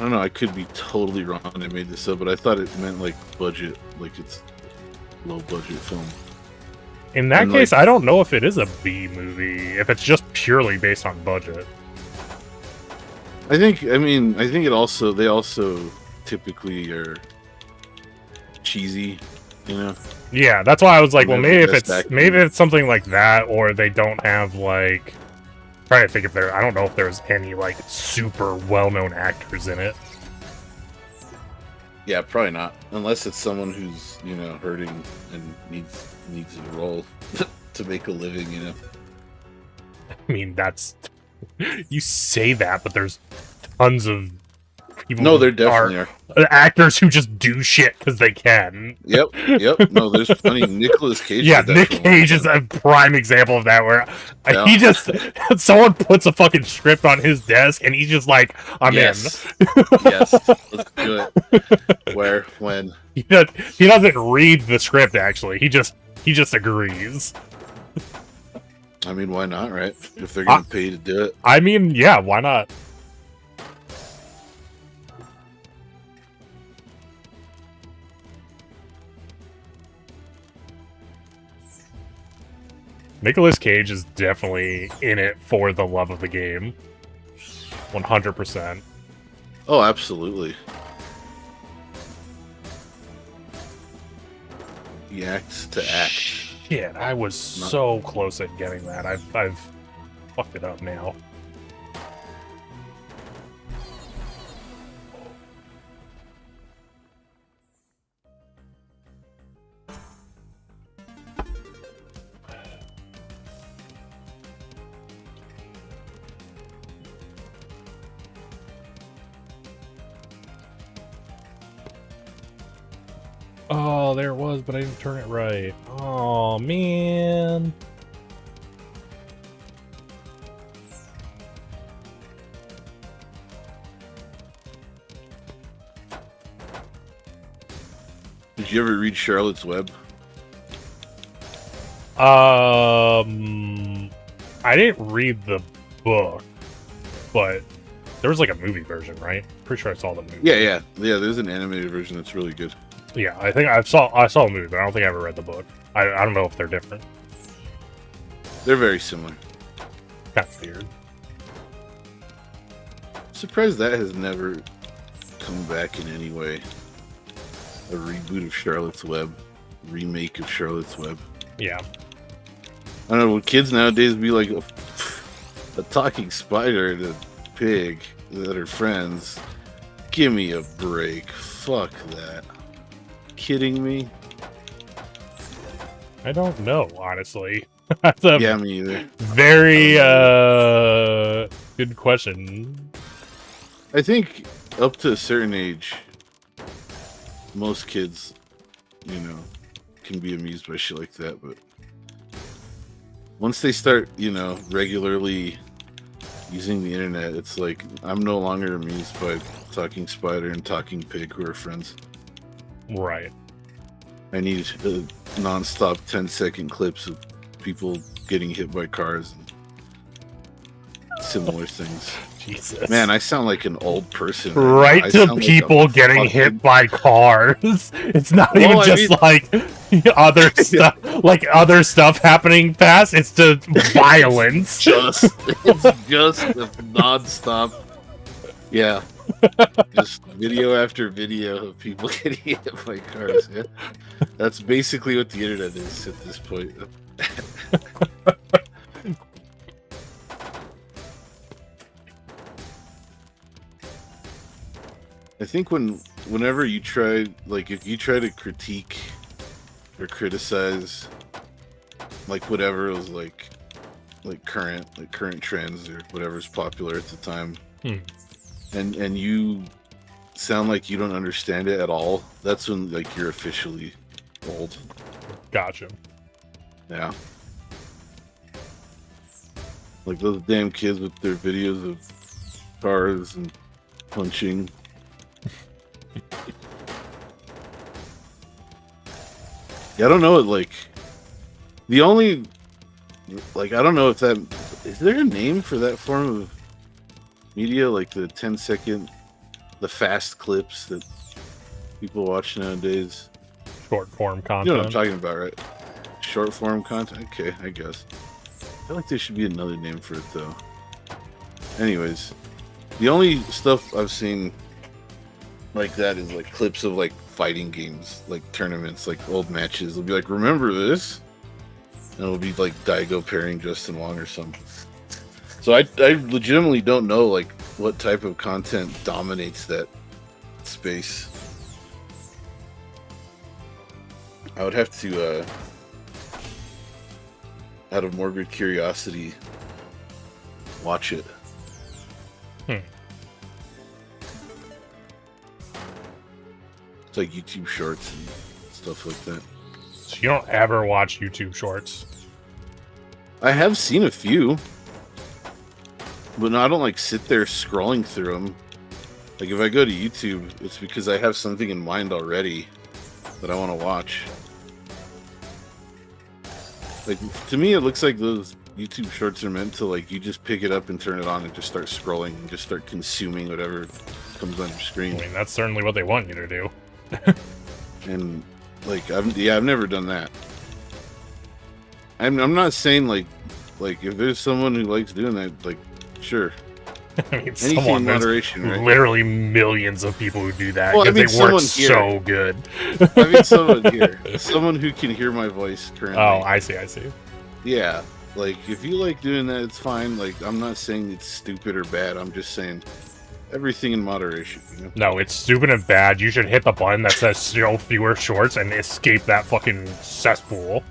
don't know. I could be totally wrong. I made this up, but I thought it meant like budget, like it's low budget film. In that And, case, like- I don't know if it is a B movie, if it's just purely based on budget. I think it also they also typically are cheesy, you know. Yeah, that's why I was like, well, Maybe maybe if best it's acting. maybe it's something like that, or they don't have like. Trying to think if there. I don't know if there's any like super well-known actors in it. Yeah, probably not, unless it's someone who's hurting and needs a role to make a living, you know. I mean, that's you say that, but there's tons of people. No, who there definitely are. actors who just do shit because they can. Yep. No, there's plenty. Nicolas Cage. Yeah, did that Nick for a long Cage is time. a prime example of that, where Yeah. he just someone puts a fucking script on his desk and he's just like, "I'm Yes. in." Yes, let's do it. Where, when? He doesn't read the script. Actually, he just agrees. I mean, why not, right? If they're gonna pay to do it. I mean, yeah, why not? Nicolas Cage is definitely in it for the love of the game. 100%. Oh, absolutely. He acts to act. Shit, I was so close at getting that. I've fucked it up now. Oh, there it was, but I didn't turn it right. Oh, man. Did you ever read Charlotte's Web? I didn't read the book, but there was like a movie version, right? Pretty sure I saw the movie. Yeah. There's an animated version that's really good. Yeah, I think I saw a movie, but I don't think I ever read the book. I don't know if they're different. They're very similar. Kind of weird. Surprised that has never come back in any way. A reboot of Charlotte's Web, remake of Charlotte's Web. Yeah. I don't know. Would kids nowadays be like a talking spider and a pig that are friends? Give me a break. Fuck that. Kidding me? I don't know, honestly. That's a Yeah, me either. very good question. I think up to a certain age, most kids, can be amused by shit like that. But once they start, regularly using the internet, it's like I'm no longer amused by talking spider and talking pig who are friends. Right. I need non-stop 10-second clips of people getting hit by cars and similar things. Jesus. Man, I sound like an old person. Right I to sound like people a getting fucking- hit by cars. It's not Well, even I just mean- like other stuff, like other stuff happening fast. It's the violence. It's just a non-stop. Yeah. Just video after video of people getting hit by cars. Yeah. That's basically what the internet is at this point. I think whenever you try, like, if you try to critique or criticize, like, whatever was like current trends or whatever's popular at the time, and you sound like you don't understand it at all, that's when, like, you're officially old. Gotcha. Yeah. Like those damn kids with their videos of cars and punching. Yeah, I don't know. Like, the only, like, I don't know if that is there a name for that form of media, like the 10-second the fast clips that people watch nowadays. Short form content. You know what I'm talking about, right? Short form content. Okay, I guess. I feel like there should be another name for it though. Anyways, the only stuff I've seen like that is like clips of like fighting games, like tournaments, like old matches. It'll be like, remember this? And it'll be like Daigo pairing Justin Wong or something. So I legitimately don't know like what type of content dominates that space. I would have to, out of morbid curiosity, watch it. It's like YouTube Shorts and stuff like that. So you don't ever watch YouTube Shorts? I have seen a few, but no, I don't like sit there scrolling through them. Like if I go to YouTube, it's because I have something in mind already that I want to watch. Like to me, it looks like those YouTube Shorts are meant to like you just pick it up and turn it on and just start scrolling and just start consuming whatever comes on your screen. I mean, that's certainly what they want you to do. And like I've never done that. I'm not saying like if there's someone who likes doing that, like sure. I mean, Anything in moderation, right? Literally millions of people who do that Well, I because mean, they work someone so good. I mean, someone here, someone who can hear my voice currently. Oh, I see. Yeah, like if you like doing that, it's fine. Like I'm not saying it's stupid or bad. I'm just saying everything in moderation. You know? No, it's stupid and bad. You should hit the button that says "show fewer shorts" and escape that fucking cesspool.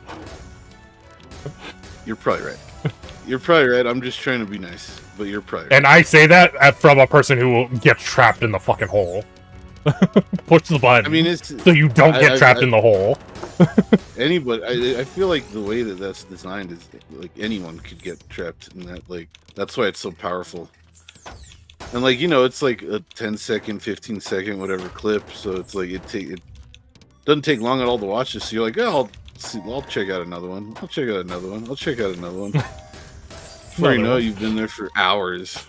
You're probably right. You're probably right. I'm just trying to be nice, but you're probably right. And I say that from a person who gets trapped in the fucking hole. Push the button. I mean, it's so you don't get trapped in the hole. Anybody, I feel like the way that that's designed is like anyone could get trapped in that. Like that's why it's so powerful. And like it's like a 10-second, 15-second, whatever clip. So it's like it doesn't take long at all to watch this. So you're like, oh, I'll check out another one. I'll check out another one. I'll check out another one. Before you know it, you've been there for hours.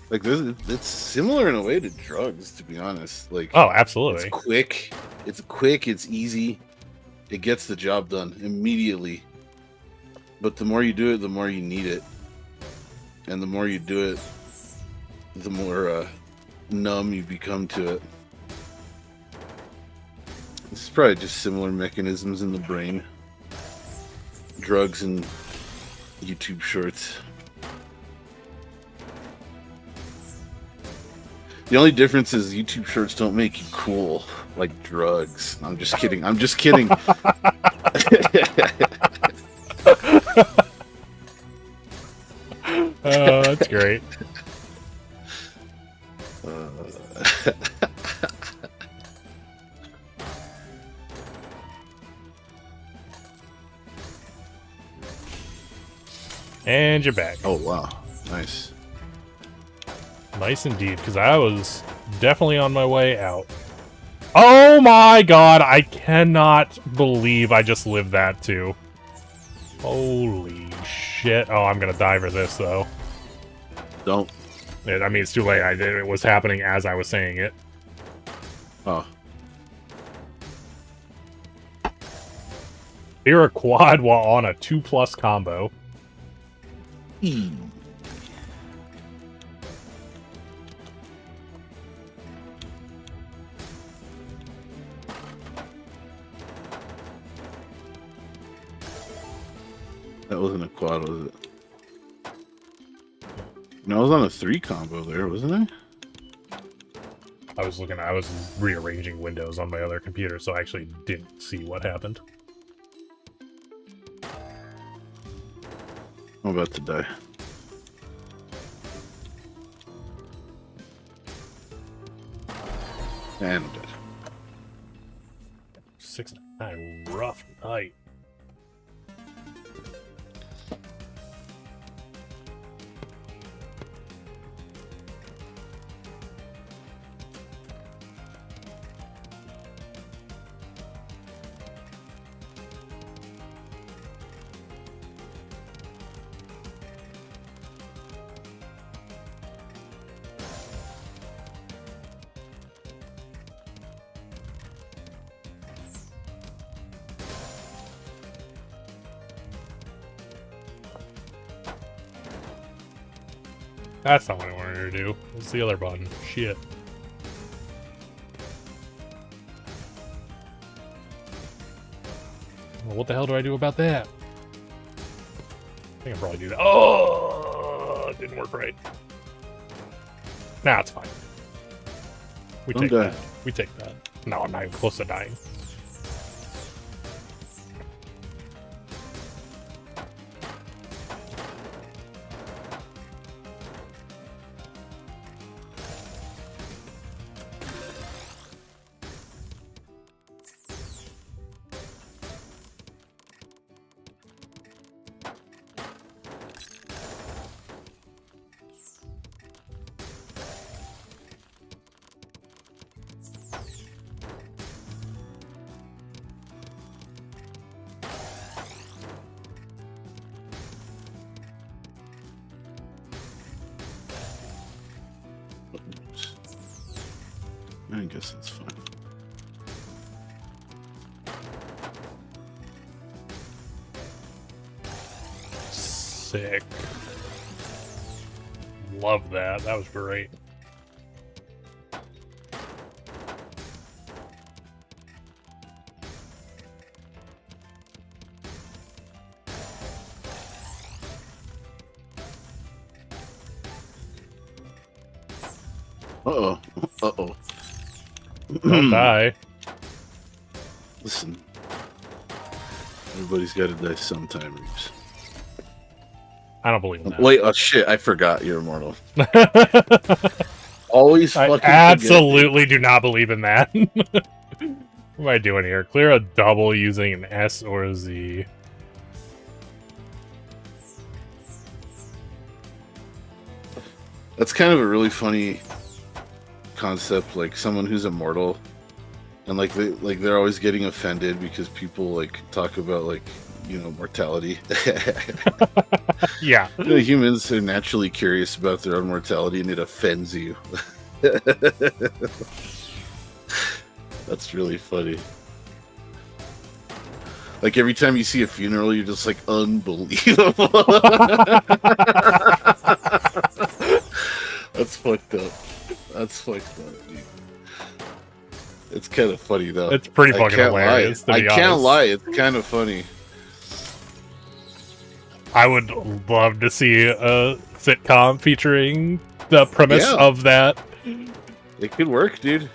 Like it's similar in a way to drugs, to be honest. Like oh, absolutely. It's quick. It's easy. It gets the job done immediately. But the more you do it, the more you need it, and the more you do it, the more numb you become to it. This is probably just similar mechanisms in the brain. Drugs and YouTube Shorts. The only difference is YouTube Shorts don't make you cool like drugs. I'm just kidding. I'm just kidding. Oh, that's great. And you're back. Oh, wow. Nice. Nice indeed, because I was definitely on my way out. Oh my god, I cannot believe I just lived that too. Holy shit. Oh, I'm gonna die for this, though. Don't. I mean, it's too late. It was happening as I was saying it. Oh. You're a quad while on a 2+ combo. That wasn't a quad, was it? No, I was on a 3 combo there, wasn't I? I was rearranging windows on my other computer, so I actually didn't see what happened. I'm about to die. And I'm dead. 6-9, rough night. That's not what I wanted her to do. What's the other button? Shit. Well, what the hell do I do about that? I think I probably do that. Oh, it didn't work right. Nah, it's fine. We Don't take die. that. We take that. No, I'm not even close to dying. I guess that's fine. Sick. Love that. That was great. Uh-oh. Uh-oh. Don't die. Listen. Everybody's got to die sometime, Reeves. I don't believe in that. Wait, oh shit, I forgot you're immortal. Always I fucking absolutely do not believe in that. What am I doing here? Clear a double using an S or a Z. That's kind of a really funny concept, like someone who's immortal and they're always getting offended because people like talk about like, you know, mortality. Yeah. You know, humans are naturally curious about their own mortality and it offends you. That's really funny. Like every time you see a funeral, you're just like, unbelievable. That's fucked up. That's fucked up, dude. It's kind of funny though. It's pretty I fucking can't hilarious. lie. To be I can't honest. lie. It's kind of funny. I would love to see a sitcom featuring the premise Yeah. of that. It could work, dude.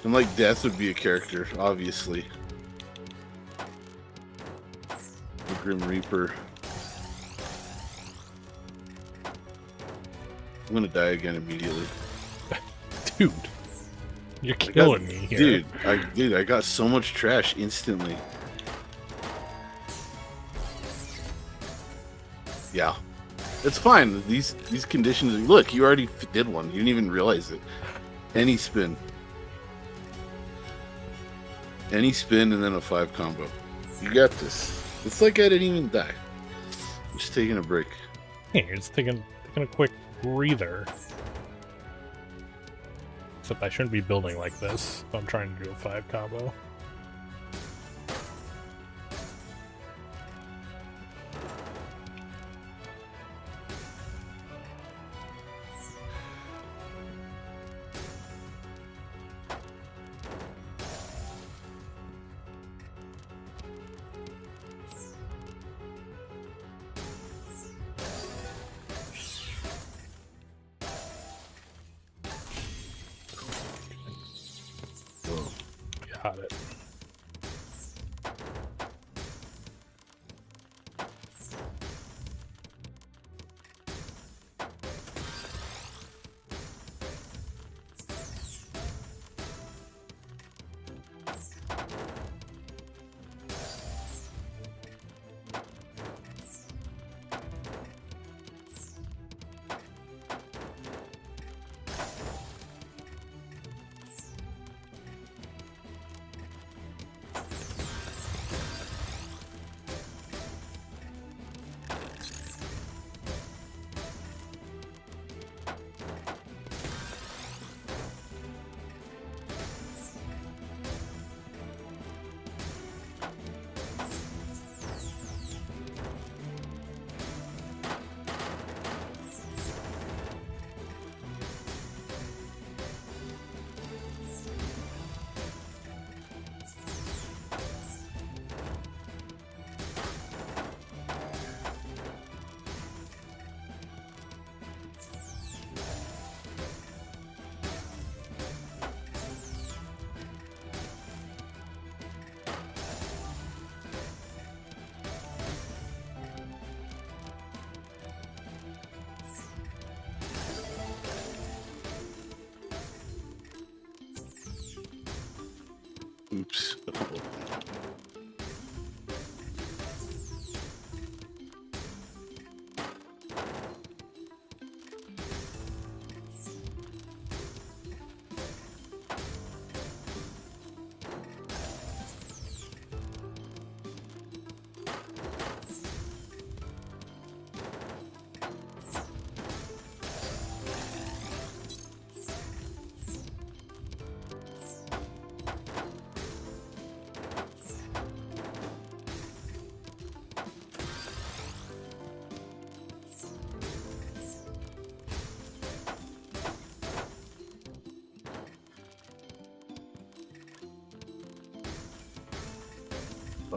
And like Death would be a character, obviously. The Grim Reaper. I'm gonna die again immediately. Dude, you're killing me here. Dude, I got so much trash instantly. Yeah. It's fine. These conditions. Look, you already did one. You didn't even realize it. Any spin, and then a 5 combo. You got this. It's like I didn't even die. I'm just taking a break. Hey, you're just taking a quick breather. Except I shouldn't be building like this if I'm trying to do a 5 combo. Whoa. Got it.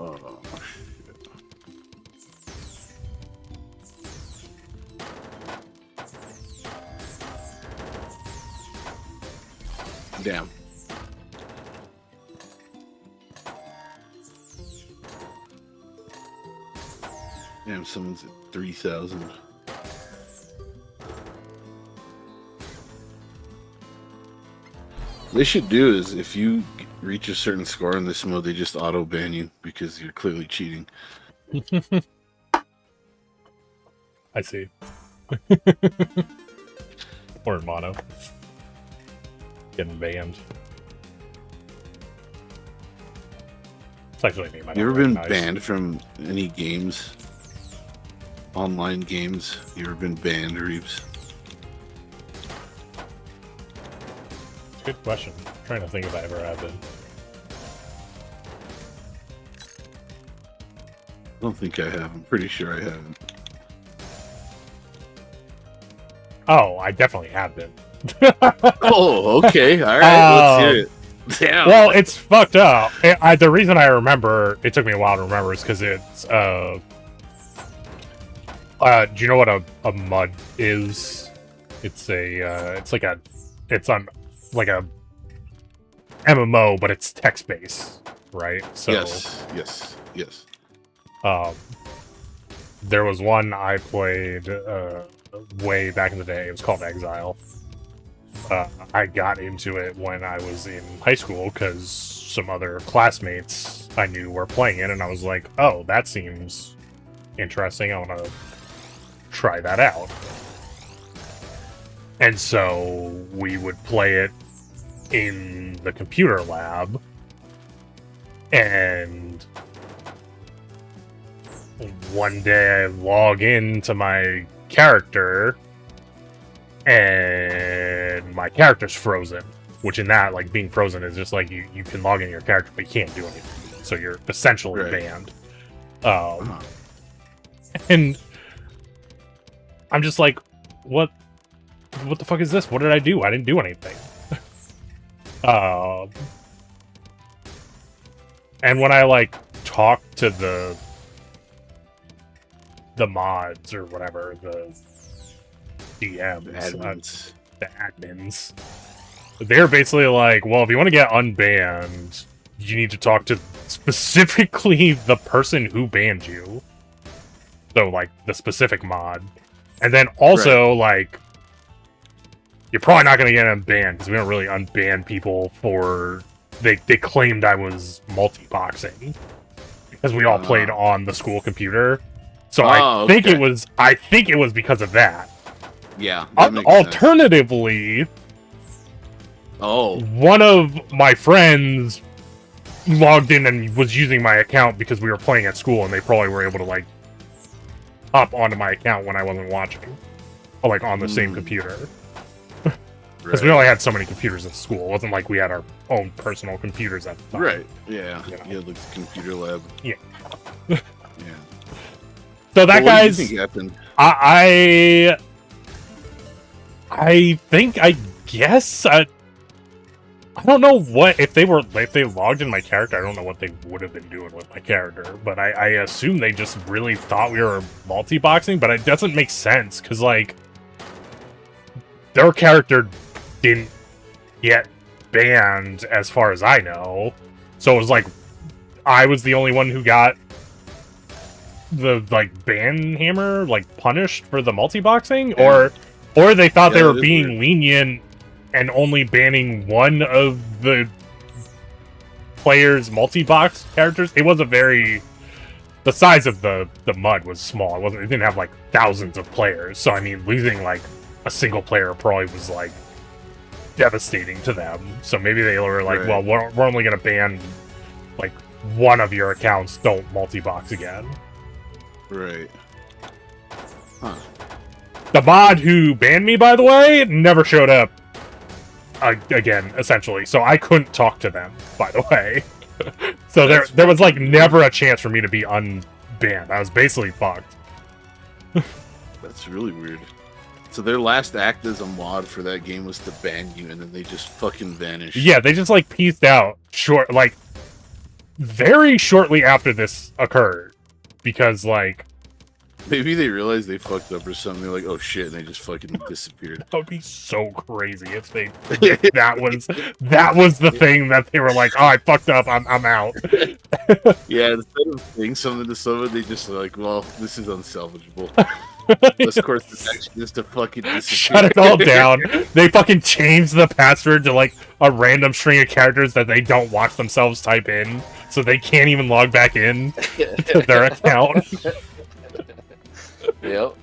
Oh, shit. Damn. Damn, someone's at 3,000. What they should do is if you reach a certain score in this mode, they just auto ban you because you're clearly cheating. I see. Or in mono. Getting banned. It's actually me. You ever been banned from any games? Online games? You ever been banned, Reeves? Good question. I'm trying to think if I ever have been. I don't think I have. I'm pretty sure I haven't. Oh, I definitely have been. Oh, okay. All right. Let's hear it. Damn. Well, it's fucked up. The reason I remember, it took me a while to remember, is because it's, do you know what a MUD is? It's like a MMO, but it's text-based, right? So, yes. There was one I played way back in the day. It was called Exile. I got into it when I was in high school because some other classmates I knew were playing it, and I was like, oh, that seems interesting. I want to try that out. And so we would play it in the computer lab, and one day I log into my character, and my character's frozen. Which in that, like, being frozen is just like you can log into your character, but you can't do anything. So you're essentially banned. And I'm just like, what the fuck is this? What did I do? I didn't do anything. And when I, like, talk to the mods or whatever, the DMs, the admins, they're basically like, well, if you want to get unbanned, you need to talk to specifically the person who banned you. So, like, the specific mod. And then also, like, you're probably not going to get unbanned, because we don't really unban people for... They claimed I was multi-boxing. Because we all played on the school computer. So I think it was because of that. Yeah. Alternatively... one of my friends logged in and was using my account because we were playing at school, and they probably were able to, like, hop onto my account when I wasn't watching. Or, like, on the same computer. Because we only had so many computers at school. It wasn't like we had our own personal computers at the time. Right, yeah. You know? Yeah, like the computer lab. Yeah. Yeah. So that guy's... What do you think happened? I think, I guess, I don't know what, if they logged in my character, I don't know what they would have been doing with my character, but I assume they just really thought we were multi-boxing, but it doesn't make sense, because, like, their character didn't get banned, as far as I know, so it was like, I was the only one who got the, like, ban hammer, like, punished for the multi-boxing, or they thought they were being lenient and only banning one of the players multi-box characters, it was a very... The size of the mud was small. It didn't have like thousands of players. So I mean, losing like a single player probably was like devastating to them. So maybe they were like, well, we're only gonna ban like one of your accounts. Don't multi-box again. Right. Huh. The mod who banned me, by the way, never showed up again, essentially. So I couldn't talk to them, by the way. So there was like never a chance for me to be unbanned. I was basically fucked. That's really weird. So their last act as a mod for that game was to ban you, and then they just fucking vanished. Yeah, they just like peaced out like very shortly after this occurred, because like maybe they realized they fucked up or something. They're like, oh shit, and they just fucking disappeared. that would be so crazy if they that was the thing that they were like, oh, I fucked up, I'm out. Yeah, instead of saying something to someone, they just like, well, this is unsalvageable. Of course, this actually just to fucking disappear. Shut it all down. They fucking changed the password to like a random string of characters that they don't watch themselves type in, so they can't even log back in to their account. Yep.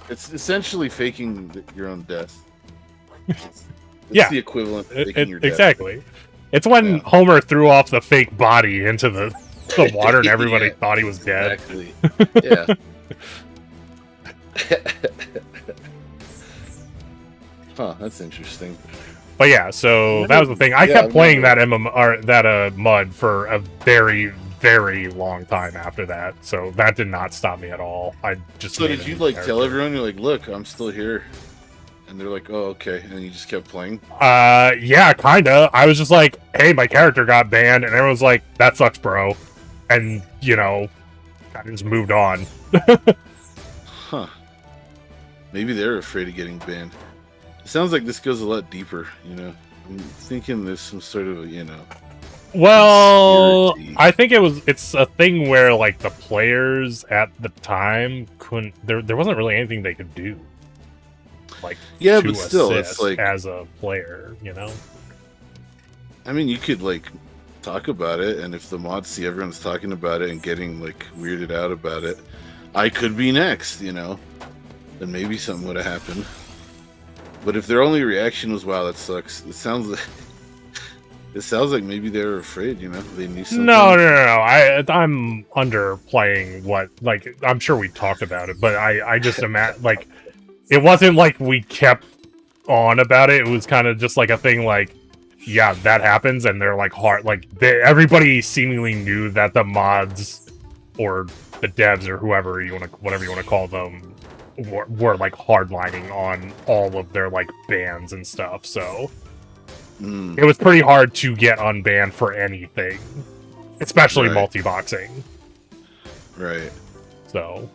It's essentially faking your own death. It's the equivalent of faking your death. Exactly. It's when Homer threw off the fake body into the water and everybody thought he was dead. Exactly. Yeah. Huh, that's interesting. But yeah, so that was the thing. I kept playing that mud for a very, very long time after that. So that did not stop me at all. I just So did you like tell everyone, you're like, look, I'm still here? And they're like, oh, okay. And you just kept playing? Yeah, kinda. I was just like, hey, my character got banned, and everyone was like, that sucks, bro. And, you know, I just moved on. Huh. Maybe they're afraid of getting banned. It sounds like this goes a lot deeper, you know? I'm thinking there's some sort of, you know... Well, conspiracy. I think it's a thing where, like, the players at the time couldn't... There wasn't really anything they could do. Like, yeah, but still, it's like... as a player, you know? I mean, you could, like, talk about it, and if the mods see everyone's talking about it and getting, like, weirded out about it, I could be next, you know? Then maybe something would have happened. But if their only reaction was, wow, that sucks, it sounds like maybe they were afraid, you know? They knew something. No. I'm underplaying what, like, I'm sure we talked about it, but I just imagine, like, it wasn't like we kept on about it. It was kind of just like a thing like, yeah, that happens, and they're like hard, like, everybody seemingly knew that the mods or the devs or whatever you want to call them were like hardlining on all of their like bans and stuff. So it was pretty hard to get unbanned for anything, especially multi-boxing. Right. So.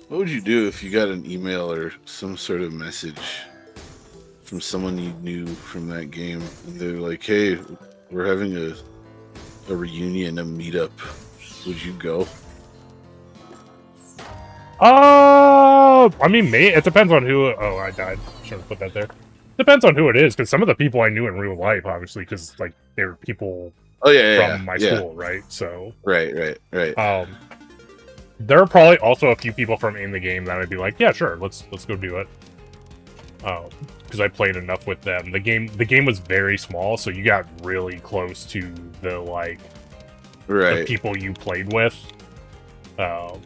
What would you do if you got an email or some sort of message from someone you knew from that game, and they're like, hey, we're having a reunion, a meetup. Would you go? I mean, it depends on who... Oh, I died. Should have put that there. Depends on who it is, because some of the people I knew in real life, obviously, because, like, they were people from my school, right? So... Right. There are probably also a few people from in the game that I'd be like, yeah, sure, let's go do it. Because I played enough with them. The game was very small, so you got really close to the, like... the people you played with. Does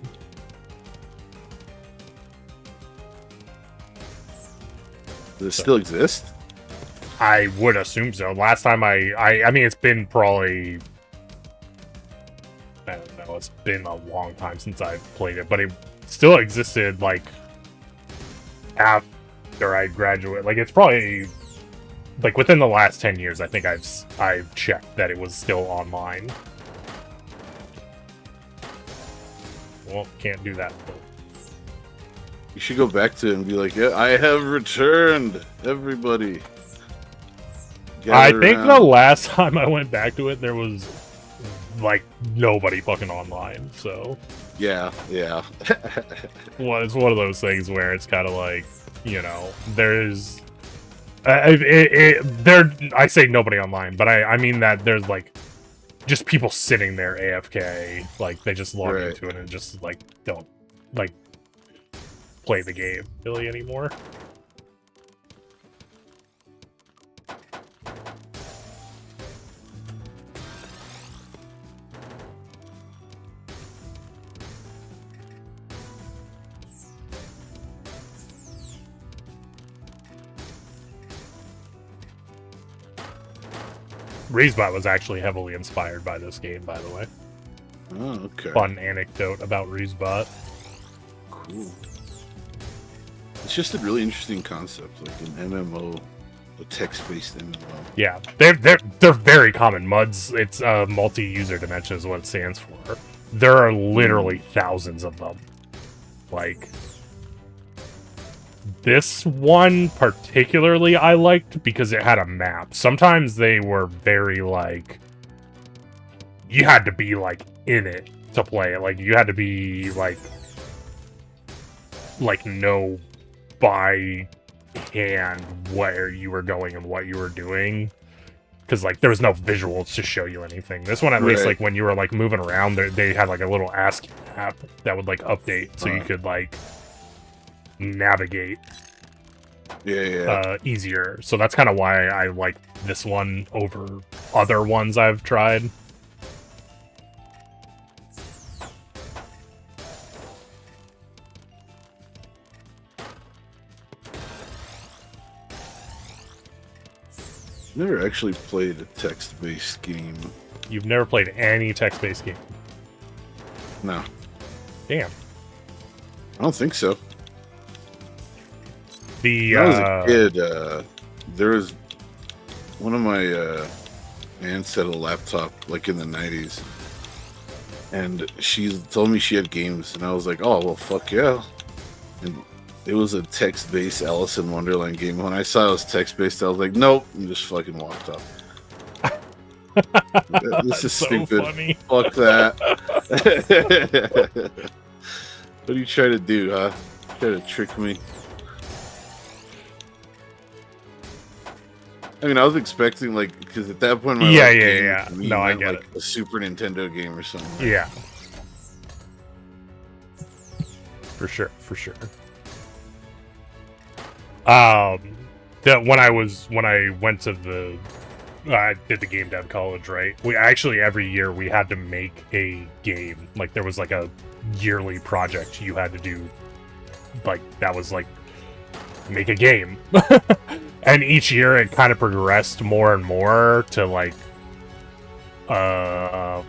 it still exist? I would assume so. Last time I mean, it's been probably... I don't know, it's been a long time since I've played it, but it still existed, like, after I graduated. Like, it's probably like within the last 10 years, I think I've checked that it was still online. Well, can't do that. You should go back to it and be like, yeah, I have returned, everybody. I Gather think around. the last time I went back to it, there was like nobody fucking online. So Yeah, yeah. well, it's one of those things where it's kind of like, you know, there's I say nobody online, but I mean that there's like just people sitting there AFK, like they just log Right. into it and just like don't like play the game really anymore. Reesbot was actually heavily inspired by this game, by the way. Oh, okay. Fun anecdote about Reesbot. Cool. It's just a really interesting concept, like an MMO, a text-based MMO. Yeah, they're very common. MUDs, it's multi-user dimension is what it stands for. There are literally thousands of them. Like, this one particularly I liked because it had a map. Sometimes they were very, like, you had to be, like, in it to play it. Like, you had to be, like know by hand where you were going and what you were doing. Because, like, there was no visuals to show you anything. This one, at least, like, when you were, like, moving around, they had, like, a little ASCII map that would, like, update so you could, like, navigate easier. So that's kind of why I like this one over other ones I've tried. Never actually played a text-based game. You've never played any text-based game? No. Damn. I don't think so. The when I was a kid, there was one of my aunts had a laptop like in the 90s, and she told me she had games, and I was like, oh well, fuck yeah. And it was a text-based Alice in Wonderland game. When I saw it was text-based, I was like, nope, and just fucking walked off. This is so stupid. Funny. Fuck that. What are you trying to do, huh? Try to trick me? I mean, I was expecting, like, because at that point, Yeah. No, I get like, a Super Nintendo game or something. Yeah. For sure. That when I went to the, I did the game dev college, right? We actually every year we had to make a game. Like there was like a yearly project you had to do. Like that was like make a game. And each year it kind of progressed more and more to like, I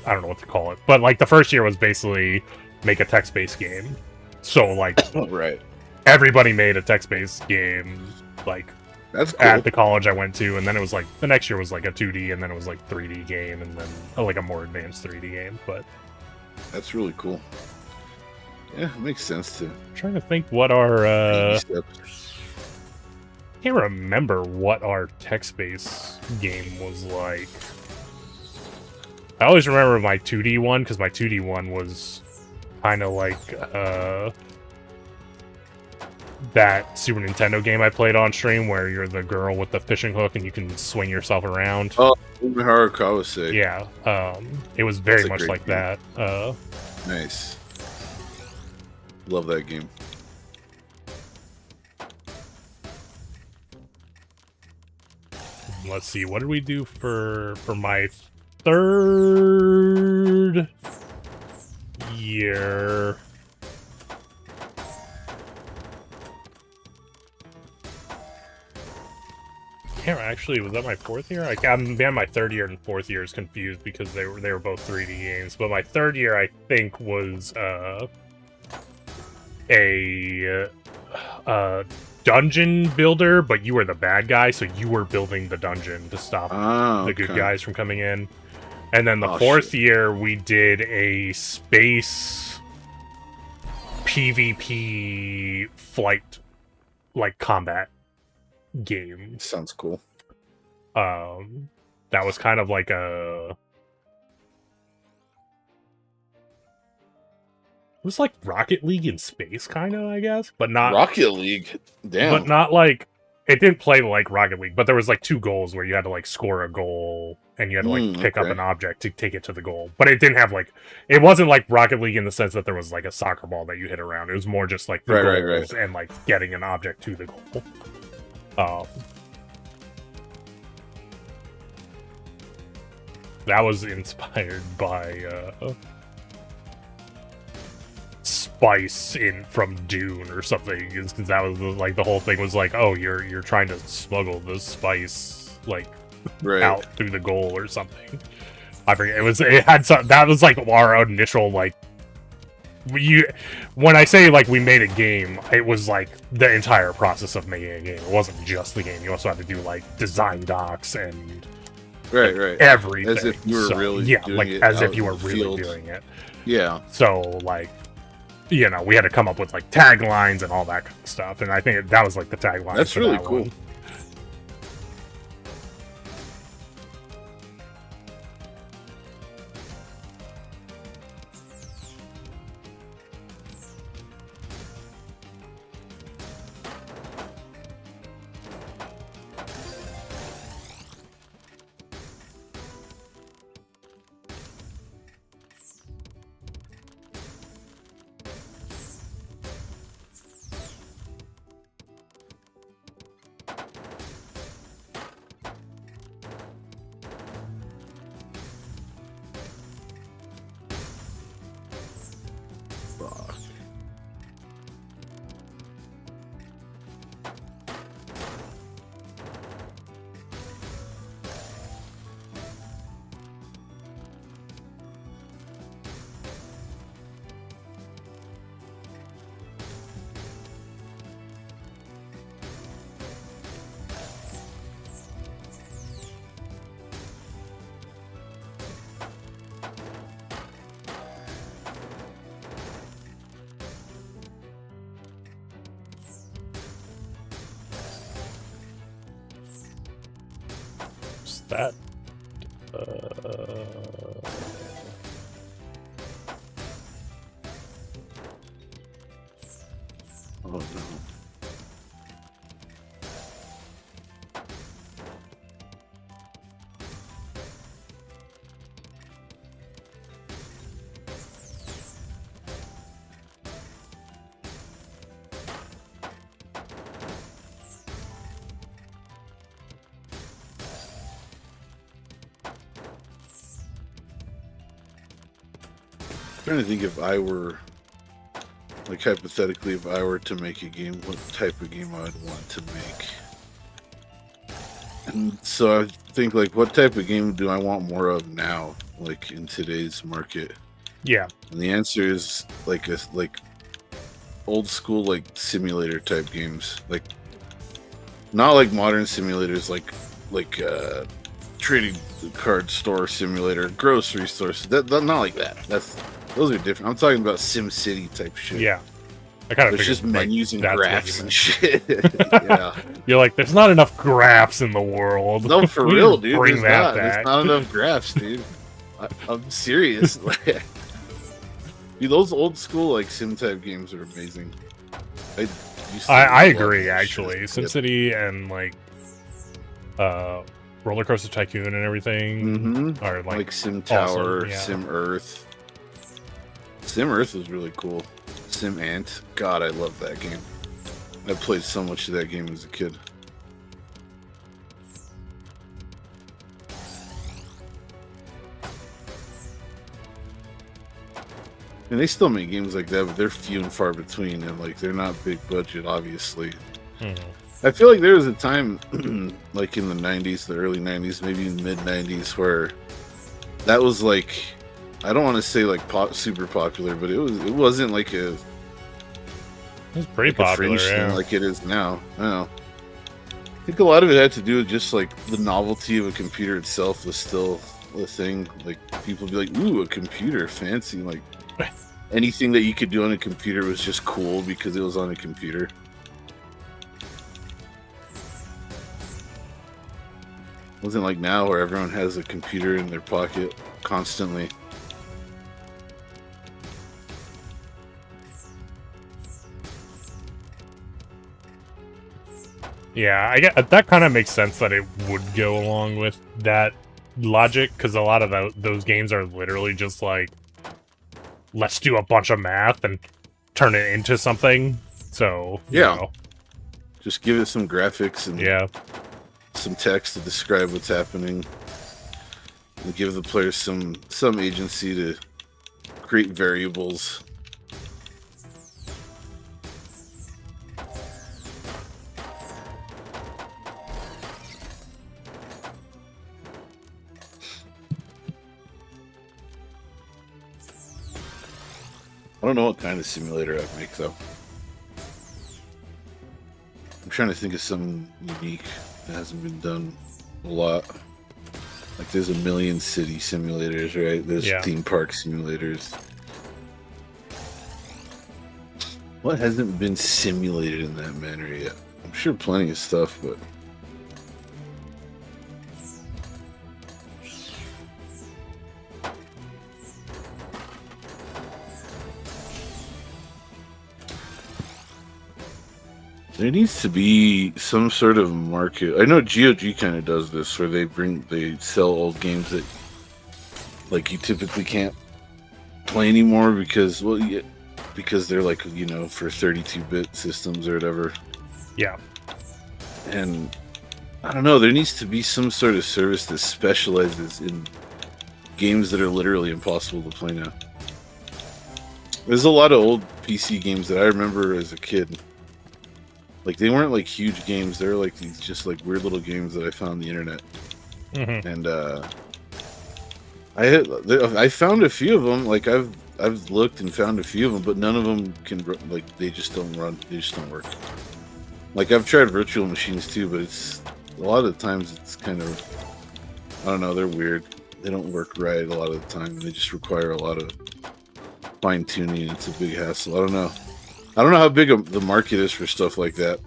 don't know what to call it, but like the first year was basically make a text-based game. So like, Right. Everybody made a text-based game, like That's cool. at the college I went to, and then it was like the next year was like a 2D, and then it was like 3D game, and then like a more advanced 3D game. But That's really cool. Yeah, it makes sense too. I'm trying to think what our can't remember what our text-based game was like. I always remember my 2D one, because my 2D one was kind of like that Super Nintendo game I played on stream where you're the girl with the fishing hook and you can swing yourself around. Oh, Umehara Kawase. Yeah, it was very That's a much great like game. that. Nice. Love that game. Let's see, what did we do for my third year? Can't actually, was that my fourth year? I'm my third year and fourth year is confused because they were both 3D games. But my third year, I think, was dungeon builder, but you were the bad guy, so you were building the dungeon to stop the good okay. guys from coming in. And then the Oh, fourth shit. year, we did a space PvP flight, like, combat game. Sounds cool. That was kind of like a... It was like Rocket League in space, kind of, I guess, but not Rocket League. Damn. but not like it didn't play like Rocket League. But there was like 2 goals where you had to like score a goal and you had to like pick up okay. an object to take it to the goal. But it didn't have like it wasn't like Rocket League in the sense that there was like a soccer ball that you hit around. It was more just like the goals and like getting an object to the goal. That was inspired by spice in from Dune or something, because that was like the whole thing was like, oh, you're trying to smuggle the spice like out through the goal or something. I forget. It had some, that was like our initial like when I say like we made a game, it was like the entire process of making a game. It wasn't just the game. You also had to do like design docs and everything. As if you were really doing like it as out if you were in the really field. doing it. Yeah. So like, you know, we had to come up with like taglines and all that kind of stuff, and I think that was like the tagline. That's really that cool. one. Fuck. What's that? Oh no. Trying to think if I were, like, hypothetically, if I were to make a game, what type of game I would want to make. And so I think, like, what type of game do I want more of now, like, in today's market? Yeah. And the answer is, like, old school, like, simulator type games. Like, not like modern simulators, like trading card store simulator, grocery stores. That not like that. Those are different. I'm talking about Sim City type shit. Yeah. I kind of There's just menus and that's what graphs you and meant. shit. Yeah. You're like, there's not enough graphs in the world. No, for We real, need to dude. bring that There's back. not enough graphs, dude. I'm serious. Dude, those old school like sim type games are amazing. I agree, actually. Shit. SimCity and like Roller Coaster Tycoon and everything are Like Sim Tower, awesome, yeah. Sim Earth. Sim Earth was really cool. Sim Ant. God, I love that game. I played so much of that game as a kid. And they still make games like that, but they're few and far between, and like they're not big budget, obviously. I feel like there was a time, like in the 90s, the early 90s, maybe mid 90s, where that was like, I don't want to say like super popular, but it wasn't like It's pretty like a popular, fringe thing yeah. like it is now. I don't know. I think a lot of it had to do with just like the novelty of a computer itself was still a thing. Like people would be like, "Ooh, a computer, fancy!" Like anything that you could do on a computer was just cool because it was on a computer. It wasn't like now where everyone has a computer in their pocket constantly. Yeah, I get that. Kind of makes sense that it would go along with that logic, because a lot of those games are literally just like, let's do a bunch of math and turn it into something. So you Yeah. know, Just give it some graphics and yeah, some text to describe what's happening, and give the players some agency to create variables. I don't know what kind of simulator I'd make though. I'm trying to think of some unique that hasn't been done a lot. Like there's a million city simulators, right? There's Yeah. theme park simulators. What hasn't been simulated in that manner yet? I'm sure plenty of stuff, but there needs to be some sort of market. I know GOG kind of does this, where they sell old games that like you typically can't play anymore because because they're like, you know, for 32-bit systems or whatever. yeah. And I don't know, there needs to be some sort of service that specializes in games that are literally impossible to play now. There's a lot of old PC games that I remember as a kid. Like they weren't like huge games; they were like these just like weird little games that I found on the internet. Mm-hmm. And I found a few of them. Like I've looked and found a few of them, but none of them can like they just don't run. They just don't work. Like I've tried virtual machines too, but it's a lot of the times it's kind of, I don't know, they're weird. They don't work right a lot of the time. They just require a lot of fine tuning. It's a big hassle. I don't know. I don't know how big the market is for stuff like that.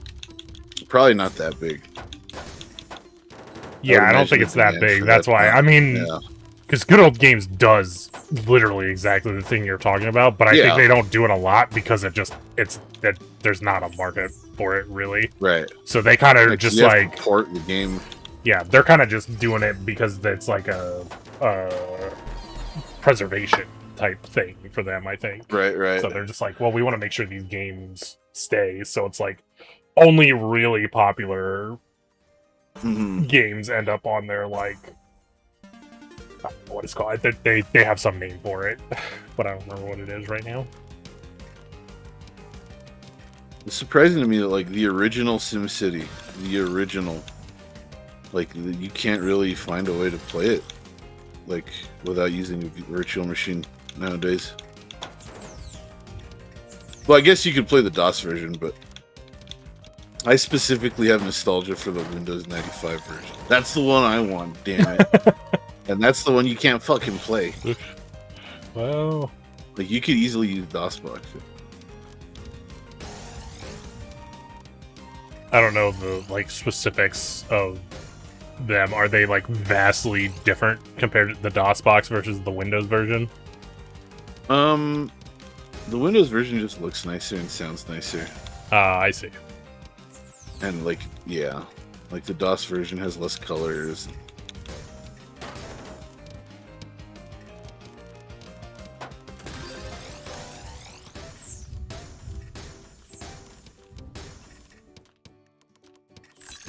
Probably not that big. Yeah, I don't think it's that big. That's why. I mean, because Good Old Games does literally exactly the thing you're talking about, but I think they don't do it a lot because it's that there's not a market for it really. Right. So they kind of just like port the game. Yeah, they're kind of just doing it because it's like a preservation type thing for them, I think. Right. So they're just like, well, we want to make sure these games stay. So it's like only really popular games end up on their like, I don't know what it's called. They have some name for it, but I don't remember what it is right now. It's surprising to me that like the original SimCity, like you can't really find a way to play it like without using a virtual machine nowadays. Well, I guess you could play the DOS version, but I specifically have nostalgia for the Windows 95 version. That's the one I want, damn it. And that's the one you can't fucking play. Well, like you could easily use DOSBox. I don't know the like specifics of them. Are they like vastly different compared to the DOSBox versus the Windows version? The Windows version just looks nicer and sounds nicer. I see. And like, yeah, like the DOS version has less colors.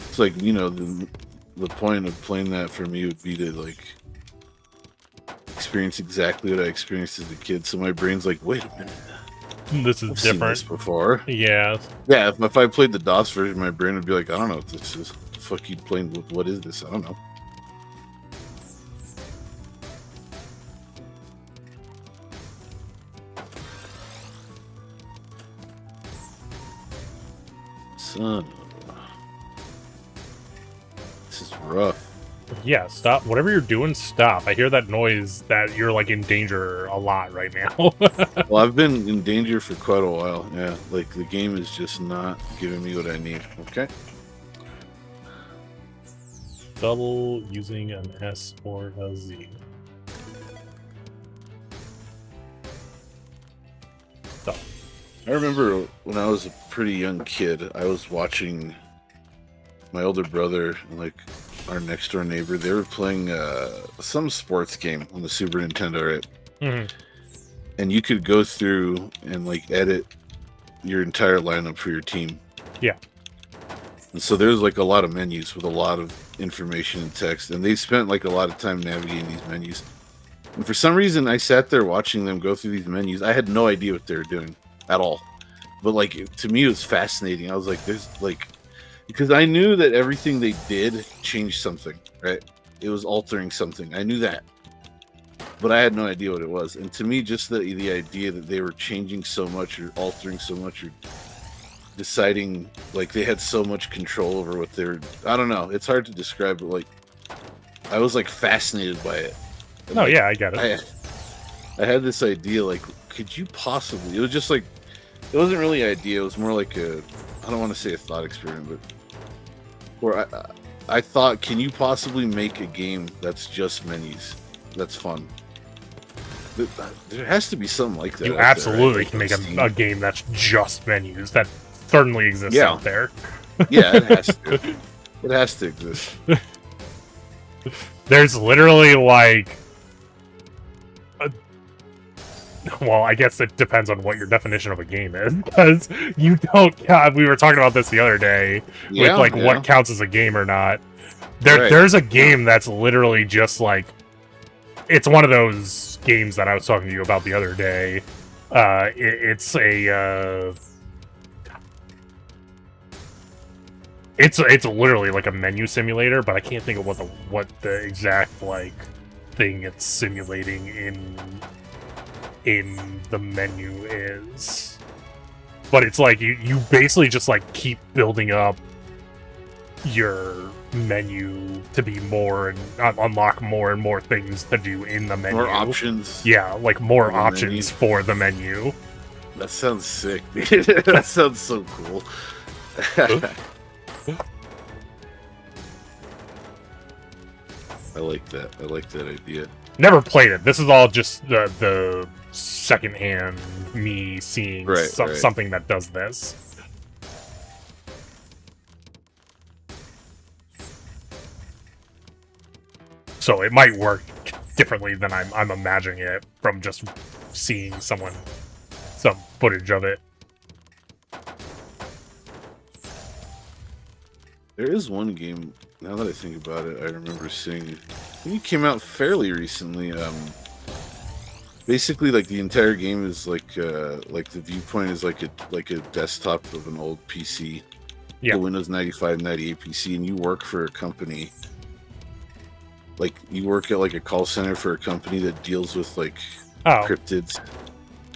It's like, you know, the point of playing that for me would be to like experience exactly what I experienced as a kid. So my brain's like, wait a minute, this is I've seen different this before. Yeah. Yeah, if I played the DOS version, my brain would be like, I don't know what this is. What the fuck you playing with? What is this? I don't know. Son of this is rough. Yeah, stop. Whatever you're doing, stop. I hear that noise that you're, like, in danger a lot right now. Well, I've been in danger for quite a while. Yeah, like, the game is just not giving me what I need. Okay. Double using an S or a Z. Stop. I remember when I was a pretty young kid, I was watching my older brother and, like, our next door neighbor. They were playing some sports game on the Super Nintendo, right? Mm-hmm. And you could go through and, like, edit your entire lineup for your team. Yeah. And so there's, like, a lot of menus with a lot of information and text, and they spent, like, a lot of time navigating these menus. And for some reason, I sat there watching them go through these menus. I had no idea what they were doing at all. But, like, to me, it was fascinating. I was like, there's, like... Because I knew that everything they did changed something, right? It was altering something. I knew that. But I had no idea what it was. And to me, just the idea that they were changing so much or altering so much or deciding, like, they had so much control over what they were... I don't know. It's hard to describe, but, like, I was, like, fascinated by it. And, Oh, like, yeah, I get it. I had this idea, like, could you possibly... It was just, like... It wasn't really an idea. It was more like a... I don't want to say a thought experiment, but... Where I thought, can you possibly make a game that's just menus? That's fun. There has to be something like that. You out there, absolutely right? can Like make Steam. a game that's just menus. That certainly exists Yeah. out there. Yeah, it has to. It has to exist. There's literally, like... Well, I guess it depends on what your definition of a game is, because you don't count... We were talking about this the other day, with, like, what counts as a game or not. Right. There's a game that's literally just, like... It's one of those games that I was talking to you about the other day. It's a... It's literally like a menu simulator, but I can't think of what the exact, like, thing it's simulating in the menu is. But it's like you basically just, like, keep building up your menu to be more and unlock more and more things to do in the menu. More options. Yeah, like more the options menu. for the menu. That sounds sick, dude. That sounds so cool. I like that. I like that idea. Never played it. This is all just the secondhand me seeing Right. something that does this. So it might work differently than I'm imagining it from just seeing some footage of it. There is one game, now that I think about it, I remember seeing, I think it came out fairly recently. Basically, like, the entire game is like the viewpoint is like a desktop of an old PC, Yeah. the Windows 95, 98 PC, and you work for a company. Like, you work at, like, a call center for a company that deals with, like, cryptids.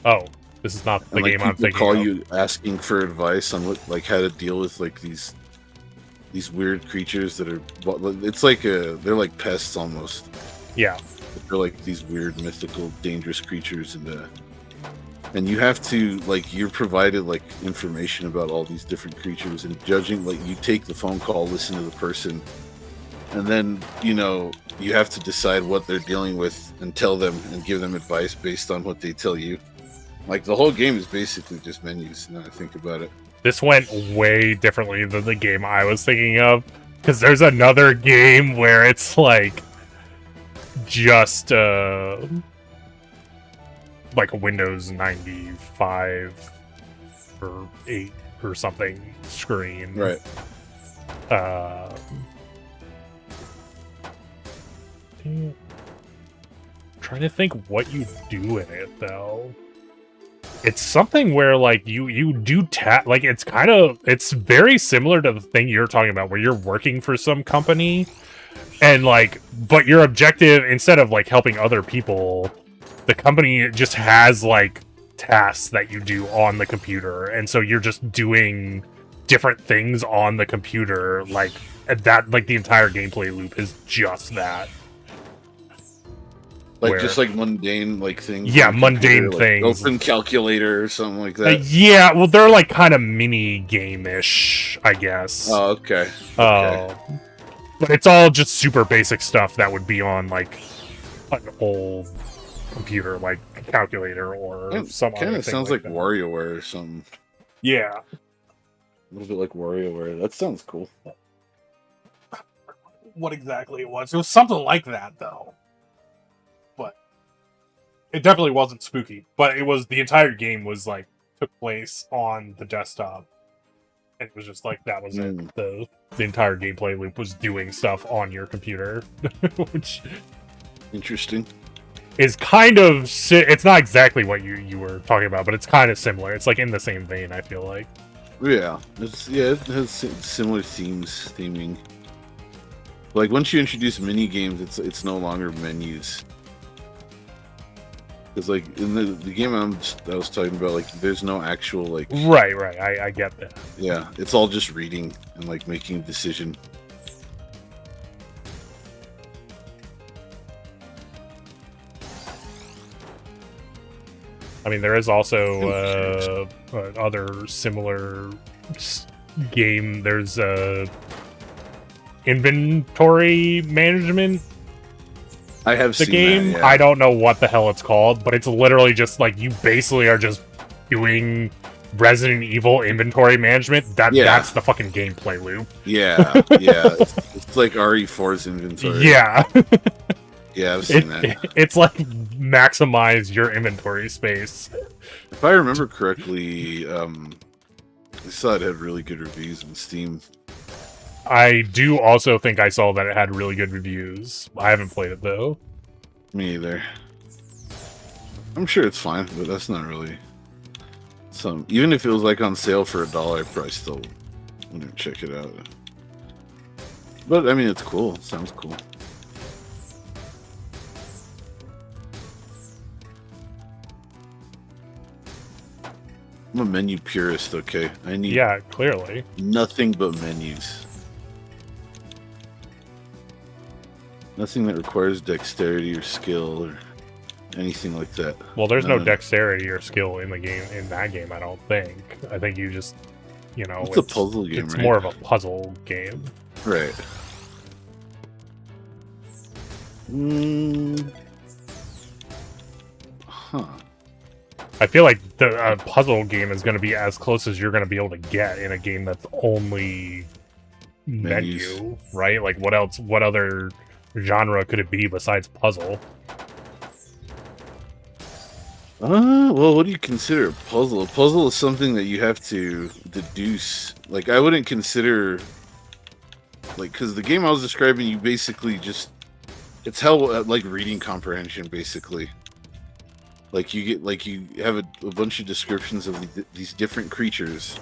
Oh, this is not the And, like, game I'm people thinking call of. you asking for advice on what, like, how to deal with, like, these weird creatures that are... It's like they're like pests almost. Yeah. They're like these weird, mythical, dangerous creatures, and you have to, like, you're provided, like, information about all these different creatures, and judging, like, you take the phone call, listen to the person, and then, you know, you have to decide what they're dealing with and tell them and give them advice based on what they tell you. Like, the whole game is basically just menus, now I think about it. This went way differently than the game I was thinking of, because there's another game where it's, like, just, like a Windows 95 or 8 or something screen. Right. Trying to think what you do in it, though. It's something where, like, you do like, it's very similar to the thing you're talking about, where you're working for some company, and, like, but your objective, instead of, like, helping other people, the company just has, like, tasks that you do on the computer, and so you're just doing different things on the computer, like that, like the entire gameplay loop is just that. Like Where- just like mundane like things. Yeah, on the mundane computer, like things. open calculator or something like that. Yeah, well, they're like kind of mini game-ish, I guess. Oh, okay. But it's all just super basic stuff that would be on like an old computer, like a calculator or some Kind other of thing sounds like that. WarioWare or something. Yeah. A little bit like WarioWare. That sounds cool. What exactly it was something like that, though. But it definitely wasn't spooky. But it was, the entire game was like took place on the desktop. And it was just like, that was it. The entire gameplay loop was doing stuff on your computer. Which Interesting. is kind of, it's not exactly what you were talking about, but it's kind of similar. It's like in the same vein, I feel like. Yeah, it has similar theming. Like once you introduce mini games, it's no longer menus. Because like in the game I was talking about, like there's no actual like. Right. I get that. Yeah, it's all just reading and like making a decision. I mean, there is also other similar game. There's inventory management. I have The seen game. that, yeah. I don't know what the hell it's called, but it's literally just like you basically are just doing Resident Evil inventory management. That's the fucking gameplay loop. Yeah. It's like RE4's inventory. Yeah. Yeah, I've seen that. It's like maximize your inventory space. If I remember correctly, I saw it had really good reviews on Steam. I do also think I saw that it had really good reviews. I haven't played it though. Me either. I'm sure it's fine, but that's not really some. Even if it was like on sale for $1, I probably still wouldn't check it out. But I mean, it's cool. It sounds cool. I'm a menu purist, okay? I need Clearly. nothing but menus. Nothing that requires dexterity or skill or anything like that. Well, there's no dexterity or skill in the game, in that game, I don't think. I think you just, it's a puzzle game, It's right? more of a puzzle game. Right. Huh. I feel like the puzzle game is going to be as close as you're going to be able to get in a game that's only menu, right? Like, what else? What other genre could it be besides puzzle? Well, what do you consider a puzzle? A puzzle is something that you have to deduce. Like, I wouldn't consider, like, because the game I was describing, you basically just, it's hell like reading comprehension, basically. Like, you have a bunch of descriptions of these different creatures,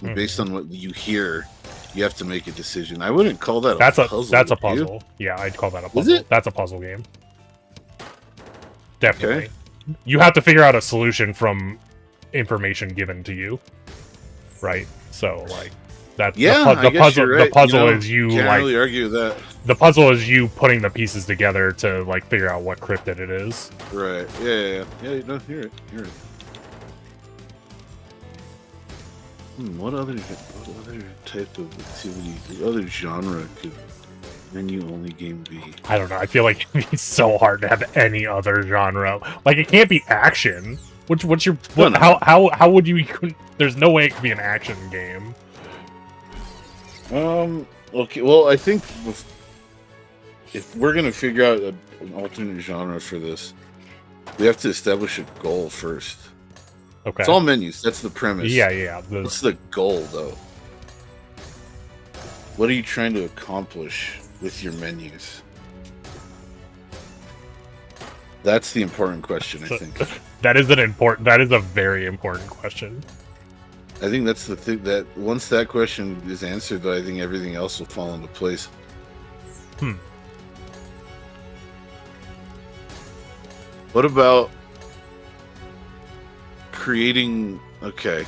and based on what you hear, you have to make a decision. I wouldn't call that a puzzle. That's a puzzle. Yeah, I'd call that a puzzle. Is it? That's a puzzle game. Definitely. Okay. You have to figure out a solution from information given to you, right? So, like, that's the puzzle. Right. The puzzle is you can't like. really argue with that. The puzzle is you putting the pieces together to like figure out what cryptid it is. Right. Yeah. No, you're right. What other type of activity, what other genre could menu-only game be? I don't know. I feel like it'd be so hard to have any other genre. Like, it can't be action. What's your what? No. How would you? There's no way it could be an action game. Okay. Well, I think if we're gonna figure out an alternate genre for this, we have to establish a goal first. Okay. It's all menus. That's the premise. Yeah. What's the goal, though? What are you trying to accomplish with your menus? That's the important question, I think. That is a very important question. I think that's the thing, that once that question is answered, though, I think everything else will fall into place. What about creating... Okay.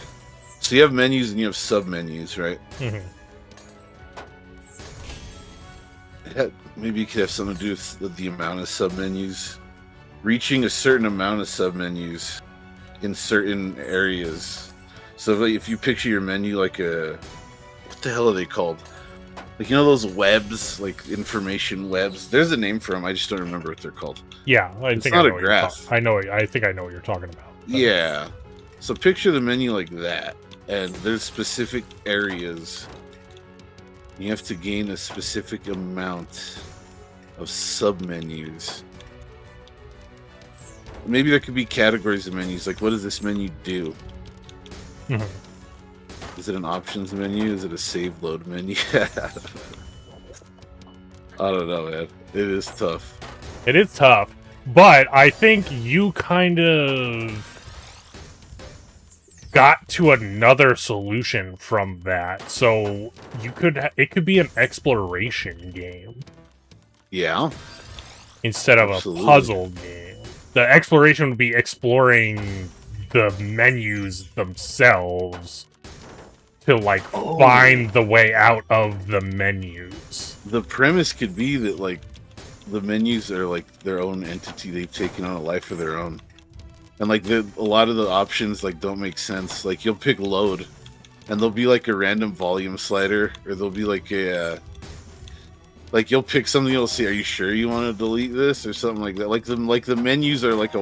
So you have menus and you have sub-menus, right? Mhm. Maybe it could have something to do with the amount of sub-menus. Reaching a certain amount of sub-menus in certain areas. So like, if you picture your menu like a... What the hell are they called? Like, you know those webs, like information webs? There's a name for them, I just don't remember what they're called. Yeah, It's not a graph. I think I know what you're talking about. But... Yeah. So picture the menu like that, and there's specific areas. You have to gain a specific amount of sub-menus. Maybe there could be categories of menus, like what does this menu do? Mhm. Is it an options menu? Is it a save load menu? I don't know, man. It is tough. It is tough, but I think you kind of got to another solution from that. So you could it could be an exploration game Yeah. instead of Absolutely. a puzzle game. The exploration would be exploring the menus themselves to like find the way out of the menus. The premise could be that like the menus are like their own entity. They've taken on a life of their own, and like a lot of the options like don't make sense. Like you'll pick load, and there'll be like a random volume slider, or there'll be like a like you'll pick something. You'll see, are you sure you want to delete this or something like that? Like the menus are like a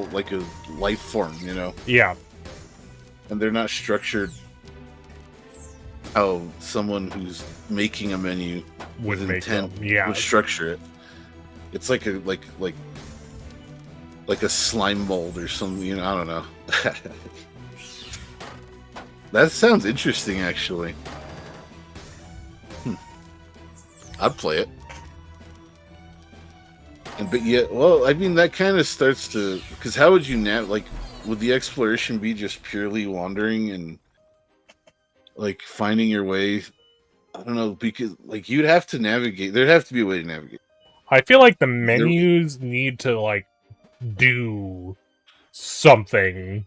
life form, you know? Yeah. And they're not structured how someone who's making a menu Would with make intent them, yeah. would structure it. It's like a like a slime mold or something, you know, I don't know. That sounds interesting, actually. I'd play it. But yeah, well, I mean, that kind of starts to... Because how would you would the exploration be just purely wandering and, like, finding your way? I don't know, because, like, you'd have to navigate. There'd have to be a way to navigate. I feel like the menus need to, like, do something.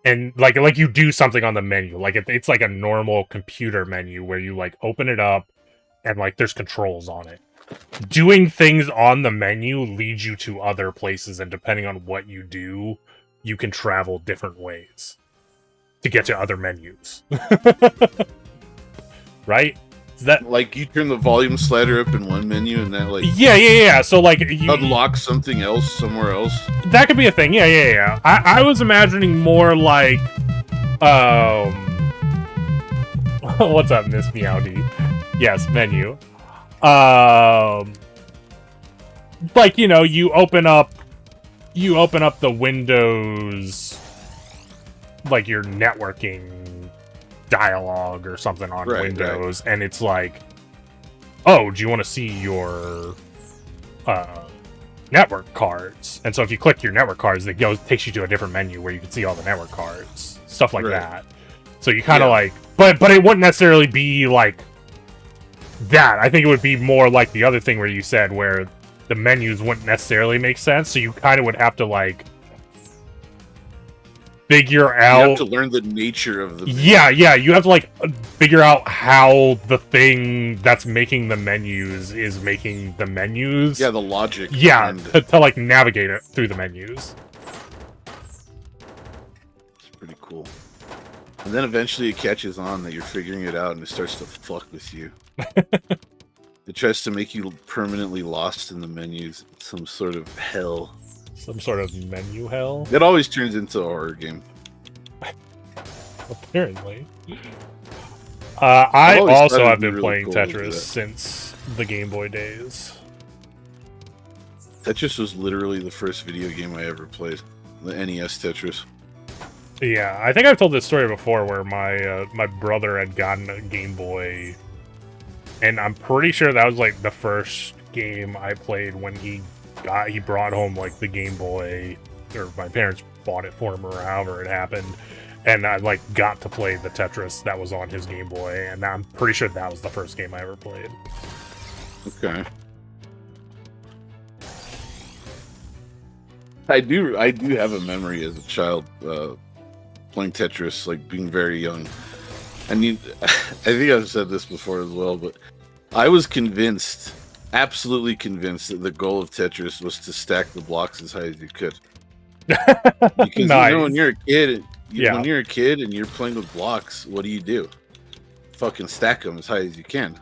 And, like you do something on the menu. Like, it's like a normal computer menu where you, like, open it up and, like, there's controls on it. Doing things on the menu leads you to other places, and depending on what you do, you can travel different ways to get to other menus. Right? Is that like you turn the volume slider up in one menu and that like yeah. So like you unlock something else somewhere else. That could be a thing. Yeah. I was imagining more like what's up, Miss Meowdy? Yes, menu. Like, you know, you open up the Windows, like your networking dialogue or something on Windows, and it's like, oh, do you want to see your network cards? And so if you click your network cards, it takes you to a different menu where you can see all the network cards, stuff like that. So you kind of like, but it wouldn't necessarily be like that. I think it would be more like the other thing where you said where the menus wouldn't necessarily make sense, so you kind of would have to like figure out. You have to learn the nature of the menu. Yeah, you have to like figure out how the thing that's making the menus is making the menus. Yeah, the logic. Yeah, to like navigate it through the menus. It's pretty cool. And then eventually it catches on that you're figuring it out and it starts to fuck with you. It tries to make you permanently lost in the menus. Some sort of hell. Some sort of menu hell? It always turns into a horror game. Apparently. I also have been playing Tetris since the Game Boy days. Tetris was literally the first video game I ever played. The NES Tetris. Yeah, I think I've told this story before where my brother had gotten a Game Boy, and I'm pretty sure that was like the first game I played when he brought home like the Game Boy, or my parents bought it for him or however it happened, and I like got to play the Tetris that was on his Game Boy, and I'm pretty sure that was the first game I ever played. Okay. I do have a memory as a child playing Tetris, like being very young. And I think I've said this before as well, but I was convinced, absolutely convinced, that the goal of Tetris was to stack the blocks as high as you could. Because Nice. when you're a kid, Yeah. when you're a kid and you're playing with blocks, what do? Fucking stack them as high as you can.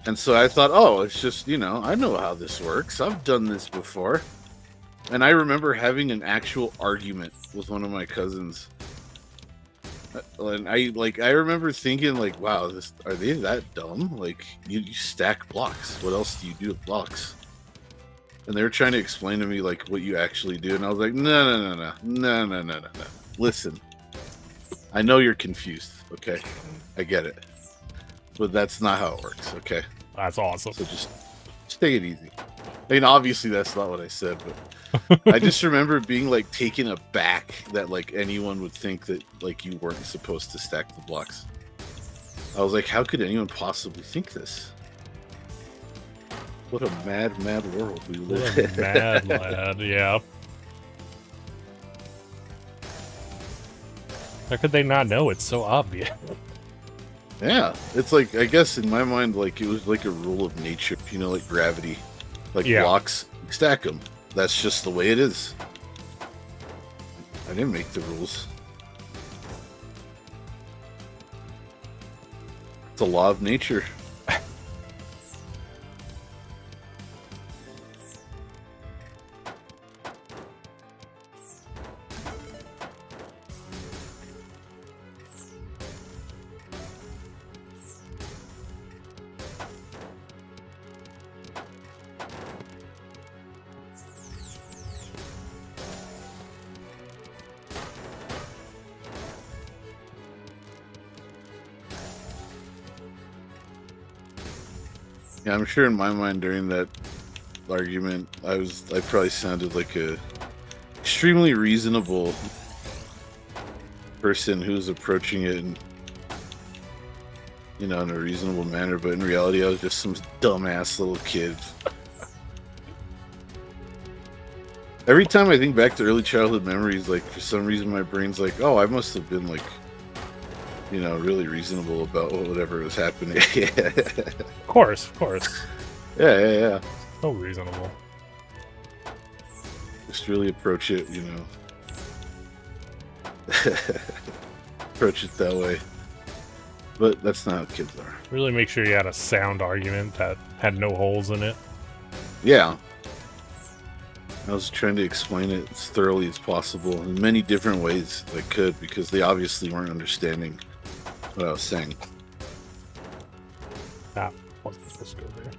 And so I thought, oh, it's just, I know how this works. I've done this before. And I remember having an actual argument with one of my cousins. And I remember thinking, like, wow, are they that dumb? Like, you stack blocks. What else do you do with blocks? And they were trying to explain to me, like, what you actually do. And I was like, no. Listen, I know you're confused, okay? I get it. But that's not how it works, okay? That's awesome. So just take it easy. I mean, obviously that's not what I said, but I just remember being, like, taken aback that, like, anyone would think that, like, you weren't supposed to stack the blocks. I was like, how could anyone possibly think this? What a mad, mad world we live in. Mad lad, yeah. How could they not know? It's so obvious. Yeah, it's like, I guess in my mind, like, it was like a rule of nature, like gravity. Like, blocks, stack them. That's just the way it is. I didn't make the rules. It's a law of nature. Yeah, I'm sure in my mind during that argument, I probably sounded like a extremely reasonable person who was approaching it in a reasonable manner, but in reality, I was just some dumbass little kid. Every time I think back to early childhood memories, like, for some reason my brain's like, oh, I must have been, like, really reasonable about whatever was happening. Of course. Yeah. So reasonable. Just really approach it, approach it that way. But that's not how kids are. Really make sure you had a sound argument that had no holes in it. Yeah. I was trying to explain it as thoroughly as possible in many different ways I could, because they obviously weren't understanding what I was saying. Wasn't supposed to go there.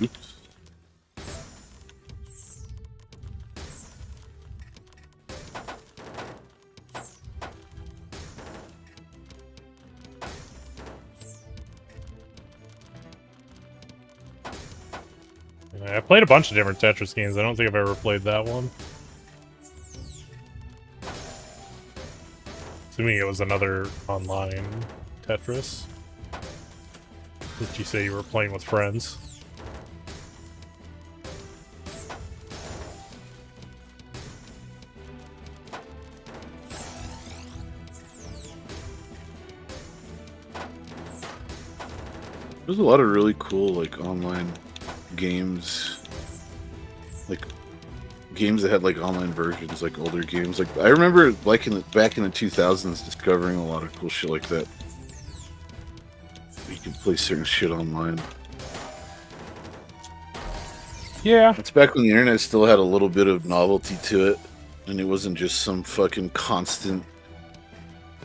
Oops. I played a bunch of different Tetris games. I don't think I've ever played that one. To me, it was another online Tetris. Did you say you were playing with friends? There's a lot of really cool, like, online games, like games that had, like, online versions, like older games. Like, I remember, like, back in the 2000s, discovering a lot of cool shit like that. You can play certain shit online. Yeah. It's back when the internet still had a little bit of novelty to it, and it wasn't just some fucking constant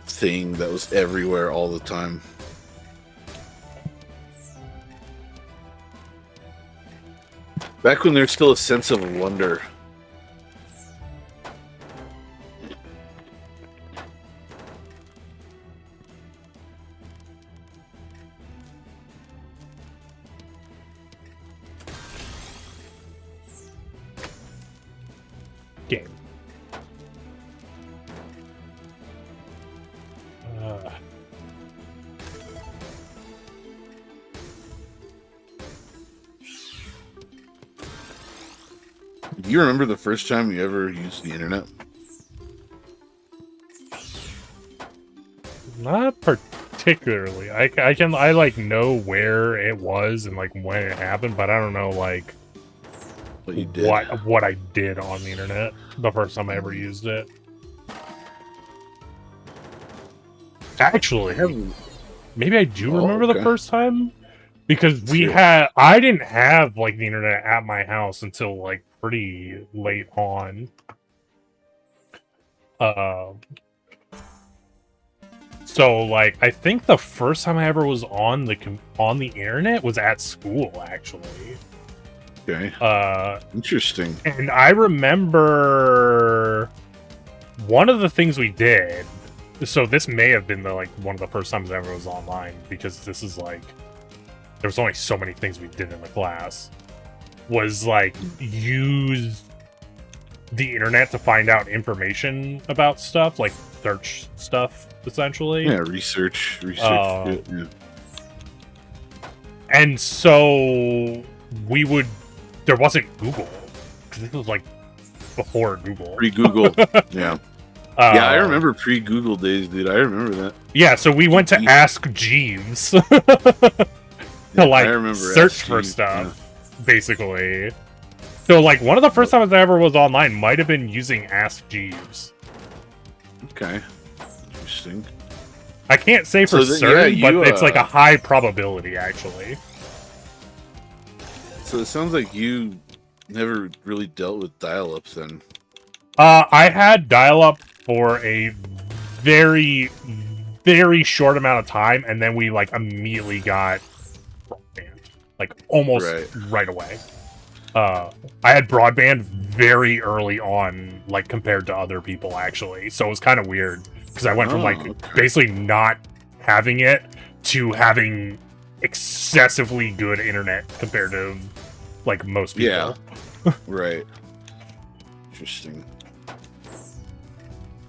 thing that was everywhere all the time. Back when there's still a sense of wonder. Game. Uh, Do you remember the first time you ever used the internet? Not particularly. I like know where it was and like when it happened, but I don't know like What you did? what I did on the internet the first time I ever used it. Actually, maybe I do remember the first time because I didn't have like the internet at my house until like pretty late on. So like I think the first time I ever was on the internet was at school actually. Okay. Interesting. And I remember one of the things we did. So this may have been one of the first times I ever was online because this is like there was only so many things we did in the class. Was like use the internet to find out information about stuff, like search stuff essentially. Yeah, research. Yeah. And so there wasn't Google because it was like before Google. Pre-Google. Yeah. Yeah, I remember pre-Google days, dude. I remember that. Yeah, so we went to Ask Jeeves to search for stuff, basically. So like one of the first times I ever was online might have been using Ask Jeeves. Okay. Interesting. I can't say for certain, but it's like a high probability actually. So it sounds like you never really dealt with dial-ups then. I had dial-up for a very, very short amount of time, and then we like immediately got broadband, like almost right away. I had broadband very early on, like compared to other people actually, so it was kind of weird because I went from basically not having it to having excessively good internet compared to like most people. Yeah. Right. Interesting.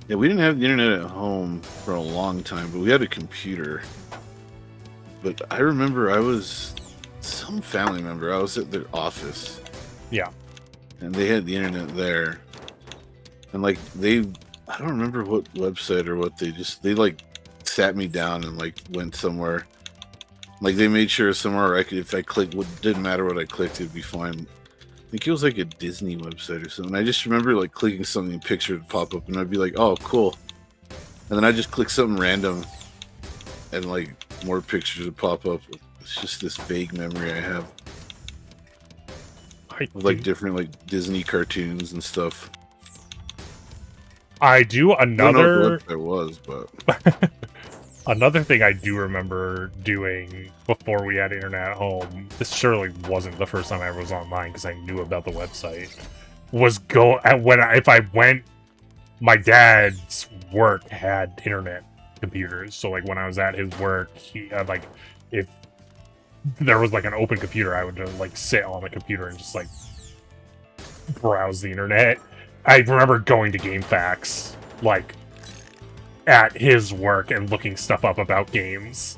Yeah, we didn't have the internet at home for a long time, but we had a computer. But I remember I was some family member. I was at their office. Yeah. And they had the internet there. And like I don't remember what website or what they like sat me down and like went somewhere. Like they made sure somewhere if I clicked, didn't matter what I clicked, it'd be fine. I think it was like a Disney website or something. I just remember like clicking something, a picture would pop up, and I'd be like, "Oh, cool," and then I just click something random, and like more pictures would pop up. It's just this vague memory I have of like different like Disney cartoons and stuff. I do another. I don't know what that was, but another thing I do remember doing before we had internet at home, this surely wasn't the first time I was online because I knew about the website, was if I went, my dad's work had internet computers. So like when I was at his work, he had like, if there was like an open computer, I would like sit on the computer and just like browse the internet. I remember going to GameFAQs, like, at his work and looking stuff up about games.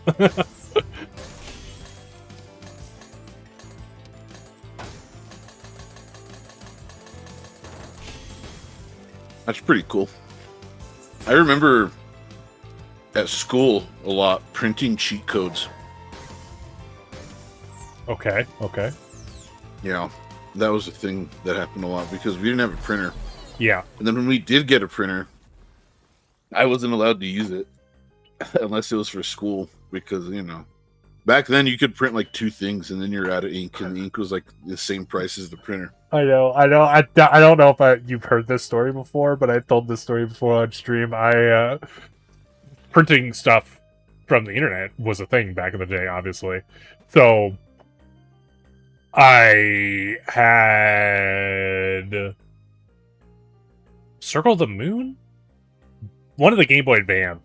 That's pretty cool. I remember at school a lot printing cheat codes. Okay. Yeah, that was a thing that happened a lot because we didn't have a printer. Yeah. And then when we did get a printer, I wasn't allowed to use it unless it was for school because, back then you could print like 2 things and then you're out of ink, and the ink was like the same price as the printer. I know. I don't know if you've heard this story before, but I've told this story before on stream. Printing stuff from the internet was a thing back in the day, obviously. So I had Circle the Moon? One of the Game Boy Advance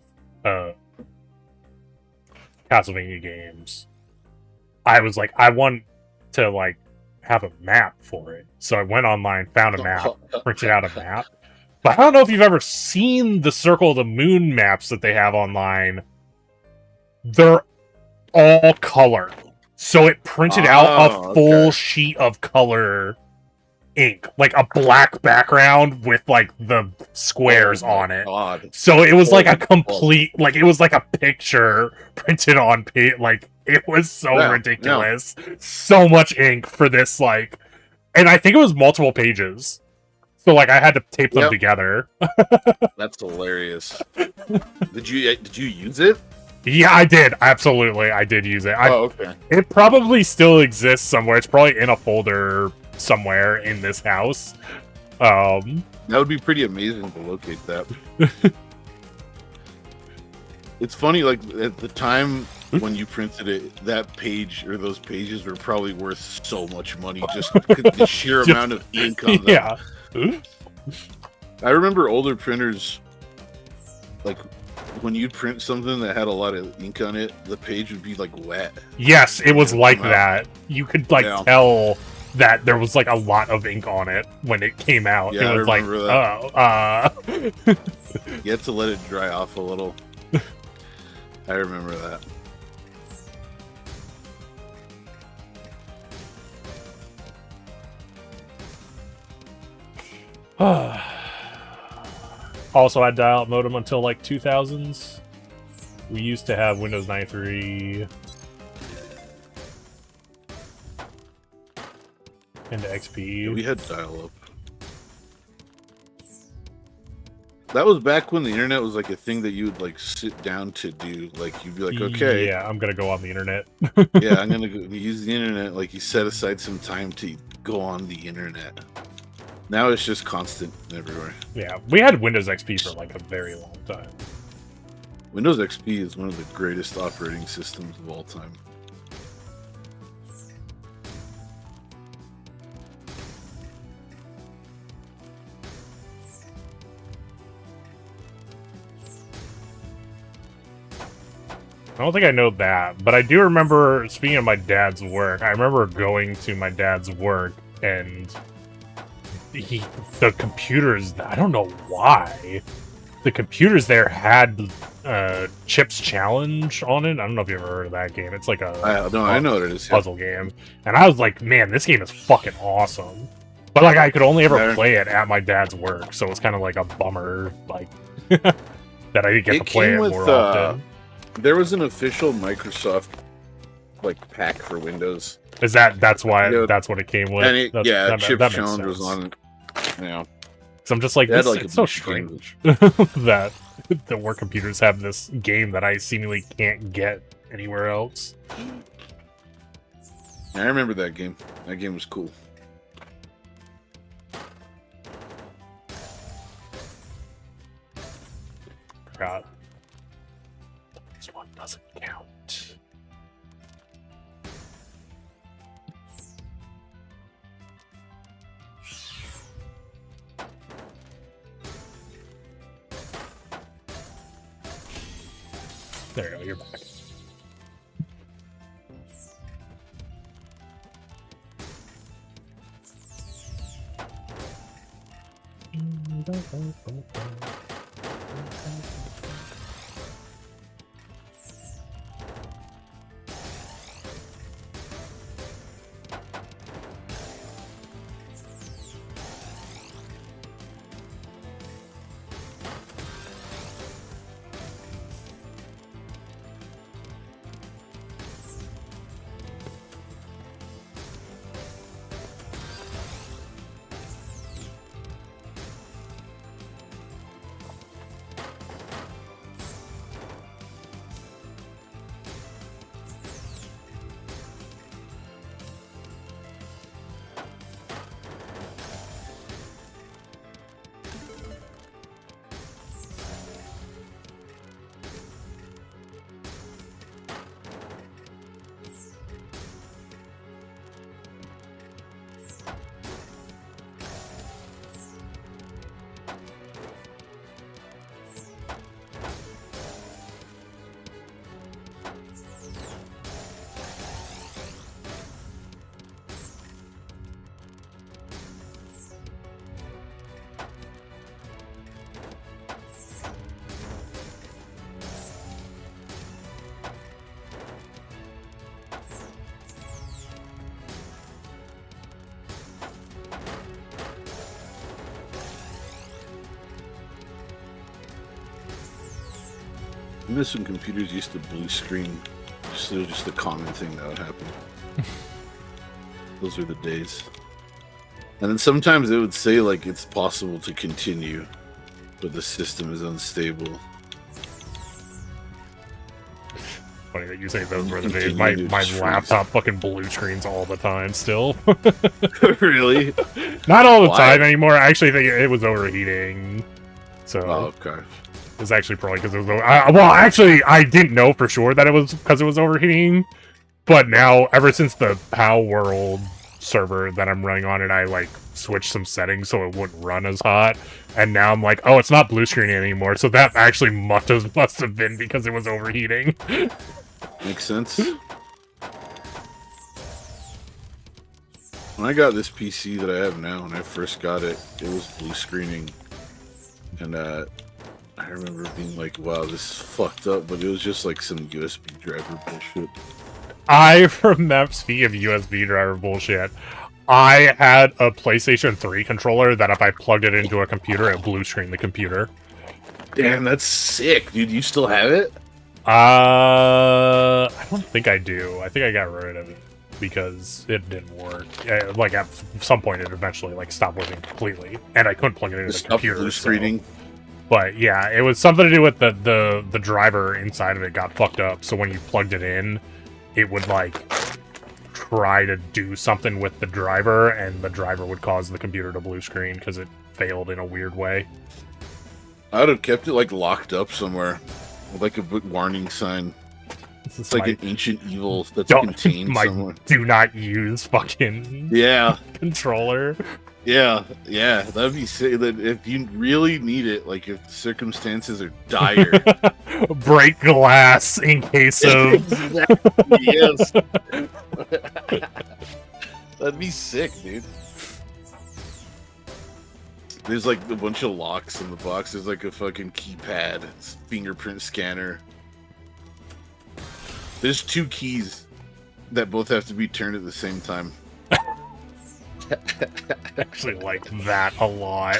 Castlevania games. I was like, I want to like have a map for it. So I went online, found a map, printed out a map. But I don't know if you've ever seen the Circle of the Moon maps that they have online. They're all color. So it printed out a full sheet of color ink, like a black background with like the squares on it. God. So it was like a complete, like it was like a picture printed on paper. Like it was so ridiculous. So much ink for this, like, and I think it was multiple pages. So like I had to tape them together. That's hilarious. Did you use it? Yeah, I did. Absolutely, I did use it. Okay. It probably still exists somewhere. It's probably in a folder somewhere in this house. That would be pretty amazing to locate that. It's funny, like at the time when you printed it, that page or those pages were probably worth so much money, just the sheer amount of ink on them. Yeah. I remember older printers, like when you'd print something that had a lot of ink on it, the page would be like wet. Yes, it was like that. You could like tell that there was like a lot of ink on it when it came out. Yeah, it was I remember that. You had to let it dry off a little. I remember that. Also, I dial-up modem until like 2000s. We used to have Windows 93 and XP. Yeah, we had dial-up. That was back when the internet was like a thing that you would like sit down to do. Like you'd be like, okay, yeah, I'm gonna go on the internet. yeah, I'm gonna use the internet. Like you set aside some time to go on the internet. Now it's just constant everywhere. Yeah, we had Windows XP for like a very long time. Windows XP is one of the greatest operating systems of all time. I don't think I know that, but I do remember, speaking of my dad's work, I remember going to my dad's work and the computers, I don't know why, the computers there had Chips Challenge on it. I don't know if you ever heard of that game. It's like I know what it is. Puzzle game. And I was like, man, this game is fucking awesome. But like I could only ever play it at my dad's work, so it's kind of like a bummer, like that I didn't get to play it more often. There was an official Microsoft like pack for Windows. Is that's why that's what it came with? And Chips Challenge was on it. Yeah. So I'm just like, this, it's so strange that the work computers have this game that I seemingly can't get anywhere else. I remember that game. That game was cool. Forgot. This one doesn't count. There you go, you're back. I miss when computers used to blue screen. It was just a common thing that would happen. Those were the days. And then sometimes it would say like it's possible to continue, but the system is unstable. Funny that you say those were the days. My laptop fucking blue screens all the time still. Really? Not all the time anymore. I actually think it was overheating. So okay. It's actually probably because it was well, actually, I didn't know for sure that it was because it was overheating. But now, ever since the palworld server that I'm running on it, I like switched some settings so it wouldn't run as hot. And now I'm like, oh, it's not blue screen anymore. So that actually must have been because it was overheating. Makes sense. When I got this PC that I have now, when I first got it, it was blue screening. And I remember being like, wow, this is fucked up. But it was just like some USB driver bullshit. I remember, speaking of USB driver bullshit, I had a PlayStation 3 controller that if I plugged it into a computer, it blue screened the computer. Damn, that's sick, dude. You still have it? I don't think I do. I think I got rid of it because it didn't work. Like at some point, it eventually like stopped working completely, and I couldn't plug it into the computer. Blue screening. But yeah, it was something to do with the driver inside of it got fucked up. So when you plugged it in, it would like try to do something with the driver, and the driver would cause the computer to blue screen because it failed in a weird way. I would have kept it like locked up somewhere with like a big warning sign. It's like an ancient evil that's contained somewhere. Do not use fucking controller. Yeah, that'd be sick. That if you really need it, like if the circumstances are dire, break glass in case of. Exactly, yes. That'd be sick, dude. There's like a bunch of locks in the box. There's like a fucking keypad, fingerprint scanner. There's 2 keys that both have to be turned at the same time. I actually like that a lot.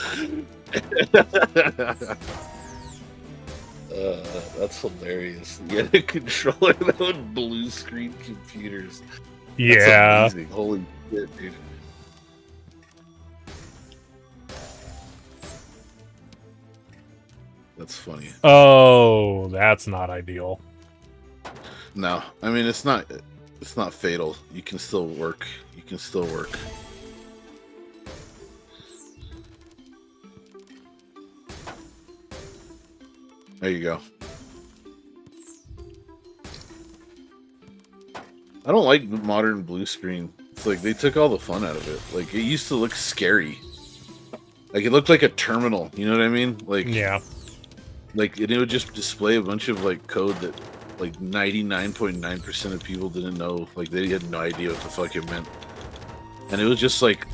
That's hilarious. You had a controller that would blue screen computers. Yeah. That's amazing. Holy shit, dude. That's funny. Oh, that's not ideal. No, I mean it's not fatal. You can still work. You can still work. There you go. I don't like modern blue screen. It's like they took all the fun out of it. Like it used to look scary. Like it looked like a terminal. You know what I mean? Like yeah. Like it would just display a bunch of like code that like 99.9% of people didn't know. Like they had no idea what the fuck it meant. And it was just like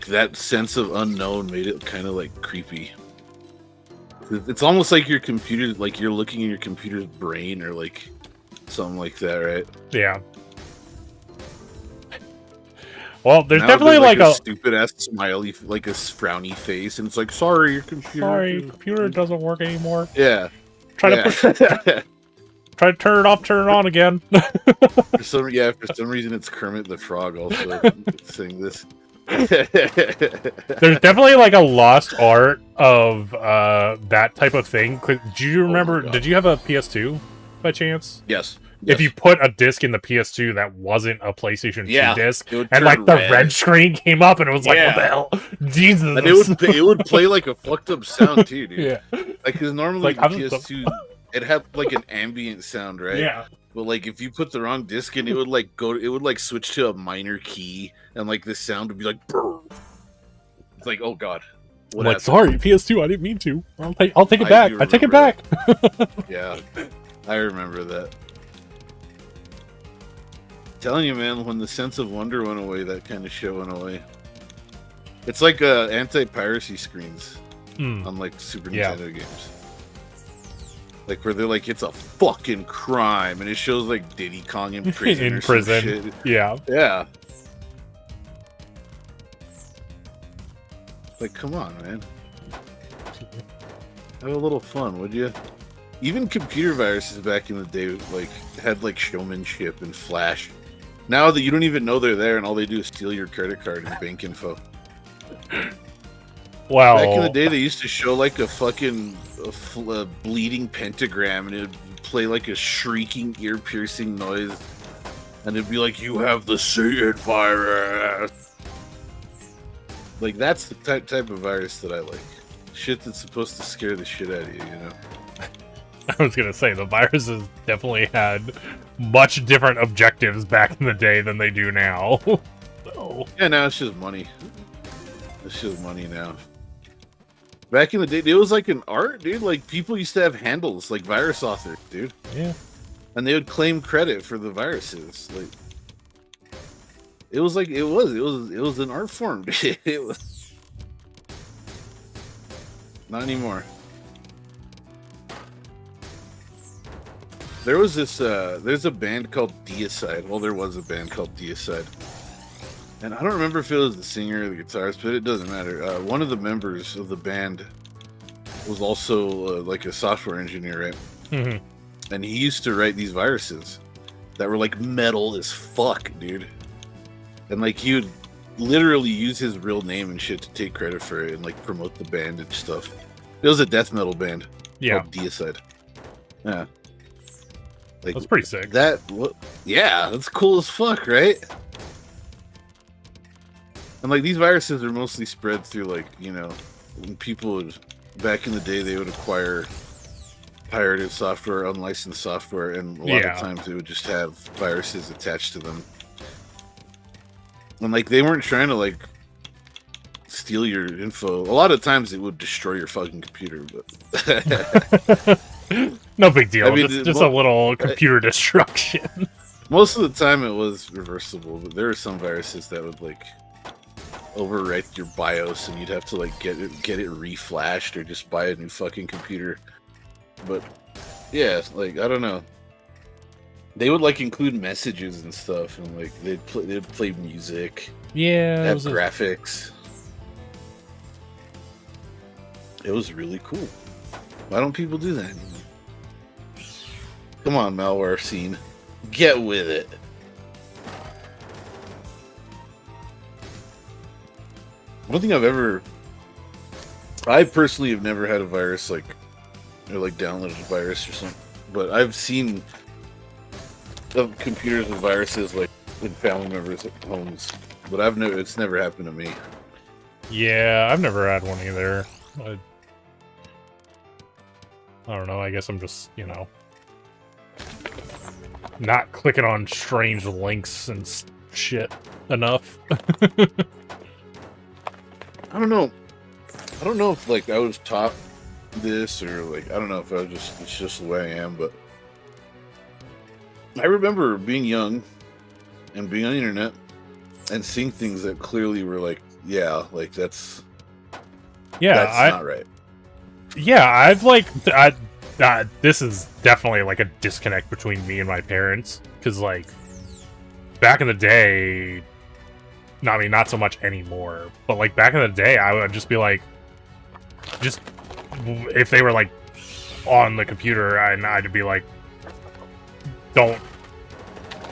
that sense of unknown made it kind of like creepy. It's almost like your computer, like you're looking in your computer's brain or like something like that, right? Yeah. Well, there's now definitely like a stupid ass smiley, like a frowny face, and it's like, sorry, your computer doesn't work anymore. Yeah. Try to turn it off, turn it on again. for some reason it's Kermit the Frog also saying this. There's definitely like a lost art of that type of thing. Do you remember? Did you have a PS2 by chance? Yes. If you put a disc in the PS2 that wasn't a PlayStation 2 disc, and like the red screen came up, and it was like, what the hell? Jesus. And it would play like a fucked up sound too, dude. Yeah. Like, because normally the PS2, it had like an ambient sound, right? Yeah. But like if you put the wrong disc in, it would like switch to a minor key, and like the sound would be like, brr. It's like, oh god. I'm like, sorry, PS2, I didn't mean to. I'll take it back. I take it back. Yeah, I remember that. Telling you, man, when the sense of wonder went away, that kind of shit went away. It's like anti-piracy screens on like Super Nintendo games. Like where they're like, it's a fucking crime, and it shows like Diddy Kong in prison. In prison, shit. Yeah. Like, come on, man. Have a little fun, would you? even computer viruses back in the day, like had like showmanship and flash. Now that you don't even know they're there, and all they do is steal your credit card and bank info. Well, Back in the day, they used to show like a fucking bleeding pentagram, and it'd play like a shrieking, ear-piercing noise, and it'd be like, "You have the Satan virus." Like that's the type of virus that I like. Shit that's supposed to scare the shit out of you, you know. I was gonna say the viruses definitely had much different objectives back in the day than they do now. So. Yeah, now it's just money. It's just money now. Back in the day, it was like an art, dude. Like people used to have handles, like virus author, dude. Yeah. And they would claim credit for the viruses. Like it was an art form, dude. It was not anymore. There was this there's a band called Deicide. Well, there was a band called Deicide. And I don't remember if it was the singer or the guitarist, but it doesn't matter. One of the members of the band was also like a software engineer, right? Mm-hmm. And he used to write these viruses that were like metal as fuck, dude. And like he would literally use his real name and shit to take credit for it and like promote the band and stuff. It was a death metal band called Deicide. Yeah. Like, that's pretty sick. Yeah, that's cool as fuck, right? And like these viruses are mostly spread through like, you know, when people would, back in the day, they would acquire pirated software, unlicensed software, and a lot of times they would just have viruses attached to them. And like they weren't trying to like steal your info. A lot of times it would destroy your fucking computer, but no big deal. I mean, just a little computer destruction. Most of the time it was reversible, but there were some viruses that would like overwrite your BIOS, and you'd have to like get it reflashed or just buy a new fucking computer. But yeah, like I don't know. They would like include messages and stuff, and like they'd play music. Yeah, have graphics. It was really cool. Why don't people do that anymore? Come on, malware scene, get with it. One thing I personally have never had a virus or downloaded a virus or something, but I've seen computers with viruses like in family members' homes, but it's never happened to me. Yeah, I've never had one either. I don't know, I guess I'm just, you know, not clicking on strange links and shit enough. I don't know if like I was taught this or like I don't know if it's just the way I am, but I remember being young and being on the internet and seeing things that clearly were like, yeah, like that's not right. Yeah, I've like this is definitely like a disconnect between me and my parents, because like back in the day, I mean, not so much anymore, but like back in the day, I would just be like, just if they were like on the computer, and I'd be like,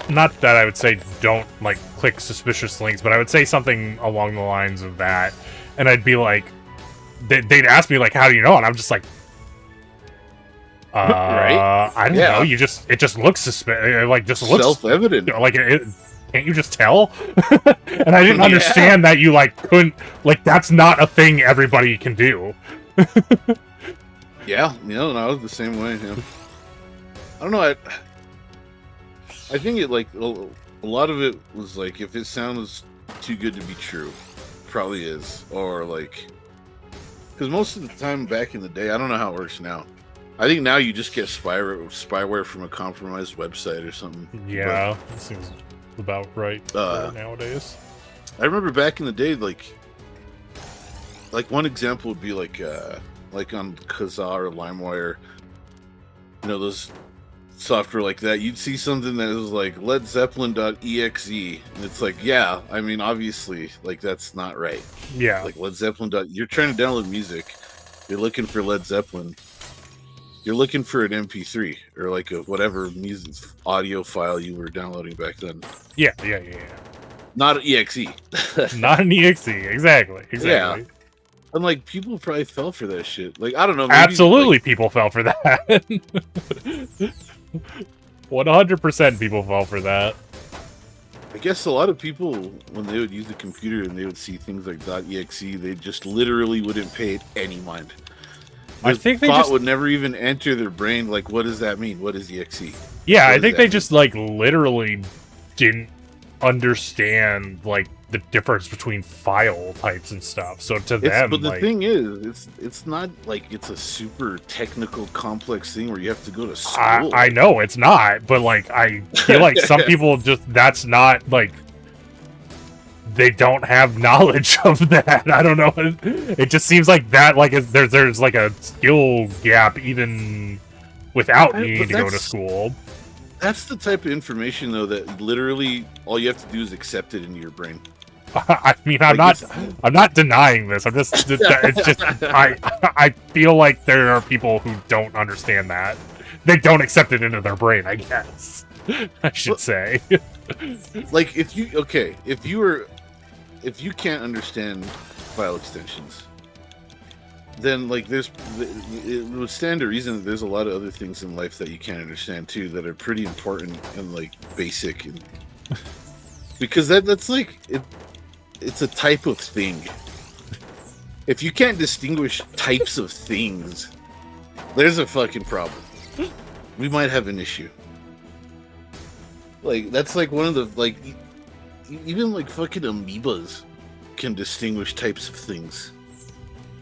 not that I would say don't like click suspicious links, but I would say something along the lines of that, and I'd be like, they'd ask me like, how do you know? And I'm just like, right? I don't know. It just looks suspicious. Like just looks self-evident. Like can't you just tell? And I didn't understand that you like couldn't, like that's not a thing everybody can do. Yeah, I was the same way. Yeah. I don't know. I think it like a lot of it was like if it sounds too good to be true, it probably is, or like because most of the time back in the day, I don't know how it works now. I think now you just get spyware from a compromised website or something. Yeah, that seems about right nowadays. I remember back in the day, like one example would be like on Kazaa or LimeWire, those software like that. You'd see something that was like Led Zeppelin.exe, and it's like, yeah, I mean, obviously, like that's not right. Yeah, like Led Zeppelin. You're trying to download music, you're looking for Led Zeppelin. You're looking for an MP3 or like a whatever music audio file you were downloading back then. Yeah. Not an EXE. Not an EXE, exactly. Yeah. And like people probably fell for that shit. Like I don't know. Maybe, Absolutely, like, people fell for that. 100% people fell for that. I guess a lot of people, when they would use the computer and they would see things like .exe, they just literally wouldn't pay it any mind. I think they thought just would never even enter their brain. Like, what does that mean? What is exe? Yeah, What I does think that they mean? just like literally didn't understand like the difference between file types and stuff. So to them, But the like, thing is, it's not like it's a super technical, complex thing where you have to go to school. I know it's not, but like I feel like some people just that's not like they don't have knowledge of that. I don't know. It just seems like that like there's like a skill gap even without needing to go to school. That's the type of information, though, that literally all you have to do is accept it into your brain. I mean, I'm not denying this. I'm just, it's just, I feel like there are people who don't understand that. They don't accept it into their brain, I guess. I should say. Like, if you can't understand file extensions, then like it would stand to reason that there's a lot of other things in life that you can't understand too that are pretty important and like basic, and because that's like it's a type of thing. If you can't distinguish types of things, there's a fucking problem. We might have an issue. Like that's like one of the like even like fucking amoebas can distinguish types of things.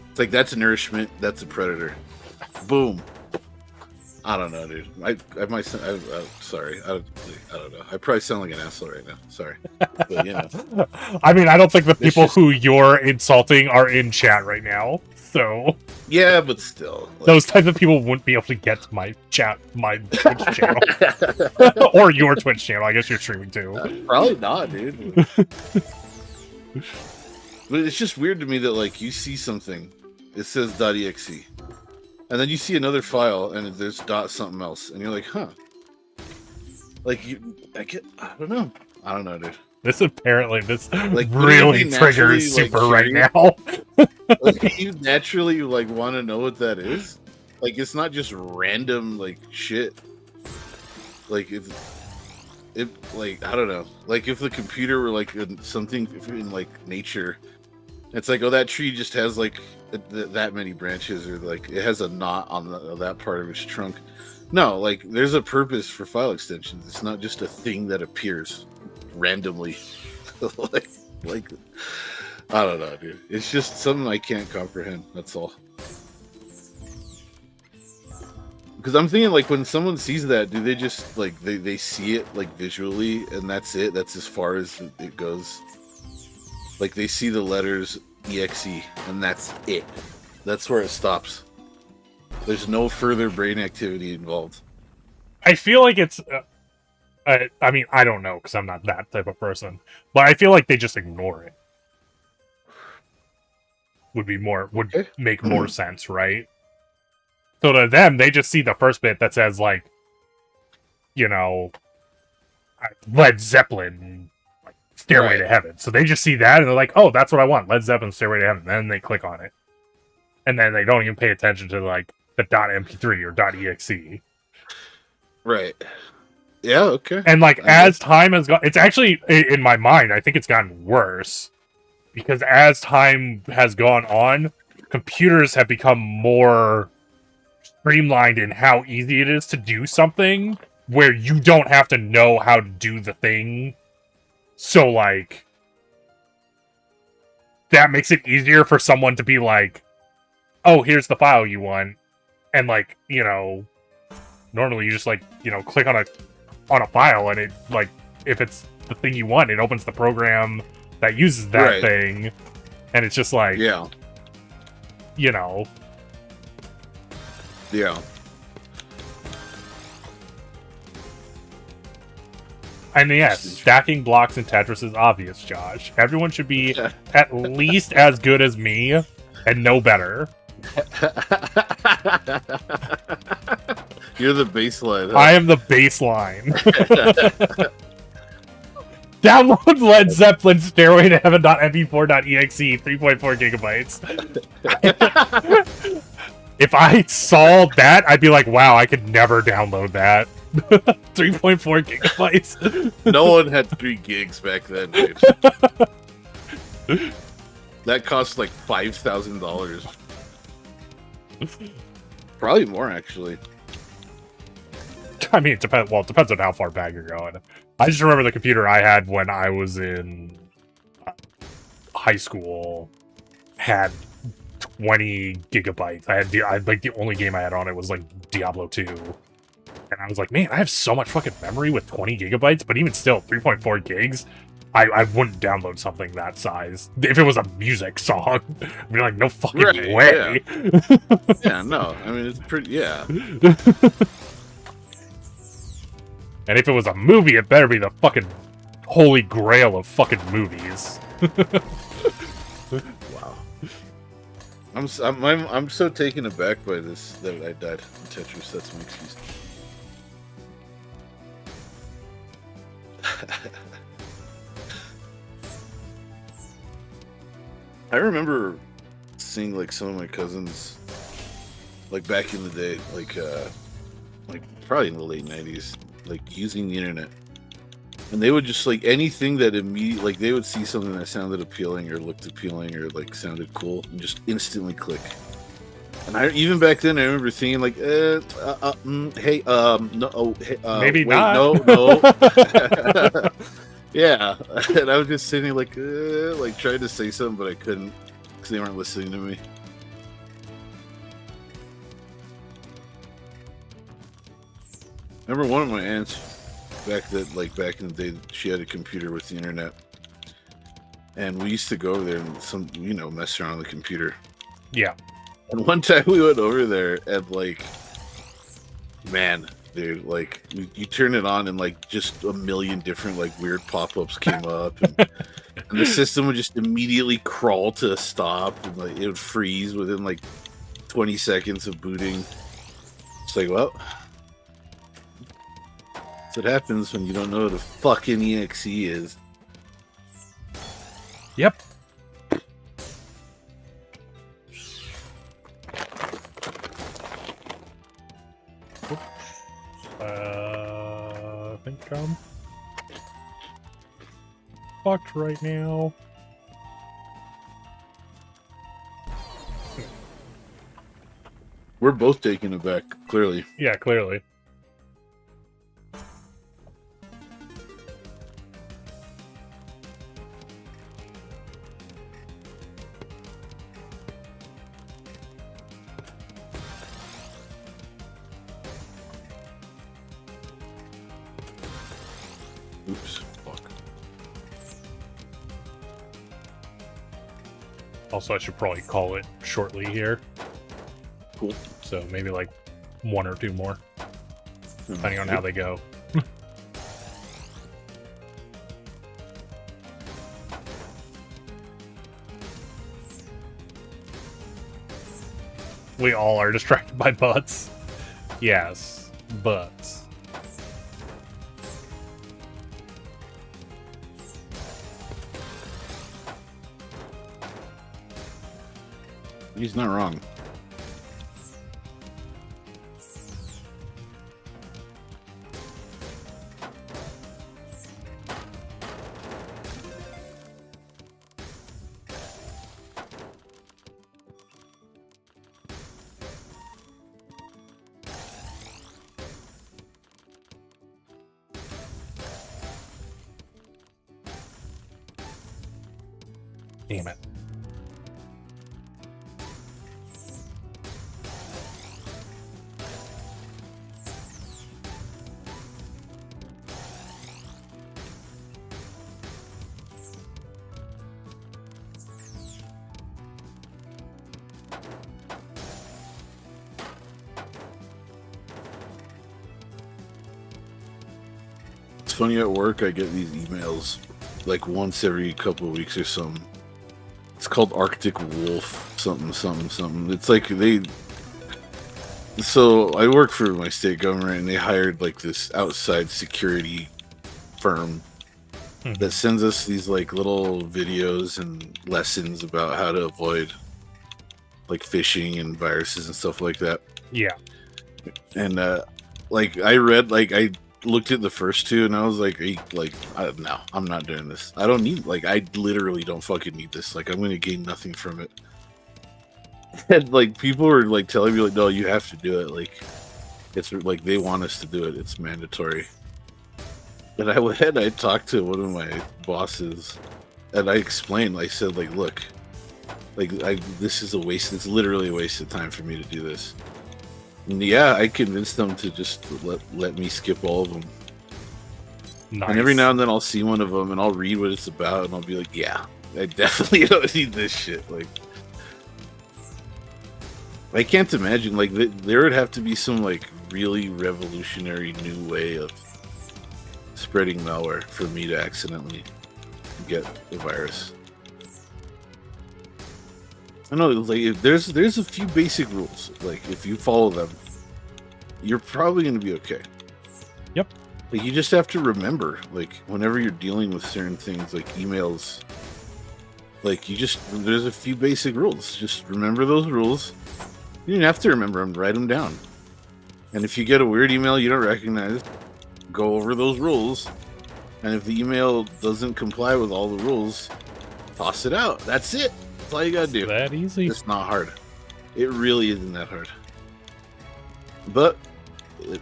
It's like that's nourishment, that's a predator. Boom. I don't know, dude. I might. Sorry. I don't know. I probably sound like an asshole right now. Sorry. But you know. I mean, I don't think the people who you're insulting are in chat right now. So yeah, but still, like, those types of people wouldn't be able to get to my chat, my Twitch channel, or your Twitch channel. I guess you're streaming too. Probably not, dude. But it's just weird to me that like you see something, it says .exe, and then you see another file and there's something else, and you're like, huh? Like I don't know, dude. This apparently like really triggers like, Super right now. Like you naturally like want to know what that is. Like it's not just random like shit. Like it like I don't know. Like if the computer were like something in like nature, it's like, oh, that tree just has like that many branches, or like it has a knot on that part of its trunk. No, like there's a purpose for file extensions. It's not just a thing that appears randomly. like I don't know, dude. It's just something I can't comprehend. That's all. Because I'm thinking, like, when someone sees that, do they just like they see it like visually, and that's it? That's as far as it goes. Like they see the letters EXE, and that's it. That's where it stops. There's no further brain activity involved. I feel like it's. I mean, I don't know because I'm not that type of person, but I feel like they just ignore it. Would make more sense, right? So to them, they just see the first bit that says like, you know, Led Zeppelin, like, Stairway to Heaven. So they just see that and they're like, oh, that's what I want, Led Zeppelin, Stairway to Heaven. And then they click on it, and then they don't even pay attention to like the .mp3 or .exe. Right. Yeah. Okay. And like as time has gone, it's actually in my mind, I think it's gotten worse because as time has gone on, computers have become more streamlined in how easy it is to do something where you don't have to know how to do the thing. So like that makes it easier for someone to be like, oh, here's the file you want. And like, you know, normally you just like, you know, click on a file and it like, if it's the thing you want, it opens the program that uses that thing. And it's just like, yeah, you know. Yeah. And yes, stacking blocks in Tetris is obvious, Josh. Everyone should be at least as good as me and no better. You're the baseline. Huh? I am the baseline. Download Led Zeppelin Stairway to Heaven.mp4.exe 3.4 gigabytes. If I saw that, I'd be like, wow, I could never download that. 3.4 gigabytes. No one had 3 gigs back then, dude. That cost like $5,000. Probably more, actually. I mean, it depends. Well, it depends on how far back you're going. I just remember the computer I had when I was in high school had 20 gigabytes. I like the only game I had on it was like Diablo 2, and I was like, man, I have so much fucking memory with 20 gigabytes. But even still, 3.4 gigs. I wouldn't download something that size if it was a music song. I'd be like, no fucking way. Yeah. Yeah, no. I mean, it's pretty. Yeah. And if it was a movie, it better be the fucking holy grail of fucking movies. Wow. I'm so taken aback by this that I died in Tetris. That's my excuse. I remember seeing like some of my cousins, like back in the day, like probably in the late '90s, like using the internet, and they would just like anything that immediately, like they would see something that sounded appealing or looked appealing or like sounded cool, and just instantly click. And I even back then I remember thinking like, hey, no, oh, hey, maybe wait, not. no. Yeah, and I was just sitting like trying to say something, but I couldn't because they weren't listening to me. Remember one of my aunts back in the day, she had a computer with the internet, and we used to go over there and mess around on the computer. Yeah. And one time we went over there and like, man. Dude, like you turn it on and like just a million different like weird pop-ups came up, and the system would just immediately crawl to a stop, and like it would freeze within like 20 seconds of booting. It's like, well, that's what happens when you don't know what a fucking EXE is. Yep. I think I'm fucked right now. We're both taken aback, clearly. Yeah, clearly. Oops, fuck. Also, I should probably call it shortly here. Cool. So maybe like 1 or 2 more, depending on how they go. We all are distracted by butts. Yes, butts. He's not wrong. Damn it. It's funny, at work I get these emails like once every couple of weeks or something. It's called Arctic Wolf something something something. It's like So I work for my state government, and they hired like this outside security firm that sends us these like little videos and lessons about how to avoid like phishing and viruses and stuff like that. Yeah. And like I looked at the first two, and I was like, no, I'm not doing this. I don't need, like, I literally don't fucking need this. Like, I'm going to gain nothing from it. And like people were like telling me like, no, you have to do it. Like, it's like they want us to do it. It's mandatory. And I went and I talked to one of my bosses, and I explained. I said, like, look, like this is a waste. It's literally a waste of time for me to do this. And yeah, I convinced them to just let me skip all of them. Nice. And every now and then I'll see one of them and I'll read what it's about, and I'll be like, yeah, I definitely don't need this shit. Like, I can't imagine, like, there would have to be some like really revolutionary new way of spreading malware for me to accidentally get the virus. I know, like, there's a few basic rules. Like, if you follow them, you're probably going to be okay. Yep. Like, you just have to remember, like, whenever you're dealing with certain things, like emails, like, there's a few basic rules. Just remember those rules. You don't have to remember them, write them down. And if you get a weird email you don't recognize, go over those rules. And if the email doesn't comply with all the rules, toss it out. That's it. That's all you gotta do. That easy. It's not hard. It really isn't that hard. But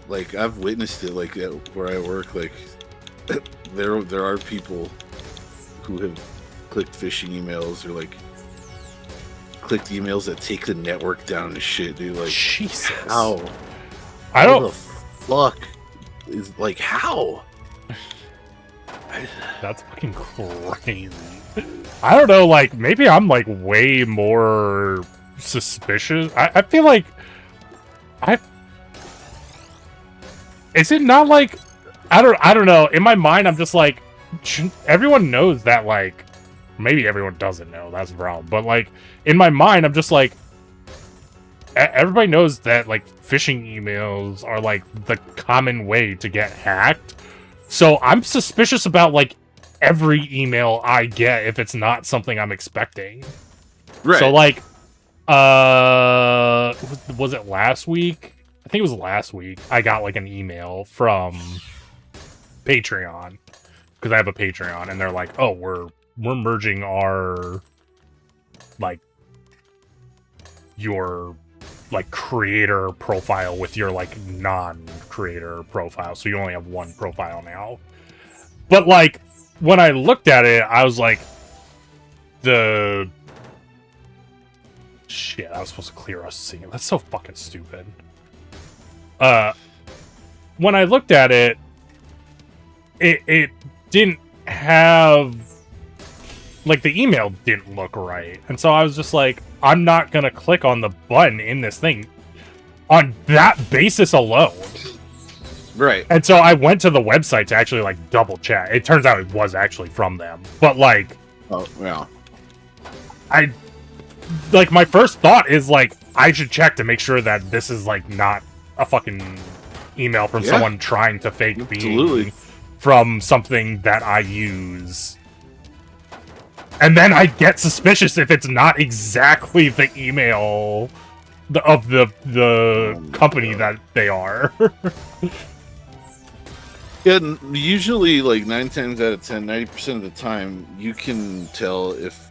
like, I've witnessed it, like, at where I work. Like, there are people who have clicked phishing emails, or like clicked emails that take the network down and shit, dude. Like, Jesus. How? I don't. What the fuck is, like, how? That's fucking crazy. I don't know, like, maybe I'm, like, way more suspicious. I feel like... Is it not, like... I don't know. In my mind, I'm just, like... Everyone knows that, like... Maybe everyone doesn't know. That's the problem. But, like, in my mind, I'm just, like... Everybody knows that, like, phishing emails are, like, the common way to get hacked. So I'm suspicious about, like, every email I get if it's not something I'm expecting. Right. So, like, was it last week? I think it was last week. I got, like, an email from Patreon, because I have a Patreon, and they're like, oh, we're merging our, like, your, like, creator profile with your, like, non-creator profile, so you only have one profile now. But, like, when I looked at it, I was like, shit, I was supposed to clear us seeing. That's so fucking stupid. When I looked at it, it didn't have, like, the email didn't look right. And so I was just like, I'm not gonna click on the button in this thing on that basis alone. Right. And so I went to the website to actually, like, double check. It turns out it was actually from them. But, like... Oh, yeah. Like, my first thought is, like, I should check to make sure that this is, like, not a fucking email from someone trying to fake being from something that I use. And then I get suspicious if it's not exactly the email of the company that they are. Yeah, usually, like, 9 times out of 10, 90% of the time, you can tell if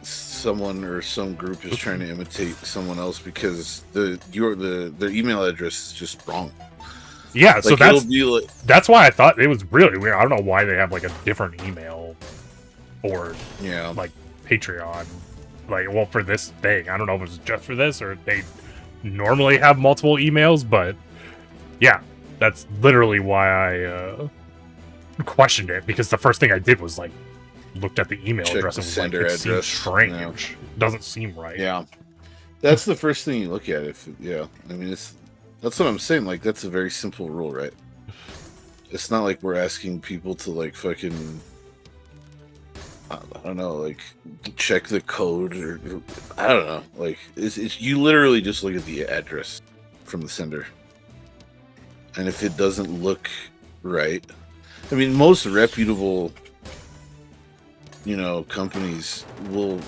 someone or some group is trying to imitate someone else, because their email address is just wrong. Yeah, like, so that's why I thought it was really weird. I don't know why they have, like, a different email for, like, Patreon. Like, well, for this thing. I don't know if it was just for this, or they normally have multiple emails, but yeah, that's literally why I questioned it, because the first thing I did was, like, looked at the email address and was like, it seems strange. Yeah. Doesn't seem right. Yeah. That's the first thing you look at. I mean, that's what I'm saying. Like, that's a very simple rule, right? It's not like we're asking people to, like, fucking, I don't know, like, check the code, or I don't know. Like, it's you literally just look at the address. from the sender. And if it doesn't look right, I mean, most reputable, companies will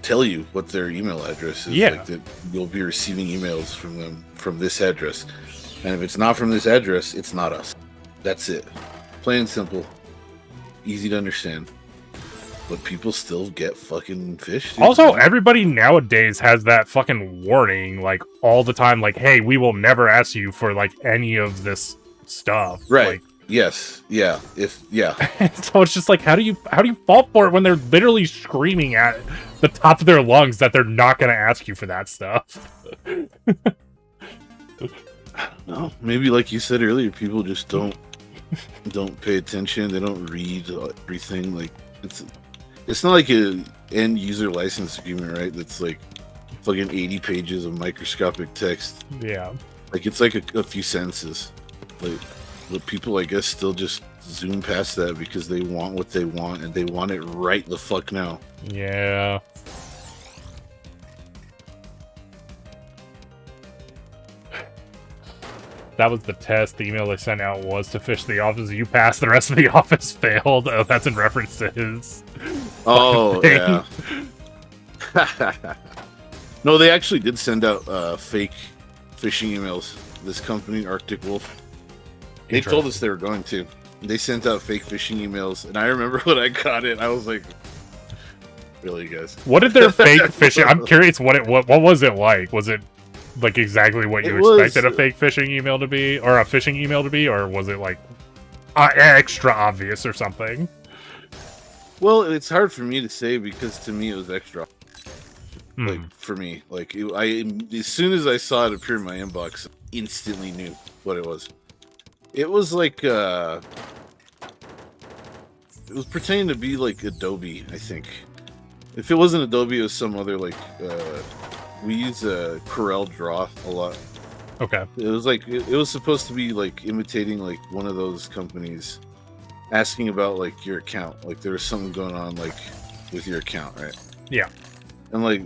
tell you what their email address is. Yeah. Like that you'll be receiving emails from them from this address. And if it's not from this address, it's not us. That's it. Plain and simple. Easy to understand. But people still get fucking fished. Also, everybody nowadays has that fucking warning, like, all the time, like, hey, we will never ask you for, like, any of this stuff. Right. Like, yes. Yeah. so it's just like, how do you fall for it when they're literally screaming at the top of their lungs that they're not going to ask you for that stuff? No, maybe like you said earlier, people just don't pay attention. They don't read everything. Like it's not like a end user license agreement, right? That's like fucking 80 pages of microscopic text. Yeah. Like it's like a few sentences. Like the people, I guess, still just zoom past that because they want what they want and they want it right the fuck now. Yeah. That was the test. The email they sent out was to fish the office. You passed, the rest of the office failed. Oh, that's in reference to his. Oh, yeah. No, they actually did send out fake phishing emails. This company, Arctic Wolf. They told us they were going to. They sent out fake phishing emails, and I remember when I got it, I was like, "Really, guys?" What did their fake phishing? I'm curious what was it like? Was it like exactly what you expected a fake phishing email to be, or a phishing email to be, or was it like extra obvious or something? Well, it's hard for me to say because to me it was extra. Like for me, like as soon as I saw it appear in my inbox, instantly knew what it was. It was like it was pretending to be like Adobe, I think. If it wasn't Adobe, it was some other like we use Corel Draw a lot. Okay. It was like it was supposed to be like imitating like one of those companies asking about like your account. Like there was something going on like with your account, right? Yeah. And like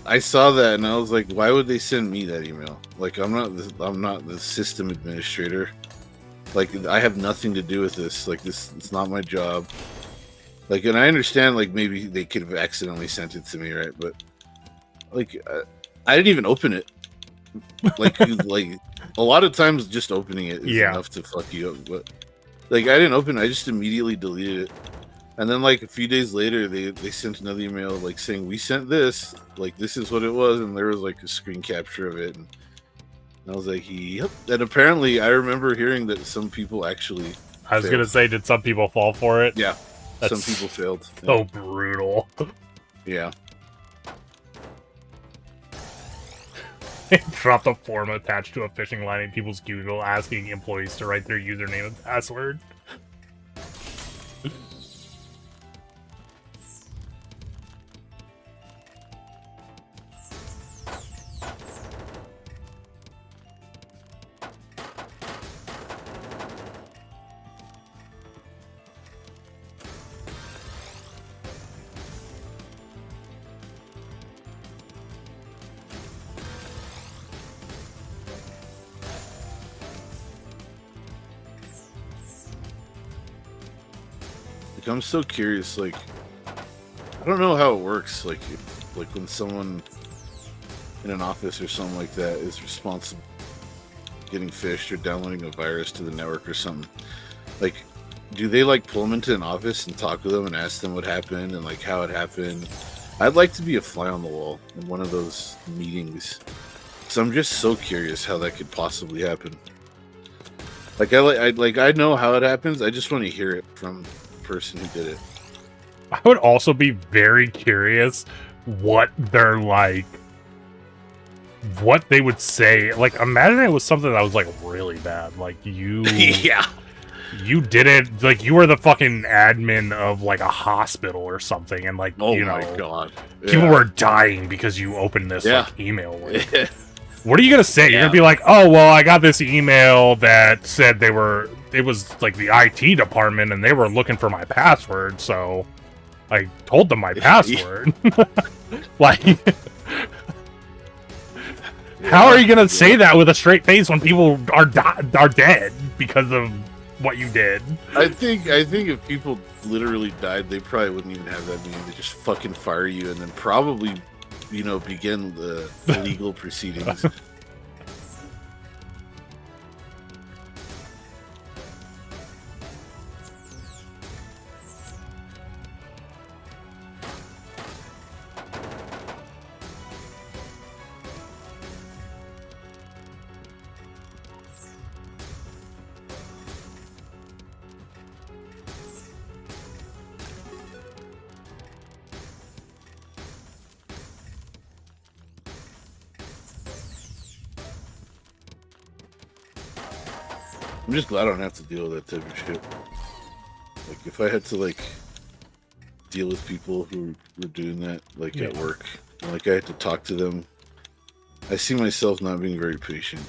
I saw that and I was like, why would they send me that email? Like I'm not the system administrator. Like I have nothing to do with this. Like it's not my job. Like, and I understand like maybe they could have accidentally sent it to me, right? But like I didn't even open it. Like like a lot of times just opening it is enough to fuck you up. But like I didn't open it, I just immediately deleted it. And then like a few days later they sent another email like saying we sent this, like this is what it was, and there was like a screen capture of it, and I was like, yep. And apparently I remember hearing that some people actually I was failed. Gonna say, did some people fall for it? Yeah. Some people failed. So brutal. Yeah. Dropped a form attached to a phishing line in people's Google asking employees to write their username and password. I'm so curious, like I don't know how it works, like when someone in an office or something like that is responsible for getting phished or downloading a virus to the network or something. Like, do they like pull them into an office and talk to them and ask them what happened and like how it happened? I'd like to be a fly on the wall in one of those meetings. So I'm just so curious how that could possibly happen. Like I know how it happens. I just want to hear it from person who did it. I would also be very curious what they're like, what they would say. Like, imagine it was something that was like really bad. Like you, yeah, you did it. Like you were the fucking admin of like a hospital or something, and like oh my god, people were dying because you opened this like, email link. What are you gonna say? You're gonna be like, oh well, I got this email that said it was like the IT department and they were looking for my password, so I told them my password. Like, how are you gonna say that with a straight face when people are dead because of what you did? I think if people literally died, they probably wouldn't even have that meeting. They just fucking fire you and then probably, begin the legal proceedings. I'm just glad I don't have to deal with that type of shit. Like, if I had to, deal with people who were doing that, at work, and, I had to talk to them, I see myself not being very patient.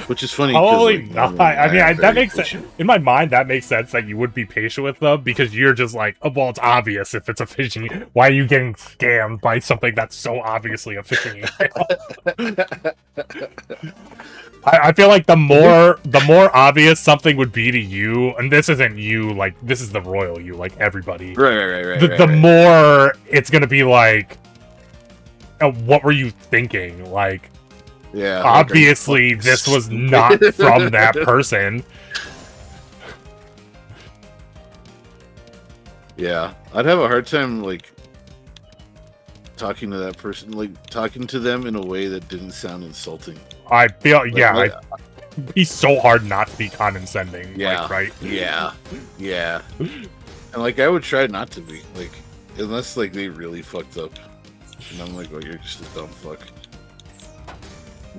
Which is funny. Probably not. I mean, that makes sense. In my mind, that makes sense that you would be patient with them because you're just like, oh, well, it's obvious if it's a phishing. Why are you getting scammed by something that's so obviously a phishing email? I feel like the more obvious something would be to you, and this isn't you, this is the royal you, everybody. Right. The more it's gonna be like, what were you thinking? Yeah. Obviously, this was not from that person. Yeah, I'd have a hard time talking to that person, talking to them in a way that didn't sound insulting. I feel, it'd be so hard not to be condescending. Yeah, right? Yeah. And I would try not to be, unless they really fucked up, and I'm like, oh, you're just a dumb fuck.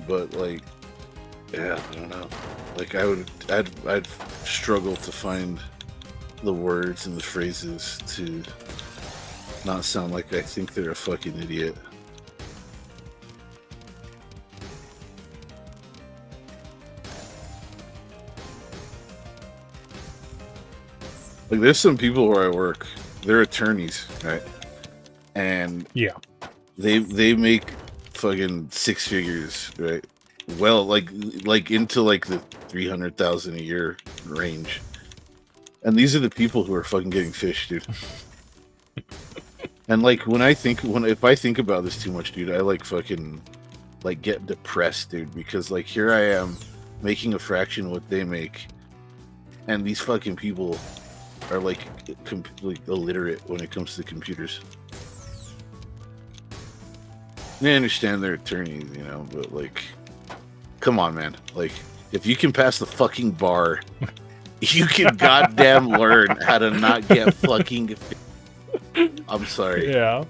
But yeah, I don't know. I'd struggle to find the words and the phrases to not sound like I think they're a fucking idiot. There's some people where I work, they're attorneys, right? And yeah, they make fucking six figures, right? Well, into the 300,000 a year range, and these are the people who are fucking getting fished, dude. And if I think about this too much, dude, I fucking get depressed, dude, because here I am making a fraction of what they make, and these fucking people are completely illiterate when it comes to computers. I understand they're attorneys, but come on, man. If you can pass the fucking bar, you can goddamn learn how to not get fucking. I'm sorry. Yeah.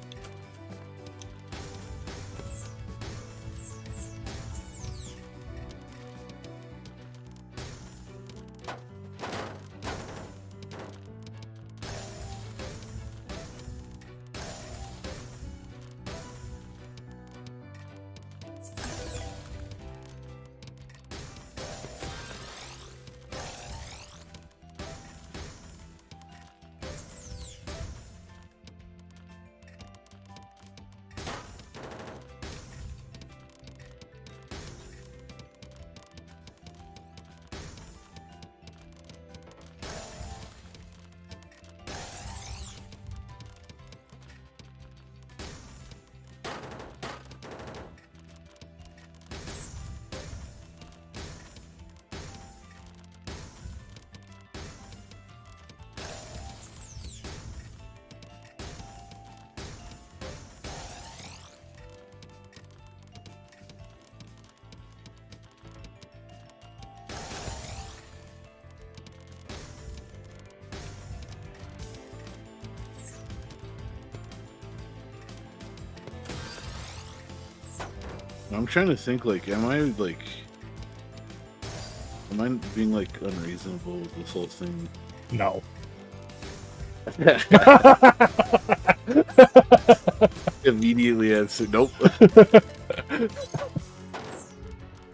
I'm trying to think, am I being unreasonable with this whole thing? No. Immediately answer, nope.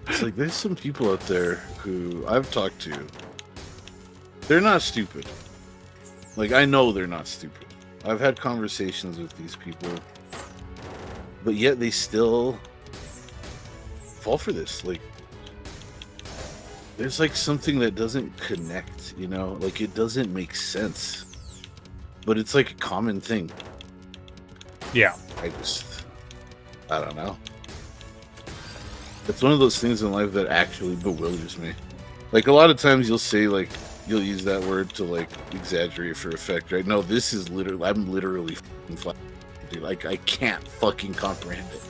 It's there's some people out there who I've talked to. They're not stupid. I know they're not stupid. I've had conversations with these people, but yet they still fall for this. Like, there's like something that doesn't connect, you know, like it doesn't make sense, but it's like a common thing. Yeah. I don't know. It's one of those things in life that actually bewilders me. Like, a lot of times you'll say, like, you'll use that word to, like, exaggerate for effect, right? No, this is literally, I'm literally fucking flat, dude. Like, I can't fucking comprehend it.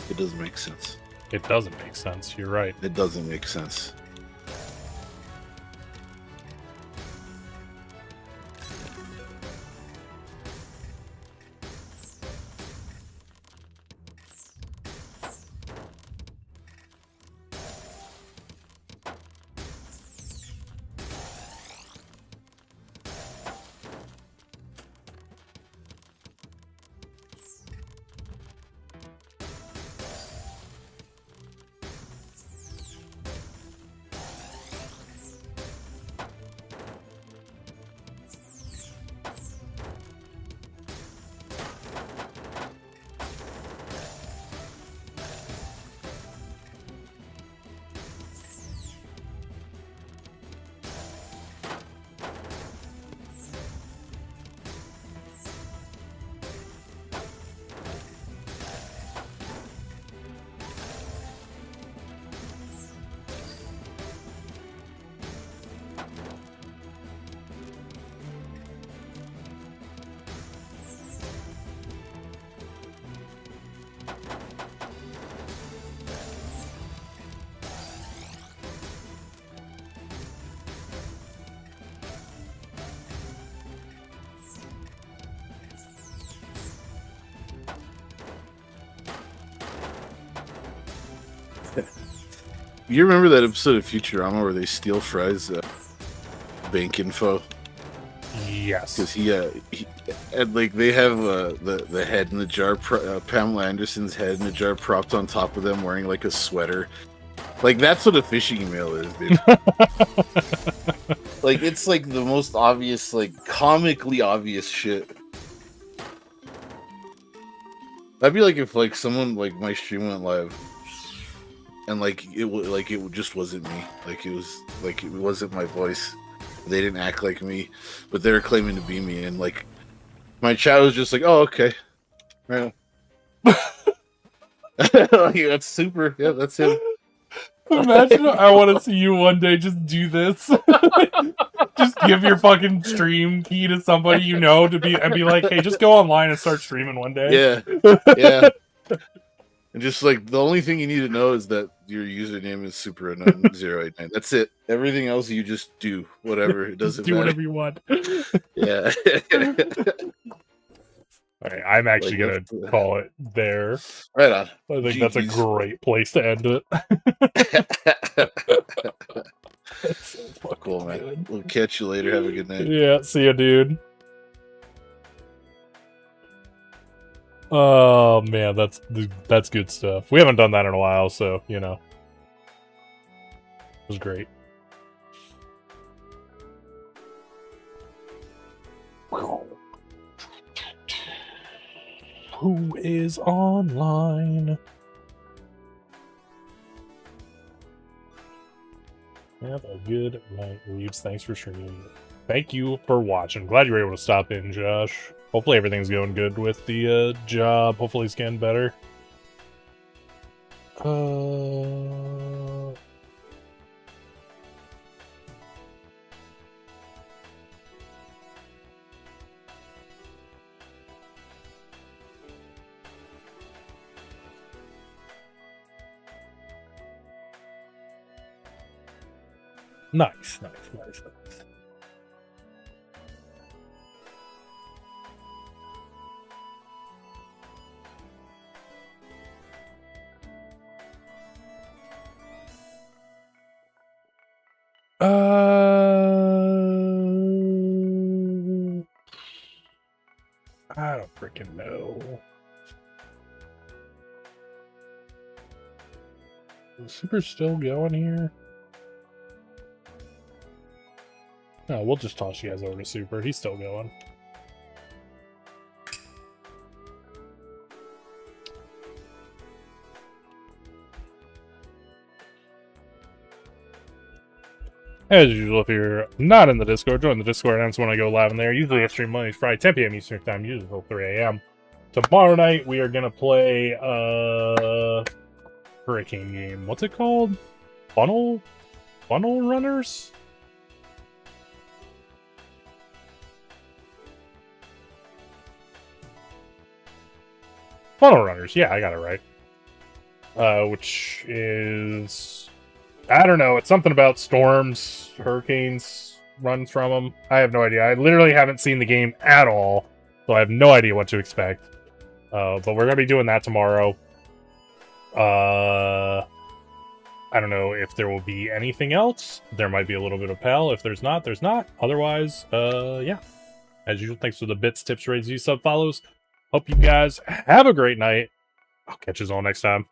It doesn't make sense. It doesn't make sense. You're right. It doesn't make sense. You remember that episode of Futurama where they steal Fry's bank info? Yes. Because he and like they have the head in the jar, Pamela Anderson's head in a jar propped on top of them, wearing like a sweater. Like, that's what a phishing email is, dude. Like, it's like the most obvious, like comically obvious shit. That'd be like if like someone, like, my stream went live and like it just wasn't me. Like, it was like it wasn't my voice. They didn't act like me, but they were claiming to be me, and like my chat was just like, "Oh, okay, right." Like, that's super. Yeah, that's him. Imagine I want to see you one day just do this. Just give your fucking stream key to somebody you know and be like, hey, just go online and start streaming one day. Yeah. And just like the only thing you need to know is that your username is super unknown 089. That's it. Everything else you just do whatever. It doesn't do matter. whatever you want. Yeah. All right, I'm actually gonna call it there. Right on. I think that's a great place to end it. So cool, man. Good. We'll catch you later. Have a good night. Yeah, see ya, dude. Oh man, that's good stuff. We haven't done that in a while, so you know, it was great. Who is online? Have a good night, Reeves. Thanks for streaming. Thank you for watching. Glad you were able to stop in, Josh. Hopefully everything's going good with the job. Hopefully it's getting better. Nice. I don't freaking know. Is Super still going here? No, we'll just toss you guys over to Super. He's still going. As usual, if you're not in the Discord, join the Discord. That's when I go live in there. Usually I stream Mondays, Friday, 10 p.m. Eastern Time, usually until 3 a.m. Tomorrow night, we are going to play Hurricane game. What's it called? Funnel Runners? Funnel Runners, yeah, I got it right. Which is... I don't know. It's something about storms, hurricanes, runs from them. I have no idea. I literally haven't seen the game at all, so I have no idea what to expect. But we're going to be doing that tomorrow. I don't know if there will be anything else. There might be a little bit of Pal. If there's not, there's not. Otherwise, yeah. As usual, thanks for the bits, tips, raids, views, sub, follows. Hope you guys have a great night. I'll catch you all next time.